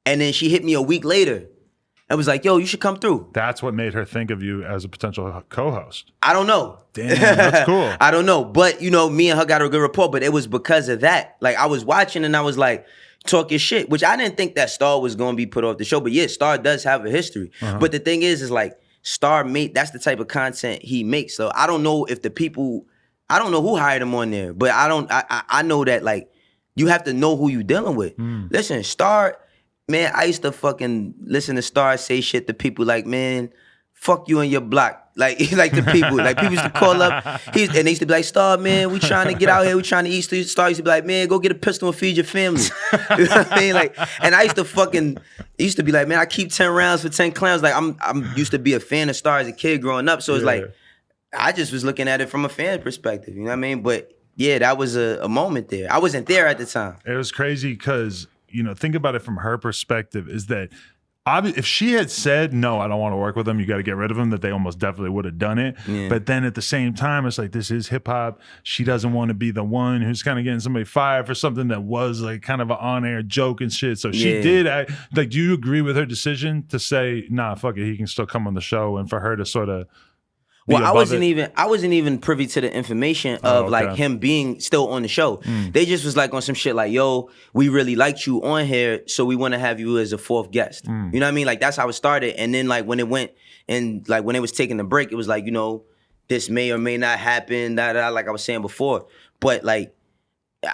And then she hit me a week later. I was like, yo, you should come through. That's what made her think of you as a potential co-host. I don't know. Damn, that's cool. I don't know. But, me and her got a good rapport, but it was because of that. Like, I was watching and I was like, talk your shit, which I didn't think that Star was going to be put off the show. But yeah, Star does have a history. But the thing is like, Star that's the type of content he makes. So I don't know if I don't know who hired him on there, but I know that like, you have to know who you dealing with. Listen, Star... Man, I used to fucking listen to Star say shit to people like, man, fuck you and your block. Like the people. Like people used to call up, and they used to be like, Star, man, we trying to get out here, we trying to eat. Star used to be like, man, go get a pistol and feed your family. You know what I mean? Like, and I used to be like, man, I keep 10 rounds for 10 clowns. Like I'm used to be a fan of Star as a kid growing up. So it's like, I just was looking at it from a fan perspective. You know what I mean? But yeah, that was a moment there. I wasn't there at the time. It was crazy because think about it from her perspective, is that if she had said, no, I don't want to work with him, you got to get rid of him, that they almost definitely would have done it. Yeah. But then at the same time, it's like, this is hip hop. She doesn't want to be the one who's kind of getting somebody fired for something that was like kind of an on-air joke and shit. So she did, like, do you agree with her decision to say, nah, fuck it, he can still come on the show, and for her to sort of... Well, I wasn't even privy to the information of like him being still on the show. They just was like on some shit like, yo, we really liked you on here, so we want to have you as a fourth guest. You know what I mean? Like that's how it started. And then like when it went and like when it was taking the break, it was like, you know, this may or may not happen, like I was saying before. But like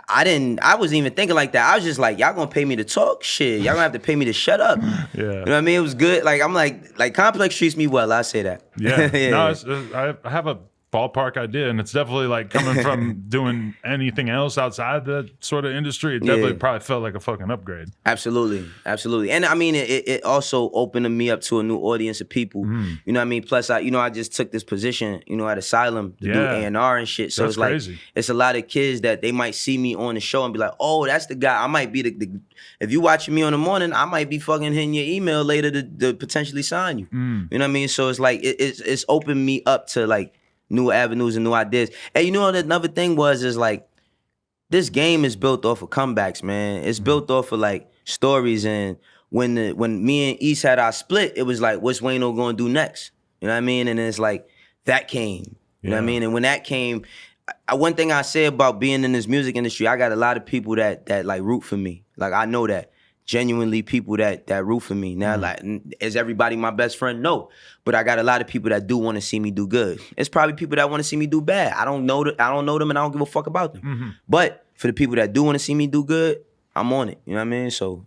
I wasn't even thinking like that. I was just like, y'all gonna pay me to talk? Shit, y'all gonna have to pay me to shut up. Yeah. You know what I mean? It was good. Like, I'm like Complex treats me well, I say that. Yeah. No, I have a ballpark idea, and it's definitely like coming from doing anything else outside the sort of industry, it definitely probably felt like a fucking upgrade. Absolutely. And I mean, it also opened me up to a new audience of people. You know what I mean? Plus, I just took this position, you know, at Asylum to do A&R and shit. So that's it's crazy. Like, it's a lot of kids that they might see me on the show and be like, oh, that's the guy. I might be the if you watching me on the morning, I might be fucking hitting your email later to potentially sign you. You know what I mean? So it's like, it's opened me up to like, new avenues and new ideas. And you know what another thing is like, this game is built off of comebacks, man. It's built off of like stories. And when me and East had our split, it was like, what's Wayno gonna do next? You know what I mean? And it's like, that came. You know what I mean? And when that came, one thing I say about being in this music industry, I got a lot of people that like root for me. Like I know that. Genuinely people that root for me. Now, like, is everybody my best friend? No. But I got a lot of people that do want to see me do good. It's probably people that want to see me do bad. I don't know them and I don't give a fuck about them. But for the people that do want to see me do good, I'm on it. You know what I mean? So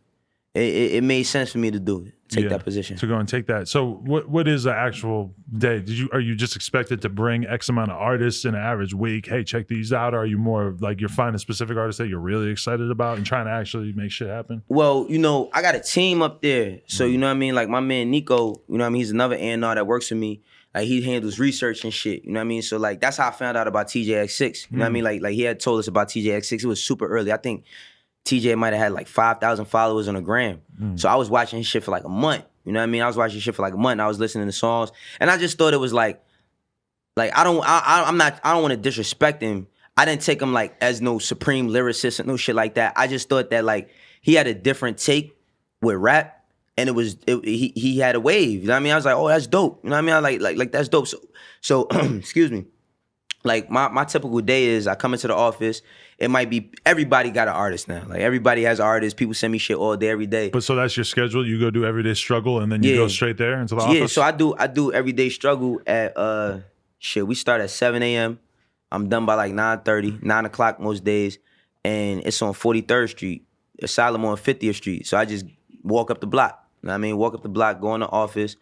it made sense for me to do it. Take that position. To go and take that. So what is the actual day? Are you just expected to bring X amount of artists in an average week? Hey, check these out. Or are you more like you're finding specific artists that you're really excited about and trying to actually make shit happen? Well, you know, I got a team up there. So you know what I mean? Like my man Nico, you know what I mean? He's another A&R that works for me. Like he handles research and shit. You know what I mean? So like that's how I found out about TJX6. You know what I mean? Like he had told us about TJX6. It was super early. I think TJ might have had like 5,000 followers on the gram. So I was watching his shit for like a month. You know what I mean? I was watching his shit for like a month and I was listening to songs. And I just thought it was like I don't want to disrespect him. I didn't take him like as no supreme lyricist and no shit like that. I just thought that like he had a different take with rap and he had a wave. You know what I mean? I was like, oh, that's dope. You know what I mean? I like that's dope. So excuse me. Like my typical day is I come into the office. It might be everybody got an artist now. Like everybody has an artist. People send me shit all day, every day. But so that's your schedule. You go do Everyday Struggle and then you go straight there into the office. Yeah. So I do Everyday Struggle at we start at 7 a.m. I'm done by like 9:30, 9 o'clock most days, and it's on 43rd Street. Asylum on 50th Street. So I just walk up the block. You know what I mean? Walk up the block, go in the office,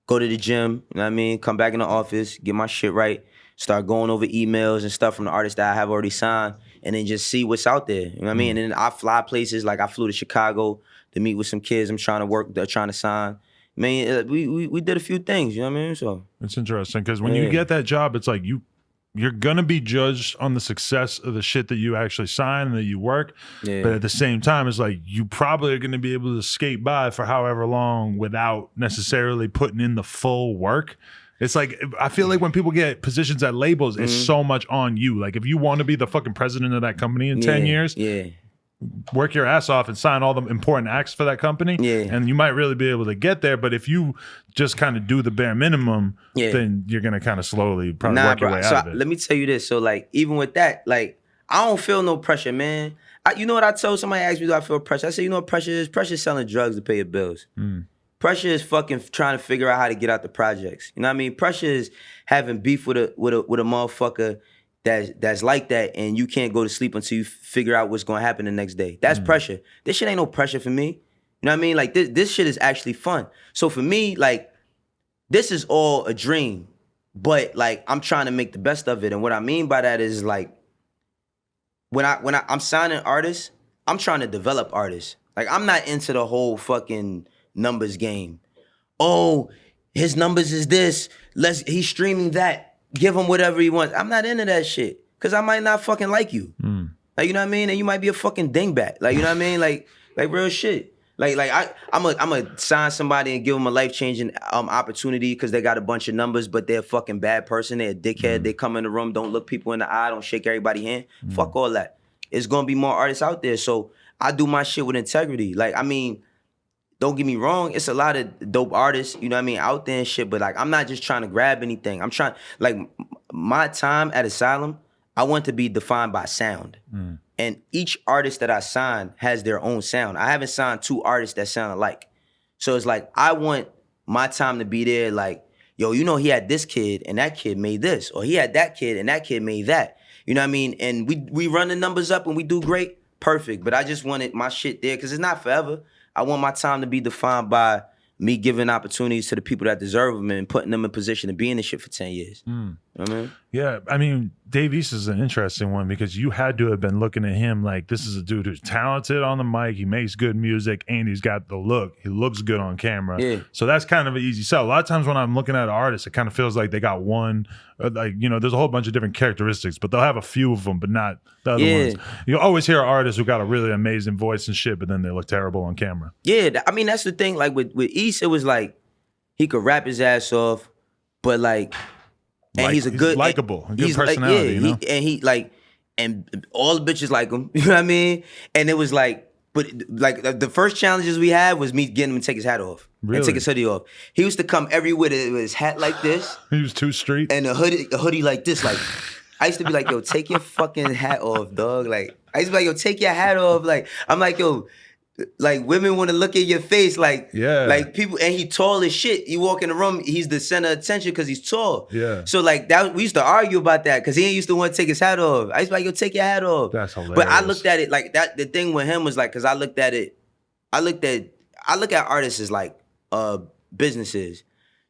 go to the gym. You know what I mean? Come back in the office, get my shit right. Start going over emails and stuff from the artists that I have already signed, and then just see what's out there. You know what I mean? And then I fly places. Like I flew to Chicago to meet with some kids I'm trying to work, they're trying to sign. I mean, we did a few things. You know what I mean? So it's interesting because when you get that job, it's like you're gonna be judged on the success of the shit that you actually sign and that you work. But at the same time, it's like you probably are gonna be able to skate by for however long without necessarily putting in the full work. It's like, I feel like when people get positions at labels, it's so much on you. Like if you want to be the fucking president of that company in 10 years, work your ass off and sign all the important acts for that company. And you might really be able to get there. But if you just kind of do the bare minimum, then you're going to kind of slowly probably work your way out of it. Let me tell you this. So like, even with that, like, I don't feel no pressure, man. You know what I told somebody asked me, do I feel pressure? I said, you know what pressure is? Pressure is selling drugs to pay your bills. Pressure is fucking trying to figure out how to get out the projects. You know what I mean? Pressure is having beef with a motherfucker that's like that, and you can't go to sleep until you figure out what's gonna happen the next day. That's pressure. This shit ain't no pressure for me. You know what I mean? Like this shit is actually fun. So for me, like this is all a dream, but like I'm trying to make the best of it. And what I mean by that is like when I'm signing artists, I'm trying to develop artists. Like I'm not into the whole fucking numbers game. Oh, his numbers is this. He's streaming that. Give him whatever he wants. I'm not into that shit. Cause I might not fucking like you. Like, you know what I mean? And you might be a fucking dingbat. Like, you know what I mean? Like real shit. I'm a sign somebody and give them a life changing opportunity because they got a bunch of numbers, but they're a fucking bad person. They're a dickhead. They come in the room, don't look people in the eye, don't shake everybody's hand. Fuck all that. It's gonna be more artists out there, so I do my shit with integrity. Like, I mean, don't get me wrong, it's a lot of dope artists, you know what I mean, out there and shit. But like, I'm not just trying to grab anything. I'm trying, like, my time at Asylum, I want to be defined by sound. And each artist that I sign has their own sound. I haven't signed 2 artists that sound alike. So it's like, I want my time to be there like, yo, you know, he had this kid and that kid made this, or he had that kid and that kid made that. You know what I mean? And we run the numbers up and we do great, perfect. But I just wanted my shit there because it's not forever. I want my time to be defined by me giving opportunities to the people that deserve them and putting them in position to be in this shit for 10 years. You know what I mean? Yeah, I mean, Dave East is an interesting one because you had to have been looking at him like, this is a dude who's talented on the mic, he makes good music, and he's got the look. He looks good on camera. Yeah. So that's kind of an easy sell. A lot of times when I'm looking at artists, it kind of feels like they got one, like, you know, there's a whole bunch of different characteristics, but they'll have a few of them, but not the other ones. You always hear artists who got a really amazing voice and shit, but then they look terrible on camera. Yeah, I mean, that's the thing. Like with East, it was like, he could rap his ass off, but like, and he's likable, good personality, you know? And all the bitches like him, you know what I mean? And it was like, but like the first challenges we had was me getting him to take his hat off. Really? And take his hoodie off. He used to come everywhere with his hat like this. He was too street. And a hoodie like this. Like, I used to be like, yo, take your fucking hat off, dog. Like, I used to be like, yo, take your hat off. Like, I'm like, yo, like, women want to look at your face, like, like people, and he tall as shit. You walk in the room, he's the center of attention because he's tall. Yeah. So like that, we used to argue about that because he ain't used to want to take his hat off. I used to be like, yo, take your hat off. That's hilarious. But I looked at it like that. The thing with him was like, because I look at artists as like businesses.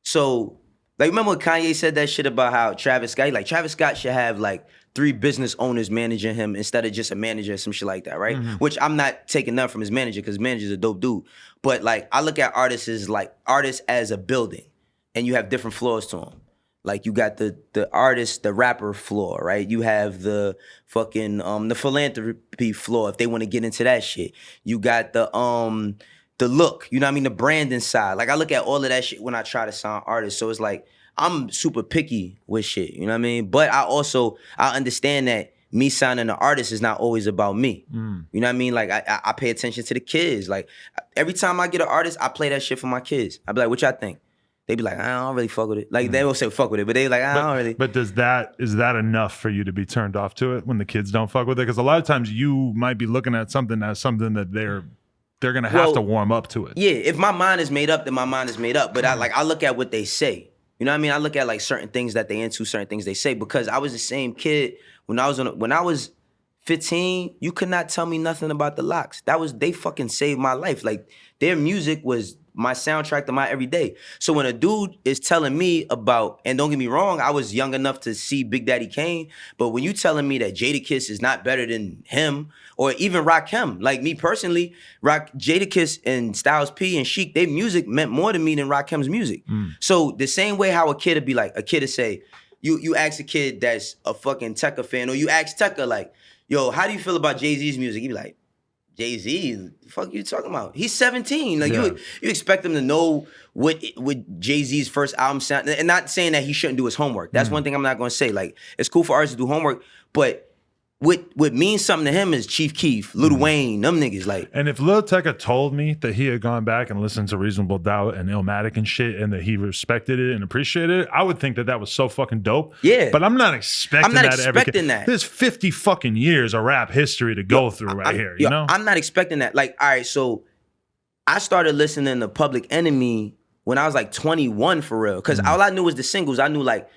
So like, remember when Kanye said that shit about how Travis Scott should have like 3 business owners managing him instead of just a manager or some shit like that, right? Which I'm not taking none from his manager because his manager's a dope dude. But like, I look at artists as a building, and you have different floors to them. Like, you got the artist, the rapper floor, right? You have the fucking the philanthropy floor if they want to get into that shit. You got the look, you know what I mean, the branding side. Like, I look at all of that shit when I try to sign artists. So it's like, I'm super picky with shit, you know what I mean? But I understand that me signing an artist is not always about me. You know what I mean? Like, I pay attention to the kids. Like, every time I get an artist, I play that shit for my kids. I be like, what y'all think? They be like, I don't really fuck with it. Like, they will say fuck with it, but they like, I don't really. But is that enough for you to be turned off to it when the kids don't fuck with it? Because a lot of times you might be looking at something as something that they're gonna have to warm up to it. Yeah, if my mind is made up, then my mind is made up. But I look at what they say. You know what I mean? I look at like certain things that they into, certain things they say, because I was the same kid when I was 15. You could not tell me nothing about the Lox. They fucking saved my life. Like, their music was my soundtrack to my everyday. So when a dude is telling me about, and don't get me wrong, I was young enough to see Big Daddy Kane, but when you telling me that Jadakiss is not better than him, or even Rakim, like me personally, Jadakiss and Styles P and Sheek, their music meant more to me than Rakim's music. So the same way how a kid would say, you ask a kid that's a fucking Tekka fan, or you ask Tekka like, yo, how do you feel about Jay-Z's music? He'd be like, Jay-Z, the fuck you talking about? He's 17. Like, you expect him to know what Jay-Z's first album sound, and not saying that he shouldn't do his homework. That's one thing I'm not gonna say. Like, it's cool for artists to do homework, but what means something to him is Chief Keef, Lil Wayne, them niggas. Like, and if Lil Tecca told me that he had gone back and listened to Reasonable Doubt and Illmatic and shit, and that he respected it and appreciated it, I would think that was so fucking dope. Yeah, but I'm not expecting that. There's 50 fucking years of rap history to go through here. You know, I'm not expecting that. Like, all right, so I started listening to Public Enemy when I was like 21 for real, because all I knew was the singles. I knew like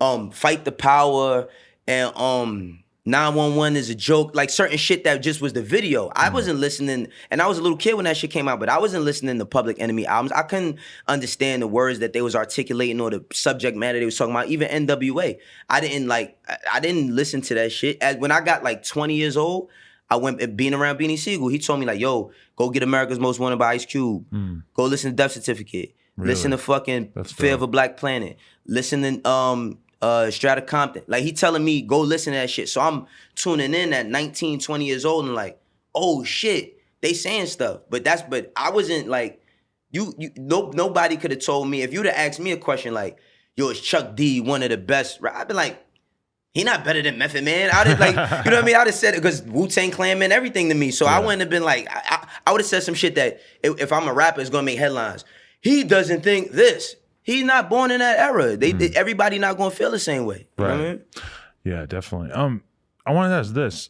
Fight the Power and 911 is a joke, like certain shit that just was the video. I wasn't listening, and I was a little kid when that shit came out, but I wasn't listening to Public Enemy albums. I couldn't understand the words that they was articulating or the subject matter they was talking about. Even NWA, I didn't listen to that shit. When I got like 20 years old, I went being around Beanie Siegel. He told me like, yo, go get America's Most Wanted by Ice Cube. Go listen to Death Certificate. Really? Listen to fucking Fear of a Black Planet. Listen to Strata Compton. Like, he telling me, go listen to that shit. So I'm tuning in at 19, 20 years old and like, oh shit, they saying stuff, but I wasn't like, nobody could have told me, if you'd have asked me a question like, yo, is Chuck D one of the best? I'd been like, he not better than Method Man. I'd have like, you know what I mean? I'd have said it because Wu-Tang Clan meant everything to me. So I wouldn't have been like, I would have said some shit that if I'm a rapper, it's gonna make headlines. He doesn't think this. He's not born in that era. Everybody not gonna feel the same way. You know what I mean? Yeah, definitely. I wanted to ask this.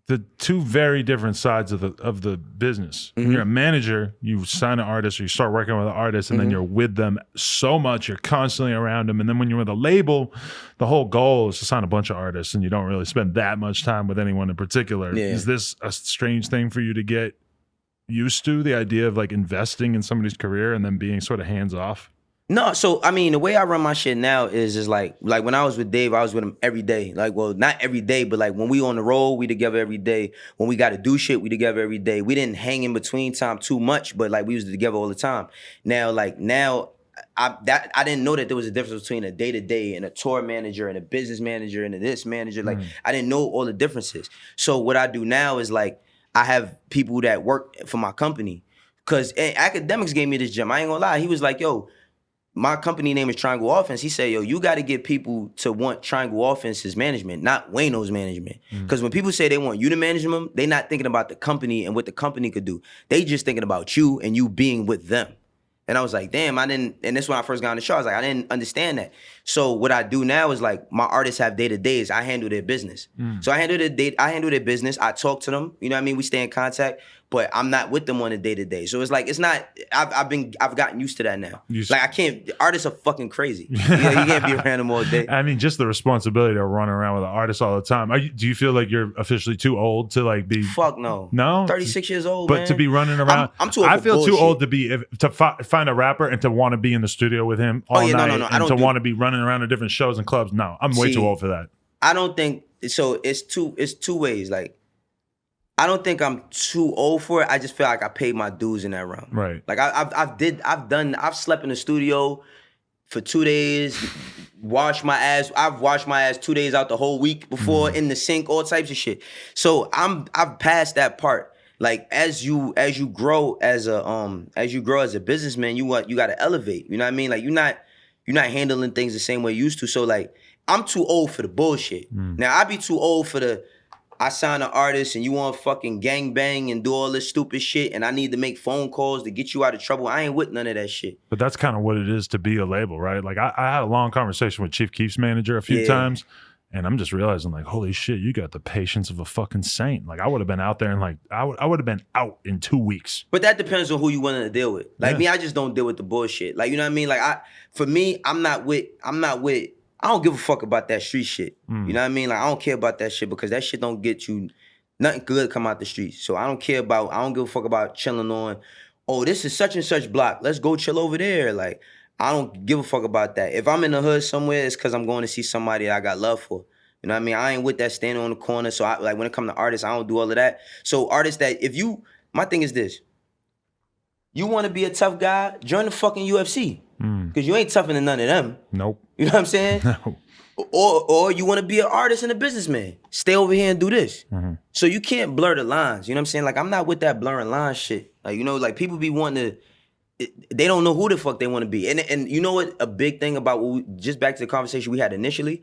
The two very different sides of the business. When you're a manager, you sign an artist or you start working with an artist and then you're with them so much, you're constantly around them. And then when you're with a label, the whole goal is to sign a bunch of artists and you don't really spend that much time with anyone in particular. Yeah. Is this a strange thing for you to get used to, the idea of like investing in somebody's career and then being sort of hands off? No, so I mean, the way I run my shit now is like when I was with Dave, I was with him every day. Like, well, not every day, but like when we on the road, we together every day. When we got to do shit, we together every day. We didn't hang in between time too much, but like we was together all the time. Now, I didn't know that there was a difference between a day-to-day and a tour manager and a business manager and a this manager. Like I didn't know all the differences. So what I do now is like I have people that work for my company. Cause Academics gave me this gem. I ain't gonna lie. He was like, yo, my company name is Triangle Offense. He said, yo, you got to get people to want Triangle Offense's management, not Wayno's management. Because when people say they want you to manage them, they not thinking about the company and what the company could do. They just thinking about you and you being with them. And I was like, damn, and this when I first got on the show, I was like, I didn't understand that. So what I do now is like, my artists have day-to-days, I handle their business. So I handle their business, I talk to them, you know what I mean? We stay in contact, but I'm not with them on a day-to-day. So it's like, it's not, I've gotten used to that now. Like I can't, artists are fucking crazy. You can't be around them all day. I mean, just the responsibility to run around with an artist all the time. Do you feel like you're officially too old to like be? Fuck no. No? 36 years old, but man. to be running around. I'm too old I for feel bullshit. too old to be, to find a rapper and to want to be in the studio with him all night no. and to want to be running around to different shows and clubs. No, I'm way too old for that. I don't think, so it's two ways. Like, I don't think I'm too old for it. I just feel like I paid my dues in that realm. Right. Like I've slept in the studio for 2 days, washed my ass. I've washed my ass 2 days out the whole week before in the sink, all types of shit. So I've passed that part. Like as you grow as a businessman, you got to elevate. You know what I mean? Like you're not handling things the same way you used to. So like I'm too old for the bullshit. Now I be too old for I sign an artist and you want to fucking gangbang and do all this stupid shit and I need to make phone calls to get you out of trouble. I ain't with none of that shit. But that's kind of what it is to be a label, right? Like I had a long conversation with Chief Keef's manager a few times and I'm just realizing like, holy shit, you got the patience of a fucking saint. Like I would have been out there and like, I would have been out in 2 weeks. But that depends on who you willing to deal with. Like me, I just don't deal with the bullshit. Like, you know what I mean? Like I don't give a fuck about that street shit. You know what I mean? Like I don't care about that shit because that shit don't get you nothing good come out the streets. So I don't give a fuck about chilling on, oh, this is such and such block. Let's go chill over there. Like I don't give a fuck about that. If I'm in the hood somewhere, it's because I'm going to see somebody I got love for. You know what I mean? I ain't with that standing on the corner. So I, like when it comes to artists, I don't do all of that. So artists that my thing is this. You want to be a tough guy, join the fucking UFC. Because you ain't tougher than none of them. Nope. You know what I'm saying? No. Or you want to be an artist and a businessman. Stay over here and do this. So you can't blur the lines. You know what I'm saying? Like, I'm not with that blurring lines shit. Like, you know, like people be wanting to, they don't know who the fuck they want to be. And you know what? A big thing about just back to the conversation we had initially,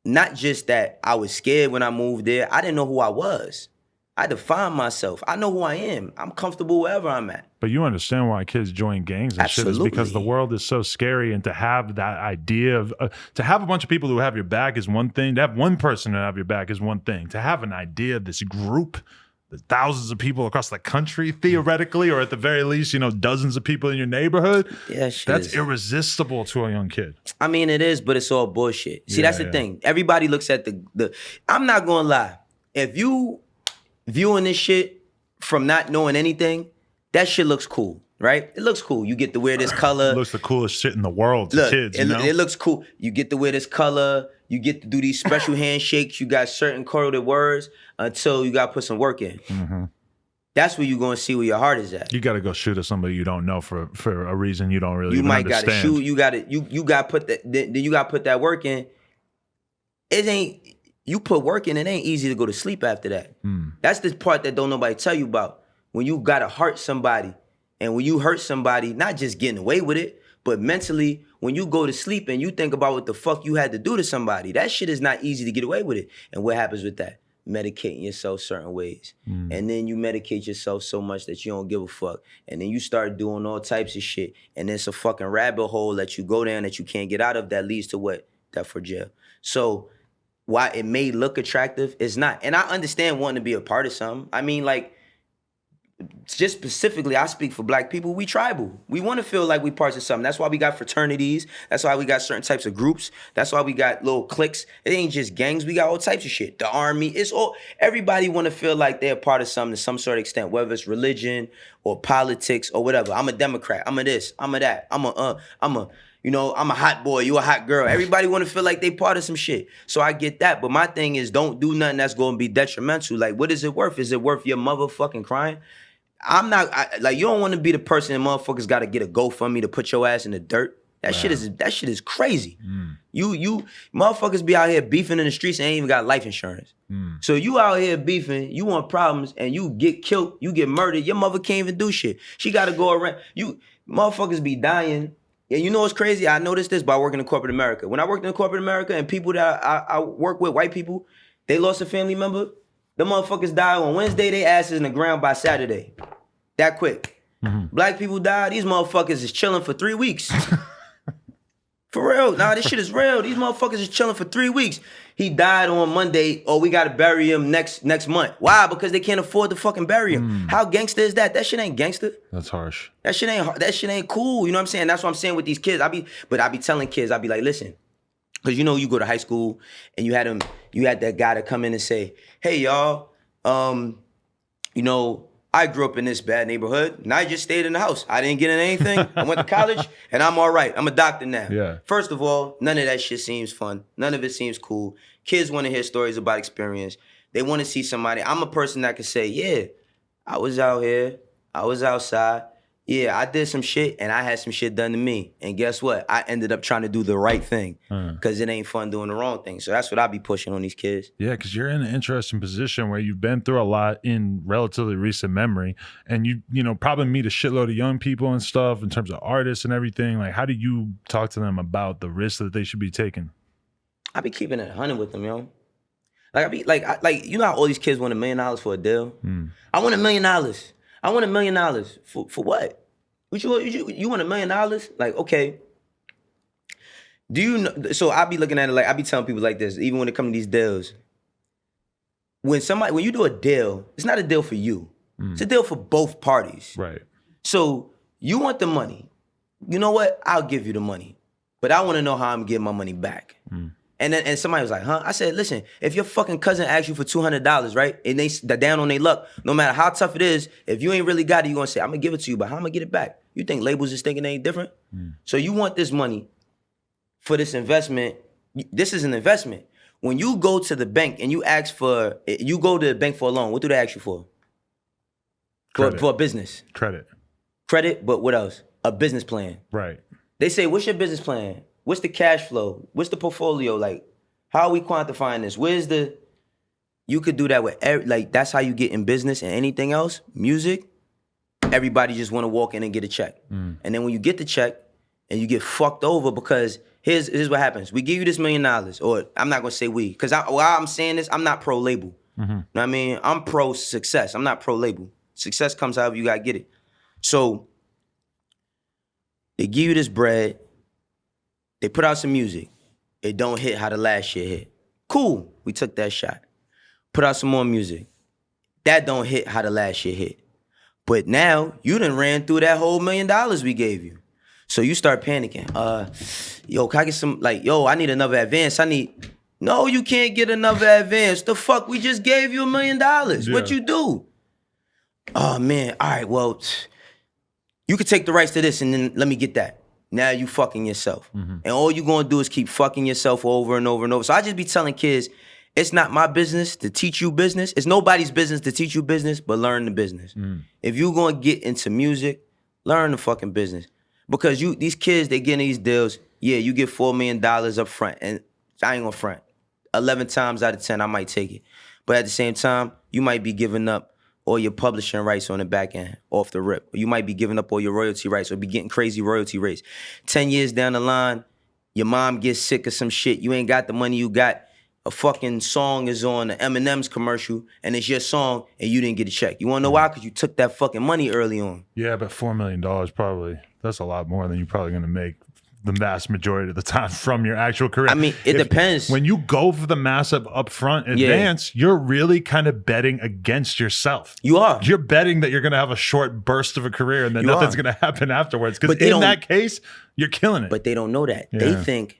not just that I was scared when I moved there. I didn't know who I was. I define myself. I know who I am. I'm comfortable wherever I'm at. But you understand why kids join gangs and shit is because the world is so scary, and to have that idea of to have a bunch of people who have your back is one thing. To have one person who have your back is one thing. To have an idea of this group, the thousands of people across the country, theoretically, or at the very least, you know, dozens of people in your neighborhood. Yeah, that's irresistible to a young kid. I mean, it is, but it's all bullshit. See, that's the thing. Everybody looks at the. I'm not gonna lie. If you viewing this shit from not knowing anything, that shit looks cool, right? It looks cool. You get to wear this color. It looks the coolest shit in the world to kids, you know? It looks cool. You get to wear this color. You get to do these special handshakes. You got certain coded words until you got to put some work in. That's where you're going to see where your heart is at. You got to go shoot at somebody you don't know for a reason you don't really understand. You might got to shoot. You got to put that. Then you got to put that work in. It ain't. You put work in, it ain't easy to go to sleep after that. That's the part that don't nobody tell you about. when you gotta hurt somebody, and when you hurt somebody, not just getting away with it, but mentally, when you go to sleep and you think about what the fuck you had to do to somebody, that shit is not easy to get away with it. And what happens with that? Medicating yourself certain ways. And then you medicate yourself so much that you don't give a fuck. And then you start doing all types of shit. And it's a fucking rabbit hole that you go down that you can't get out of that leads to what? Death for jail. So while it may look attractive, it's not. And I understand wanting to be a part of something. I mean, like, just specifically, I speak for black people, we tribal. We want to feel like we parts of something. That's why we got fraternities. That's why we got certain types of groups. That's why we got little cliques. It ain't just gangs. We got all types of shit. The army, it's all, everybody want to feel like they're a part of something to some sort of extent, whether it's religion or politics or whatever. I'm a Democrat. I'm a this. I'm a that. I'm a hot boy. You a hot girl. Everybody want to feel like they part of some shit. So I get that. But my thing is, don't do nothing that's going to be detrimental. Like, what is it worth? Is it worth your motherfucking crying? I'm not, you don't want to be the person that motherfuckers got to get a GoFundMe to put your ass in the dirt. That shit is crazy. You motherfuckers be out here beefing in the streets and ain't even got life insurance. So you out here beefing, you want problems, and you get killed, you get murdered, your mother can't even do shit. She got to go around. You motherfuckers be dying. And you know what's crazy? I noticed this by working in corporate America. When I worked in corporate America and people that I work with, white people, they lost a family member. The motherfuckers die on Wednesday, they asses in the ground by Saturday. That quick. Black people die, these motherfuckers is chilling for 3 weeks. For real. Nah, this shit is real. These motherfuckers is chilling for 3 weeks. He died on Monday, we gotta bury him next month. Why? Because they can't afford to fucking bury him. How gangster is that? That shit ain't gangster. That's harsh. That shit ain't cool. You know what I'm saying? That's what I'm saying with these kids. I be telling kids, I be like, listen, because you go to high school and you had that guy to come in and say, hey y'all, I grew up in this bad neighborhood and I just stayed in the house. I didn't get in anything. I went to college and I'm all right. I'm a doctor now. Yeah. First of all, none of that shit seems fun. None of it seems cool. Kids want to hear stories about experience. They want to see somebody. I'm a person that can say, yeah, I was out here. I was outside. Yeah, I did some shit and I had some shit done to me. And guess what? I ended up trying to do the right thing because it ain't fun doing the wrong thing. So that's what I be pushing on these kids. Yeah, because you're in an interesting position where you've been through a lot in relatively recent memory. And you probably meet a shitload of young people and stuff in terms of artists and everything. Like, how do you talk to them about the risks that they should be taking? I be keeping it 100 with them, yo. Like, I be like, you know how all these kids want $1 million for a deal? I want $1 million. I want $1 million for what? You want $1 million? Like, okay. Do you know? So I be looking at it like, I be telling people like this, even when it comes to these deals. When you do a deal, it's not a deal for you. It's a deal for both parties. Right. So you want the money. You know what? I'll give you the money. But I want to know how I'm getting my money back. And somebody was like, huh? I said, listen, if your fucking cousin asks you for $200, right? And they're down on their luck, no matter how tough it is, if you ain't really got it, you're going to say, I'm going to give it to you, but how am I going to get it back? You think labels is thinking they ain't different? So you want this money for this investment. This is an investment. When you go to the bank and you go to the bank for a loan, what do they ask you for? For a business. Credit, but what else? A business plan. Right. They say, what's your business plan? What's the cash flow? What's the portfolio? Like, how are we quantifying this? You could do that with, that's how you get in business and anything else. Music, everybody just want to walk in and get a check. And then when you get the check and you get fucked over because here's what happens. We give you this $1 million, or I'm not going to say we, because while I'm saying this, I'm not pro-label. You know what I mean? I'm pro-success. I'm not pro-label. Success comes however you got to get it. So they give you this bread. They put out some music. It don't hit how the last shit hit. Cool, we took that shot. Put out some more music. That don't hit how the last shit hit. But now, you done ran through that whole $1 million we gave you. So you start panicking. Yo, can I get some, I need another advance. No, you can't get another advance. The fuck, we just gave you $1 million. Yeah. What you do? Oh man, all right, well, you could take the rights to this and then let me get that. Now you fucking yourself. And all you gonna do is keep fucking yourself over and over and over. So I just be telling kids, it's not my business to teach you business. It's nobody's business to teach you business, but learn the business. If you gonna get into music, learn the fucking business. Because these kids, they getting these deals, yeah, you get $4 million up front, and I ain't gonna front. 11 times out of 10, I might take it. But at the same time, you might be giving up all your publishing rights on the back end off the rip. Or you might be giving up all your royalty rights or be getting crazy royalty rates. 10 years down the line, your mom gets sick of some shit. You ain't got the money you got. A fucking song is on the M&M's commercial and it's your song and you didn't get a check. You wanna know why? Because you took that fucking money early on. Yeah, but $4 million probably, that's a lot more than you're probably gonna make the vast majority of the time from your actual career. I mean, it depends. When you go for the massive upfront advance, you're really kind of betting against yourself. You are. You're betting that you're going to have a short burst of a career and then nothing's going to happen afterwards. Because in that case, you're killing it. But they don't know that. Yeah. They think,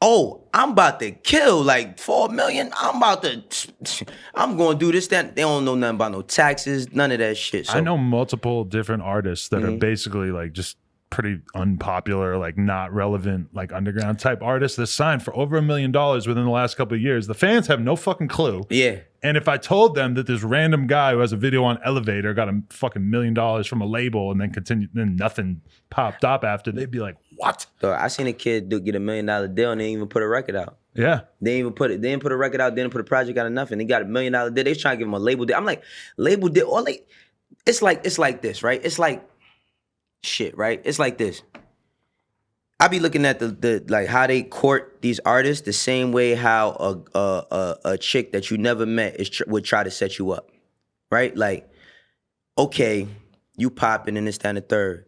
oh, I'm about to kill like 4 million. I'm going to do this, that. They don't know nothing about no taxes, none of that shit. So, I know multiple different artists that are basically like just pretty unpopular, like not relevant, like underground type artists that signed for over $1 million within the last couple of years. The fans have no fucking clue. Yeah. And if I told them that this random guy who has a video on Elevator got a fucking $1 million from a label and then nothing popped up after, they'd be like, what? So I seen a kid get $1 million deal and they didn't even put a record out. Yeah. They didn't put a record out, they didn't put a project out of nothing. They got $1 million deal. They trying to give him a label deal. I'm like, label deal, it's like this, right? It's like shit, right? It's like this. I be looking at the like how they court these artists the same way how a chick that you never met would try to set you up, right? Like, okay, you popping in this, that, and the third.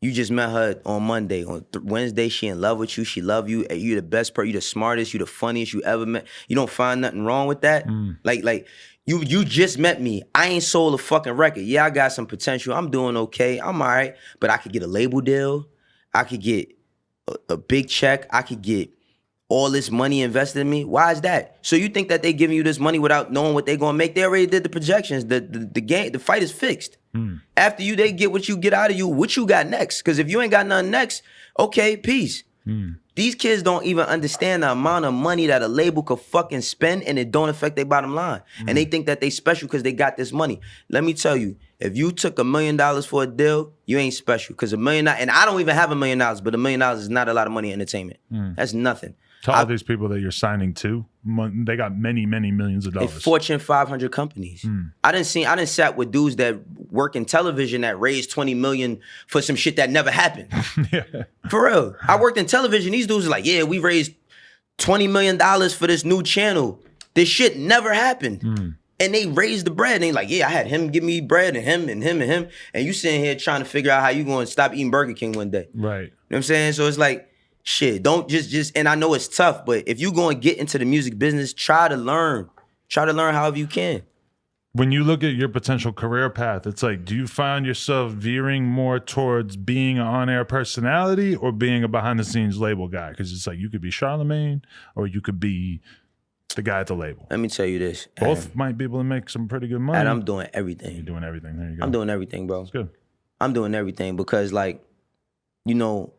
You just met her on Monday. On Wednesday, she in love with you. She love you. You the best person. You the smartest. You the funniest you ever met. You don't find nothing wrong with that. Like you just met me. I ain't sold a fucking record. Yeah, I got some potential. I'm doing okay. I'm all right. But I could get a label deal. I could get a big check. I could get all this money invested in me. Why is that? So you think that they giving you this money without knowing what they gonna make? They already did the projections. The game, the fight is fixed. After they get what you get out of you, what you got next? Because if you ain't got nothing next, okay, peace. These kids don't even understand the amount of money that a label could fucking spend and it don't affect their bottom line. And they think that they special because they got this money. Let me tell you, if you took $1 million for a deal, you ain't special. Because $1 million, and I don't even have $1 million, but $1 million is not a lot of money in entertainment. That's nothing. To all these people that you're signing to, they got many, many millions of dollars. Fortune 500 companies. I done sat with dudes that work in television that raised 20 million for some shit that never happened. For real. I worked in television. These dudes are like, yeah, we raised $20 million for this new channel. This shit never happened. And they raised the bread. And they like, yeah, I had him give me bread and him and him and him. And you sitting here trying to figure out how you going to stop eating Burger King one day. Right. You know what I'm saying? So it's like, shit, don't just, and I know it's tough, but if you going to get into the music business, try to learn however you can. When you look at your potential career path, it's like, do you find yourself veering more towards being an on-air personality or being a behind-the-scenes label guy? Because it's like, you could be Charlemagne or you could be the guy at the label. Let me tell you this. Both might be able to make some pretty good money. And I'm doing everything. You're doing everything. There you go. I'm doing everything, bro. That's good. I'm doing everything because, like, you know,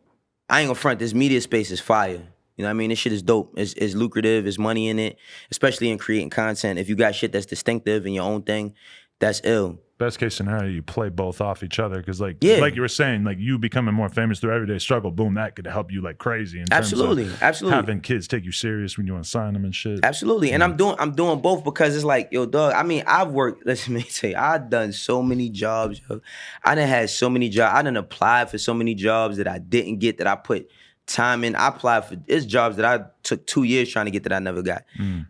I ain't gonna front, this media space is fire. You know what I mean? This shit is dope. It's lucrative. There's money in it, especially in creating content. If you got shit that's distinctive and your own thing, that's ill. Best case scenario, you play both off each other because, like you were saying, like you becoming more famous through everyday struggle, boom, that could help you like crazy. In terms of having kids take you serious when you want to sign them and shit. Absolutely, and I'm doing both because it's like, yo, dog. I mean, I've worked. Let me tell you, I've done so many jobs. Yo. I done had so many jobs. I done applied for so many jobs that I didn't get, that I put time in. I applied for jobs that I took 2 years trying to get that I never got.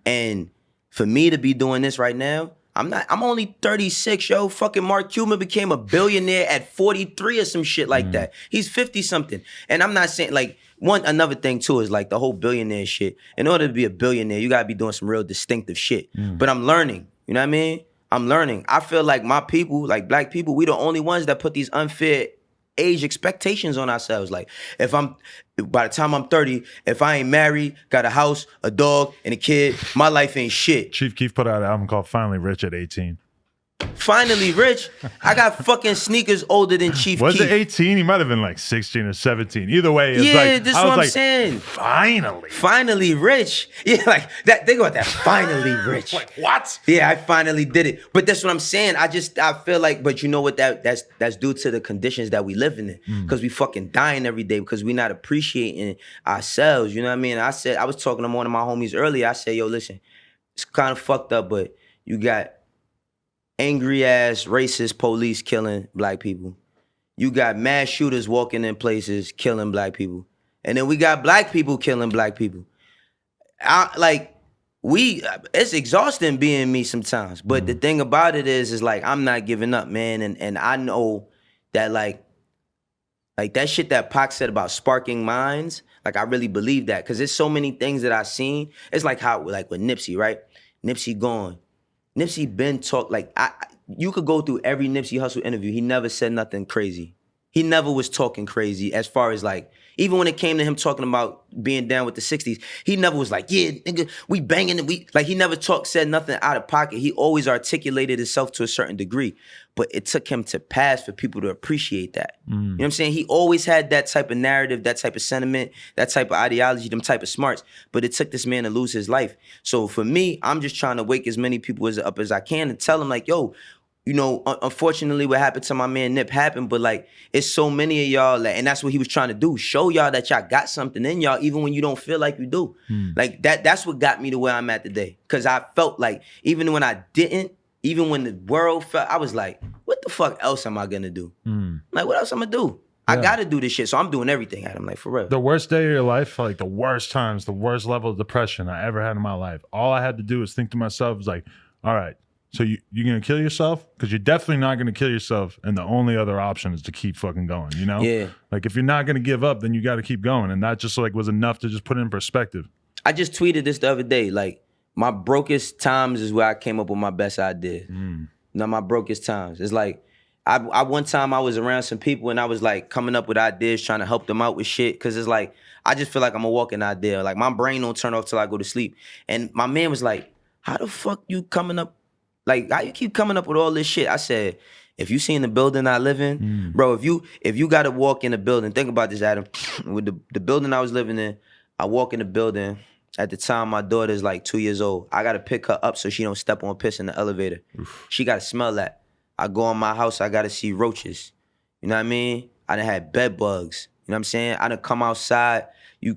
And for me to be doing this right now, I'm only 36, yo. Fucking Mark Cuban became a billionaire at 43 or some shit like that. He's 50 something. And I'm not saying, like, another thing too is like the whole billionaire shit. In order to be a billionaire, you gotta be doing some real distinctive shit. But I'm learning, you know what I mean? I'm learning. I feel like my people, like black people, we the only ones that put these unfair age expectations on ourselves. Like, by the time I'm 30, if I ain't married, got a house, a dog, and a kid, my life ain't shit. Chief Keef put out an album called Finally Rich at 18. Finally Rich? I got fucking sneakers older than Chief Keef. Was it 18? He might have been like 16 or 17. Either way, it's like, that's what I'm saying. Finally Rich. Yeah, like that. Think about that. Finally Rich. Like, what? Yeah, I finally did it. But that's what I'm saying. I feel like, but you know what, that's due to the conditions that we live in. Because we fucking dying every day because we not appreciating ourselves. You know what I mean? I was talking to one of my homies earlier. I said, yo, listen, it's kind of fucked up, but you got angry ass racist police killing black people. You got mass shooters walking in places killing black people. And then we got black people killing black people. It's exhausting being me sometimes. But the thing about it is like, I'm not giving up, man. And I know that like that shit that Pac said about sparking minds, like I really believe that. Cause there's so many things that I've seen. It's like how, like with Nipsey, right? Nipsey gone. Nipsey been talk, like you could go through every Nipsey Hussle interview. He never said nothing crazy. He never was talking crazy as far as like, even when it came to him talking about being down with the 60s, he never was like, yeah, nigga, we banging it. He never said nothing out of pocket. He always articulated himself to a certain degree. But it took him to pass for people to appreciate that. You know what I'm saying? He always had that type of narrative, that type of sentiment, that type of ideology, them type of smarts. But it took this man to lose his life. So for me, I'm just trying to wake as many people up as I can and tell them like, yo, you know, unfortunately what happened to my man Nip happened, but like it's so many of y'all, and that's what he was trying to do. Show y'all that y'all got something in y'all, even when you don't feel like you do. Like that's what got me to where I'm at today. Cause I felt like even when I didn't, even when the world felt, I was like, what the fuck else am I gonna do? Like, what else I'm gonna do? I gotta do this shit. So I'm doing everything at him, like for real. The worst day of your life, like the worst times, the worst level of depression I ever had in my life. All I had to do was think to myself, was like, all right, so you're going to kill yourself? Because you're definitely not going to kill yourself, and the only other option is to keep fucking going, you know? Yeah. Like, if you're not going to give up, then you got to keep going, and that just, like, was enough to just put it in perspective. I just tweeted this the other day, like, my brokest times is where I came up with my best ideas. Now, my brokest times. It's like, I one time I was around some people, and I was, like, coming up with ideas, trying to help them out with shit, because it's like, I just feel like I'm a walking idea. Like, my brain don't turn off till I go to sleep. And my man was like, how the fuck you coming up? Like, how you keep coming up with all this shit? I said, if you seen the building I live in, bro, if you got to walk in the building, think about this, Adam. With the building I was living in, I walk in the building. At the time, my daughter's like 2 years old. I got to pick her up so she don't step on piss in the elevator. She got to smell that. I go in my house, I got to see roaches. You know what I mean? I done had bed bugs. You know what I'm saying? I done come outside.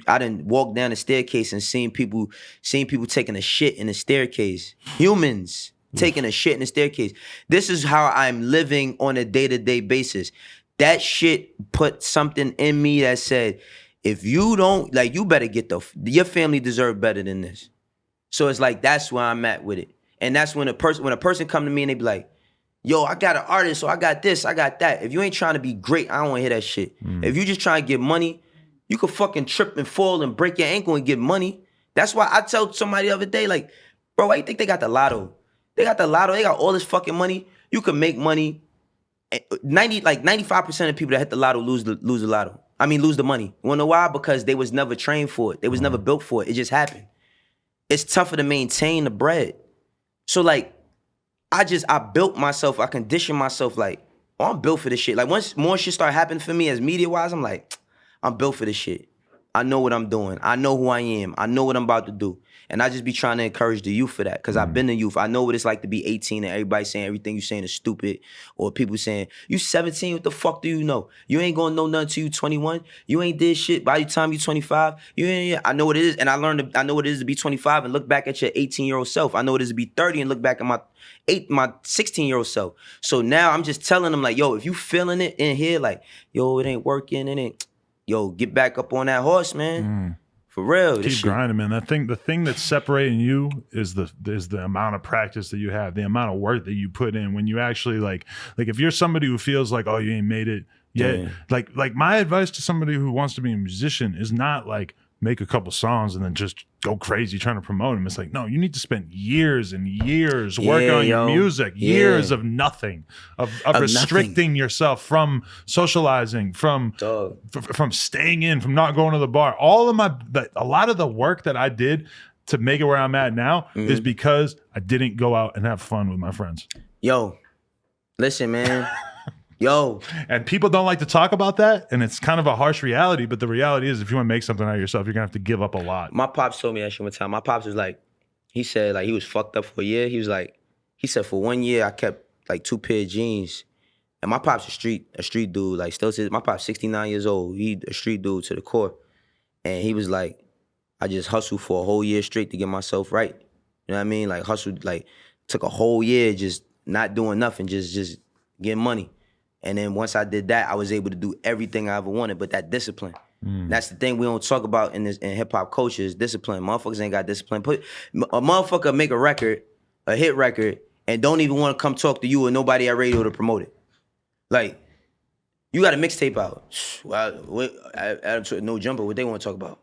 I done walk down the staircase and seen people taking a shit in the staircase. Humans taking a shit in the staircase. This is how I'm living on a day-to-day basis. That shit put something in me that said, if you don't, like, you better get your family deserve better than this. So it's like, that's where I'm at with it. And that's when a person come to me and they be like, yo, I got an artist, so I got this, I got that. If you ain't trying to be great, I don't want to hear that shit. If you just trying to get money, you could fucking trip and fall and break your ankle and get money. That's why I tell somebody the other day, like, bro, why you think they got the lotto? They got the lotto. They got all this fucking money. You can make money. 95% of people that hit the lotto lose the lotto. I mean, lose the money. You wanna know why? Because they was never trained for it. They was never built for it. It just happened. It's tougher to maintain the bread. So like, I built myself. I conditioned myself. Like, oh, I'm built for this shit. Like once more shit start happening for me as media wise, I'm like, I'm built for this shit. I know what I'm doing. I know who I am. I know what I'm about to do. And I just be trying to encourage the youth for that, because I've been the youth. I know what it's like to be 18 and everybody saying everything you saying is stupid, or people saying, you 17, what the fuck do you know? You ain't gonna know nothing till you 21. You ain't did shit by the time you 25. I know what it is, and I know what it is to be 25 and look back at your 18-year-old self. I know what it is to be 30 and look back at my 16-year-old self. So now I'm just telling them like, yo, if you feeling it in here, like, yo, it ain't working, yo, get back up on that horse, man. For real. Keep grinding, man. The thing that's separating you is the amount of practice that you have, the amount of work that you put in. When you actually like if you're somebody who feels like, oh, you ain't made it yet, like my advice to somebody who wants to be a musician is not like make a couple songs and then just go crazy trying to promote them. It's like, no, you need to spend years and years working on your music, years of nothing, of restricting yourself from socializing, from staying in, from not going to the bar. A lot of the work that I did to make it where I'm at now is because I didn't go out and have fun with my friends. Yo, listen, man. Yo. And people don't like to talk about that, and it's kind of a harsh reality, but the reality is if you want to make something out of yourself, you're going to have to give up a lot. My pops told me that shit one time. My pops was like, he said like he was fucked up for a year. He said for 1 year I kept like 2 pair of jeans. And my pop's a street dude, like still my pop's 69 years old. He a street dude to the core. And he was like, I just hustled for a whole year straight to get myself right. You know what I mean? Like hustled, like took a whole year just not doing nothing, just getting money. And then once I did that, I was able to do everything I ever wanted, but that discipline. That's the thing we don't talk about in hip hop culture is discipline. Motherfuckers ain't got discipline. A motherfucker make a record, a hit record, and don't even want to come talk to you or nobody at radio to promote it. Like, you got a mixtape out. Well, No Jumper, what they want to talk about?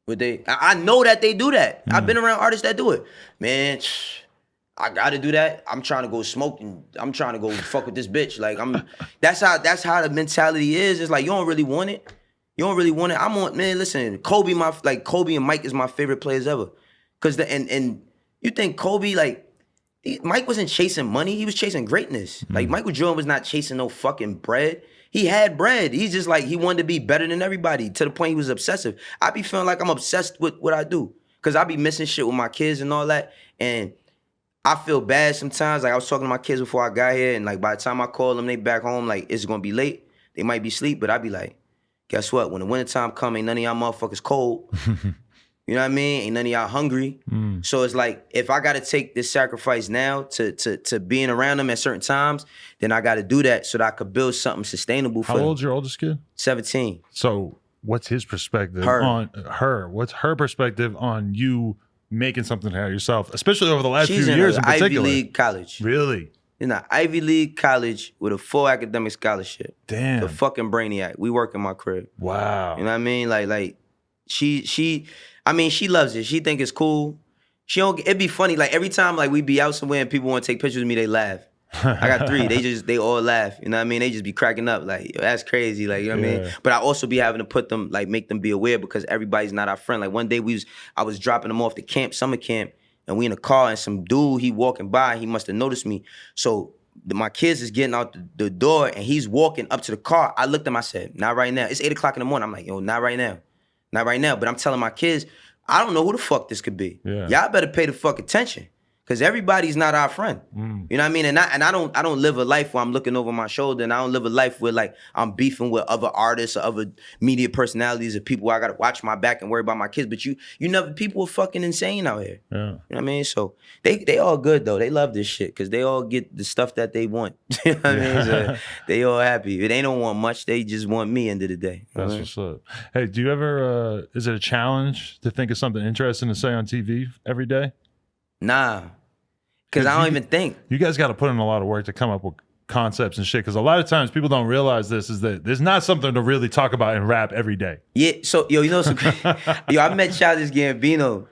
I know that they do that. I've been around artists that do it. Man, I gotta do that. I'm trying to go smoke and I'm trying to go fuck with this bitch. Like that's how the mentality is. It's like you don't really want it. You don't really want it. Listen, Kobe and Mike is my favorite players ever. And you think Kobe, like, Mike wasn't chasing money, he was chasing greatness. Like Michael Jordan was not chasing no fucking bread. He had bread. He's just like, he wanted to be better than everybody to the point he was obsessive. I be feeling like I'm obsessed with what I do. Cause I be missing shit with my kids and all that. And I feel bad sometimes. Like I was talking to my kids before I got here, and like by the time I call them, they back home, like it's gonna be late. They might be asleep, but I be like, guess what? When the wintertime come, ain't none of y'all motherfuckers cold. You know what I mean? Ain't none of y'all hungry. So it's like, if I gotta take this sacrifice now to being around them at certain times, then I gotta do that so that I could build something sustainable for them. How old's your oldest kid? 17. So what's his perspective on her? What's her perspective on you making something out of yourself, especially over the last few years in particular? Ivy League college. Really? In an Ivy League college with a full academic scholarship. Damn. The fucking brainiac. We work in my crib. Wow. You know what I mean? Like she loves it. She think it's cool. It'd be funny. Like every time like we be out somewhere and people want to take pictures with me, they laugh. I got 3. They all laugh. You know what I mean? They just be cracking up. Like, yo, that's crazy. Like, you know what I mean? But I also be having to put them, like, make them be aware because everybody's not our friend. Like one day I was dropping them off to summer camp, and we in a car and some dude, he walking by, he must have noticed me. So my kids is getting out the door and he's walking up to the car. I looked at him, I said, not right now. It's 8 o'clock in the morning. I'm like, yo, not right now. Not right now. But I'm telling my kids, I don't know who the fuck this could be. Yeah. Y'all better pay the fuck attention. Cause everybody's not our friend. You know what I mean? And I don't live a life where I'm looking over my shoulder, and I don't live a life where like I'm beefing with other artists or other media personalities or people where I gotta watch my back and worry about my kids. But you never, people are fucking insane out here. Yeah. You know what I mean? So they all good though. They love this shit because they all get the stuff that they want. You know what I mean? So they all happy. They don't want much, they just want me end of the day. That's what's up. Hey, do you ever is it a challenge to think of something interesting to say on TV every day? Nah. Because I don't even think. You guys got to put in a lot of work to come up with concepts and shit. Because a lot of times people don't realize this is that there's not something to really talk about in rap every day. Yeah. So, yo, you know some I met Childish Gambino,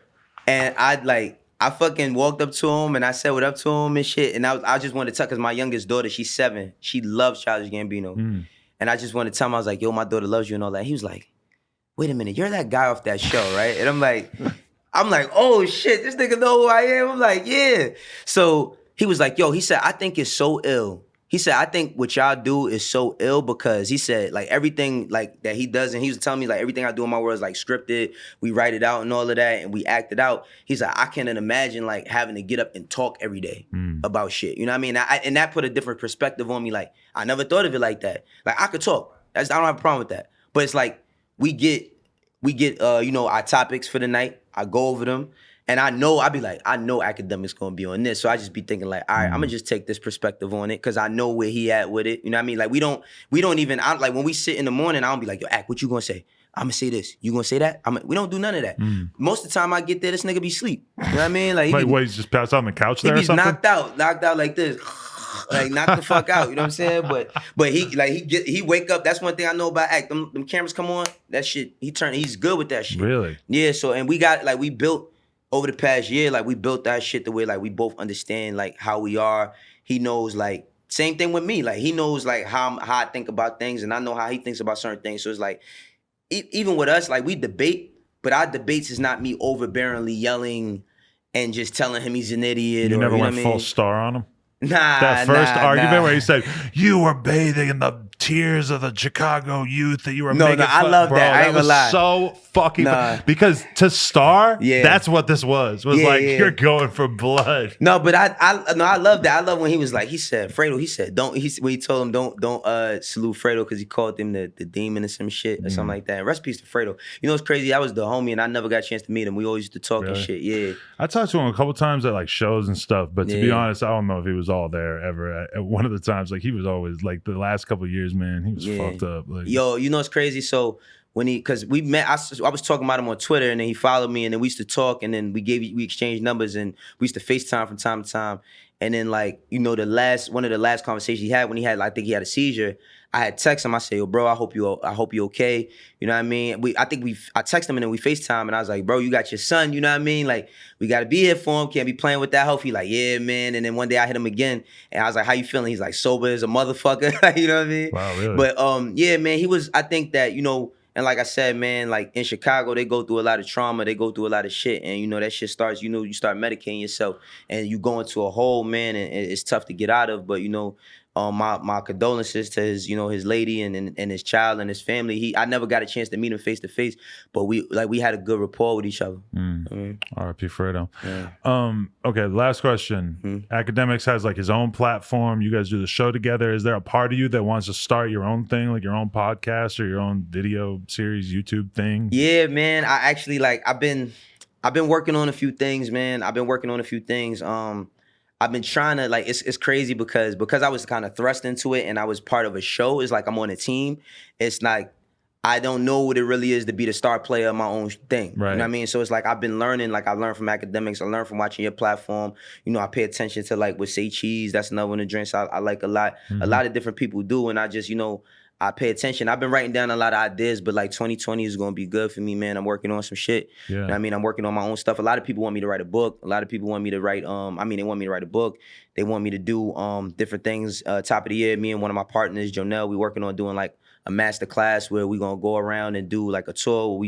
and I fucking walked up to him and I said what up to him and shit. And I just wanted to tell, because my youngest daughter, she's 7. She loves Childish Gambino. And I just wanted to tell him, I was like, yo, my daughter loves you and all that. He was like, wait a minute, you're that guy off that show, right? And I'm like, oh shit, this nigga know who I am? I'm like, yeah. So he was like, yo, he said, I think it's so ill. He said, I think what y'all do is so ill because he said, like, everything like that he does, and he was telling me, like, everything I do in my world is like scripted. We write it out and all of that, and we act it out. He's like, I can't imagine like having to get up and talk every day about shit. You know what I mean? And that put a different perspective on me. Like, I never thought of it like that. Like, I could talk. I don't have a problem with that. But it's like, we get our topics for the night. I go over them, and I know academics gonna be on this, so I just be thinking like, all right, I'm gonna just take this perspective on it because I know where he at with it. You know what I mean? Like we don't even like when we sit in the morning, I don't be like, yo, Ack, what you gonna say? I'm gonna say this. You gonna say that? We don't do none of that. Most of the time I get there, this nigga be sleep. You know what I mean? Like he's just passed out on the couch there or something? He be knocked out like this. Like knock the fuck out, you know what I'm saying? But he wake up. That's one thing I know about Act. Them cameras come on, that shit. He's good with that shit. Really? Yeah. So and we built over the past year, like we built that shit the way like we both understand like how we are. He knows like same thing with me. Like he knows like how I think about things, and I know how he thinks about certain things. So it's like even with us, like we debate, but our debates is not me overbearingly yelling and just telling him he's an idiot. You never went full star on him? That first argument where he said, you were bathing in the tears of the Chicago youth that you were No, making I love bro, that. I ain't gonna lie. So fucking because to star, that's what this was like you're going for blood. No, but I love that. I love when he was like, he said, Fredo, he said, when he told him don't salute Fredo because he called him the demon or some shit or something like that. And rest in peace to Fredo. You know what's crazy? I was the homie and I never got a chance to meet him. We always used to talk and shit. Yeah. I talked to him a couple times at like shows and stuff, but to be honest, I don't know if he was all there ever. At one of the times, like he was always like the last couple of years, man, he was fucked up. Like, yo, you know what's crazy? So because we met, I was talking about him on Twitter, and then he followed me, and then we used to talk, and then we exchanged numbers, and we used to FaceTime from time to time. And then like, you know, one of the last conversations he had when I think he had a seizure, I had texted him. I said, yo, bro, I hope you okay. You know what I mean? I texted him and then we FaceTime and I was like, bro, you got your son, you know what I mean? Like, we got to be here for him. Can't be playing with that health. He like, yeah, man. And then one day I hit him again and I was like, how you feeling? He's like, sober as a motherfucker. You know what I mean? Wow, really? But yeah, man, I think that, you know, and like I said, man, like in Chicago, they go through a lot of trauma. They go through a lot of shit. And, you know, that shit starts, you know, you start medicating yourself and you go into a hole, man, and it's tough to get out of. But, you know, my condolences to his, you know, his lady and his child and his family. I never got a chance to meet him face to face, but we had a good rapport with each other. R.I.P. Fredo. Yeah. Okay, last question. Academics has like his own platform. You guys do the show together. Is there a part of you that wants to start your own thing, like your own podcast or your own video series, YouTube thing? Yeah, man. I actually I've been working on a few things, man. I've been trying to it's crazy because I was kind of thrust into it and I was part of a show. It's like I'm on a team. It's like I don't know what it really is to be the star player of my own thing. Right. You know what I mean? So it's like I've been learning, like I learned from academics, I learned from watching your platform. You know, I pay attention to like with Say Cheese, that's another one of the drinks I like a lot. A lot of different people do, and I just, you know, I pay attention. I've been writing down a lot of ideas, but like 2020 is going to be good for me, man. I'm working on some shit. Yeah. You know what I mean? I'm working on my own stuff. A lot of people want me to write a book. A lot of people want me to write, they want me to write a book. They want me to do different things. Top of the year, me and one of my partners, Jonelle, we working on doing like a master class where we're going to go around and do like a tour.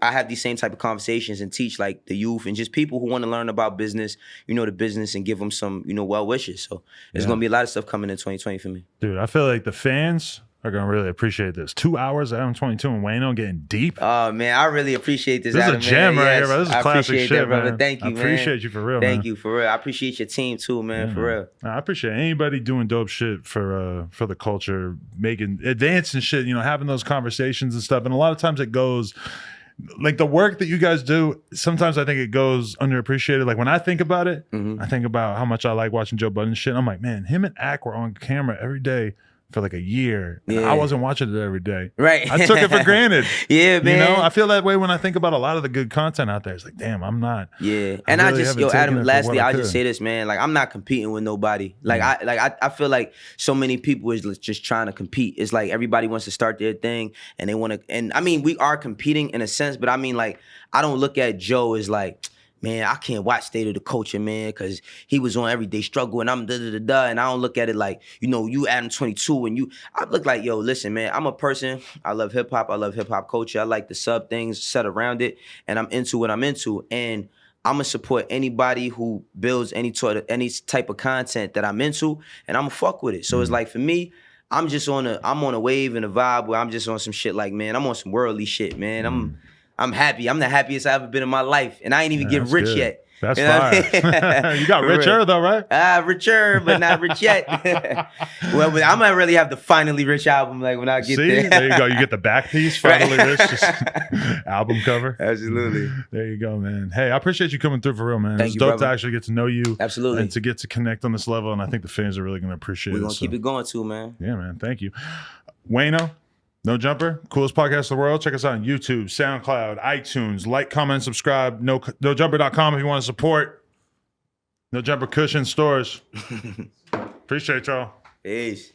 I have these same type of conversations and teach like the youth and just people who want to learn about business, you know, the business, and give them some, you know, well wishes. So there's going to be a lot of stuff coming in 2020 for me. Dude, I feel like the fans are going to really appreciate this. 2 hours at M22 and Wayno getting deep. Oh, man, I really appreciate this. This is a gem right here, bro. This is classic shit, that, brother. Man. Thank you, man. I appreciate you for real, Thank you, for real. I appreciate your team, too, man, for real. I appreciate anybody doing dope shit for the culture, advancing shit, you know, having those conversations and stuff. And a lot of times it goes... Like the work that you guys do, sometimes I think it goes underappreciated. Like when I think about it, I think about how much I like watching Joe Budden shit. I'm like, man, him and Ak were on camera every day for like a year. And I wasn't watching it every day. Right. I took it for granted. Yeah, man. You know, I feel that way when I think about a lot of the good content out there. It's like, damn, I'm not. Yeah. And Adam, lastly, I'll just say this, man. Like, I'm not competing with nobody. Like, I feel like so many people is just trying to compete. It's like everybody wants to start their thing and they want to, and I mean, we are competing in a sense, but I mean, like, I don't look at Joe as like, man, I can't watch State of the Culture, man, because he was on Everyday Struggle and I'm da-da-da-da, and I don't look at it like, you know, you Adam 22 and I look like, yo, listen, man, I'm a person, I love hip-hop, I love hip-hop culture, I like the sub things set around it, and I'm into what I'm into, and I'm gonna support anybody who builds any type of content that I'm into, and I'm gonna fuck with it. So it's like, for me, I'm on a wave and a vibe where I'm just on some shit like, man, I'm on some worldly shit, man. I'm happy. I'm the happiest I've ever been in my life. And I ain't even getting rich yet. That's fire. You got richer though, right? Richer, but not rich yet. Well, but I might really have the finally rich album like when I get there. There you go. You get the back piece, finally rich, just album cover. Absolutely. There you go, man. Hey, I appreciate you coming through for real, man. Thank you, dope brother. to actually get to know you. Absolutely. And to get to connect on this level. And I think the fans are really going to appreciate it. We're going to keep it going too, man. Yeah, man. Thank you. Wayno. No Jumper, coolest podcast in the world. Check us out on YouTube, SoundCloud, iTunes. Like, comment, subscribe. NoJumper.com if you want to support. No Jumper Cushion Stores. Appreciate y'all. Peace.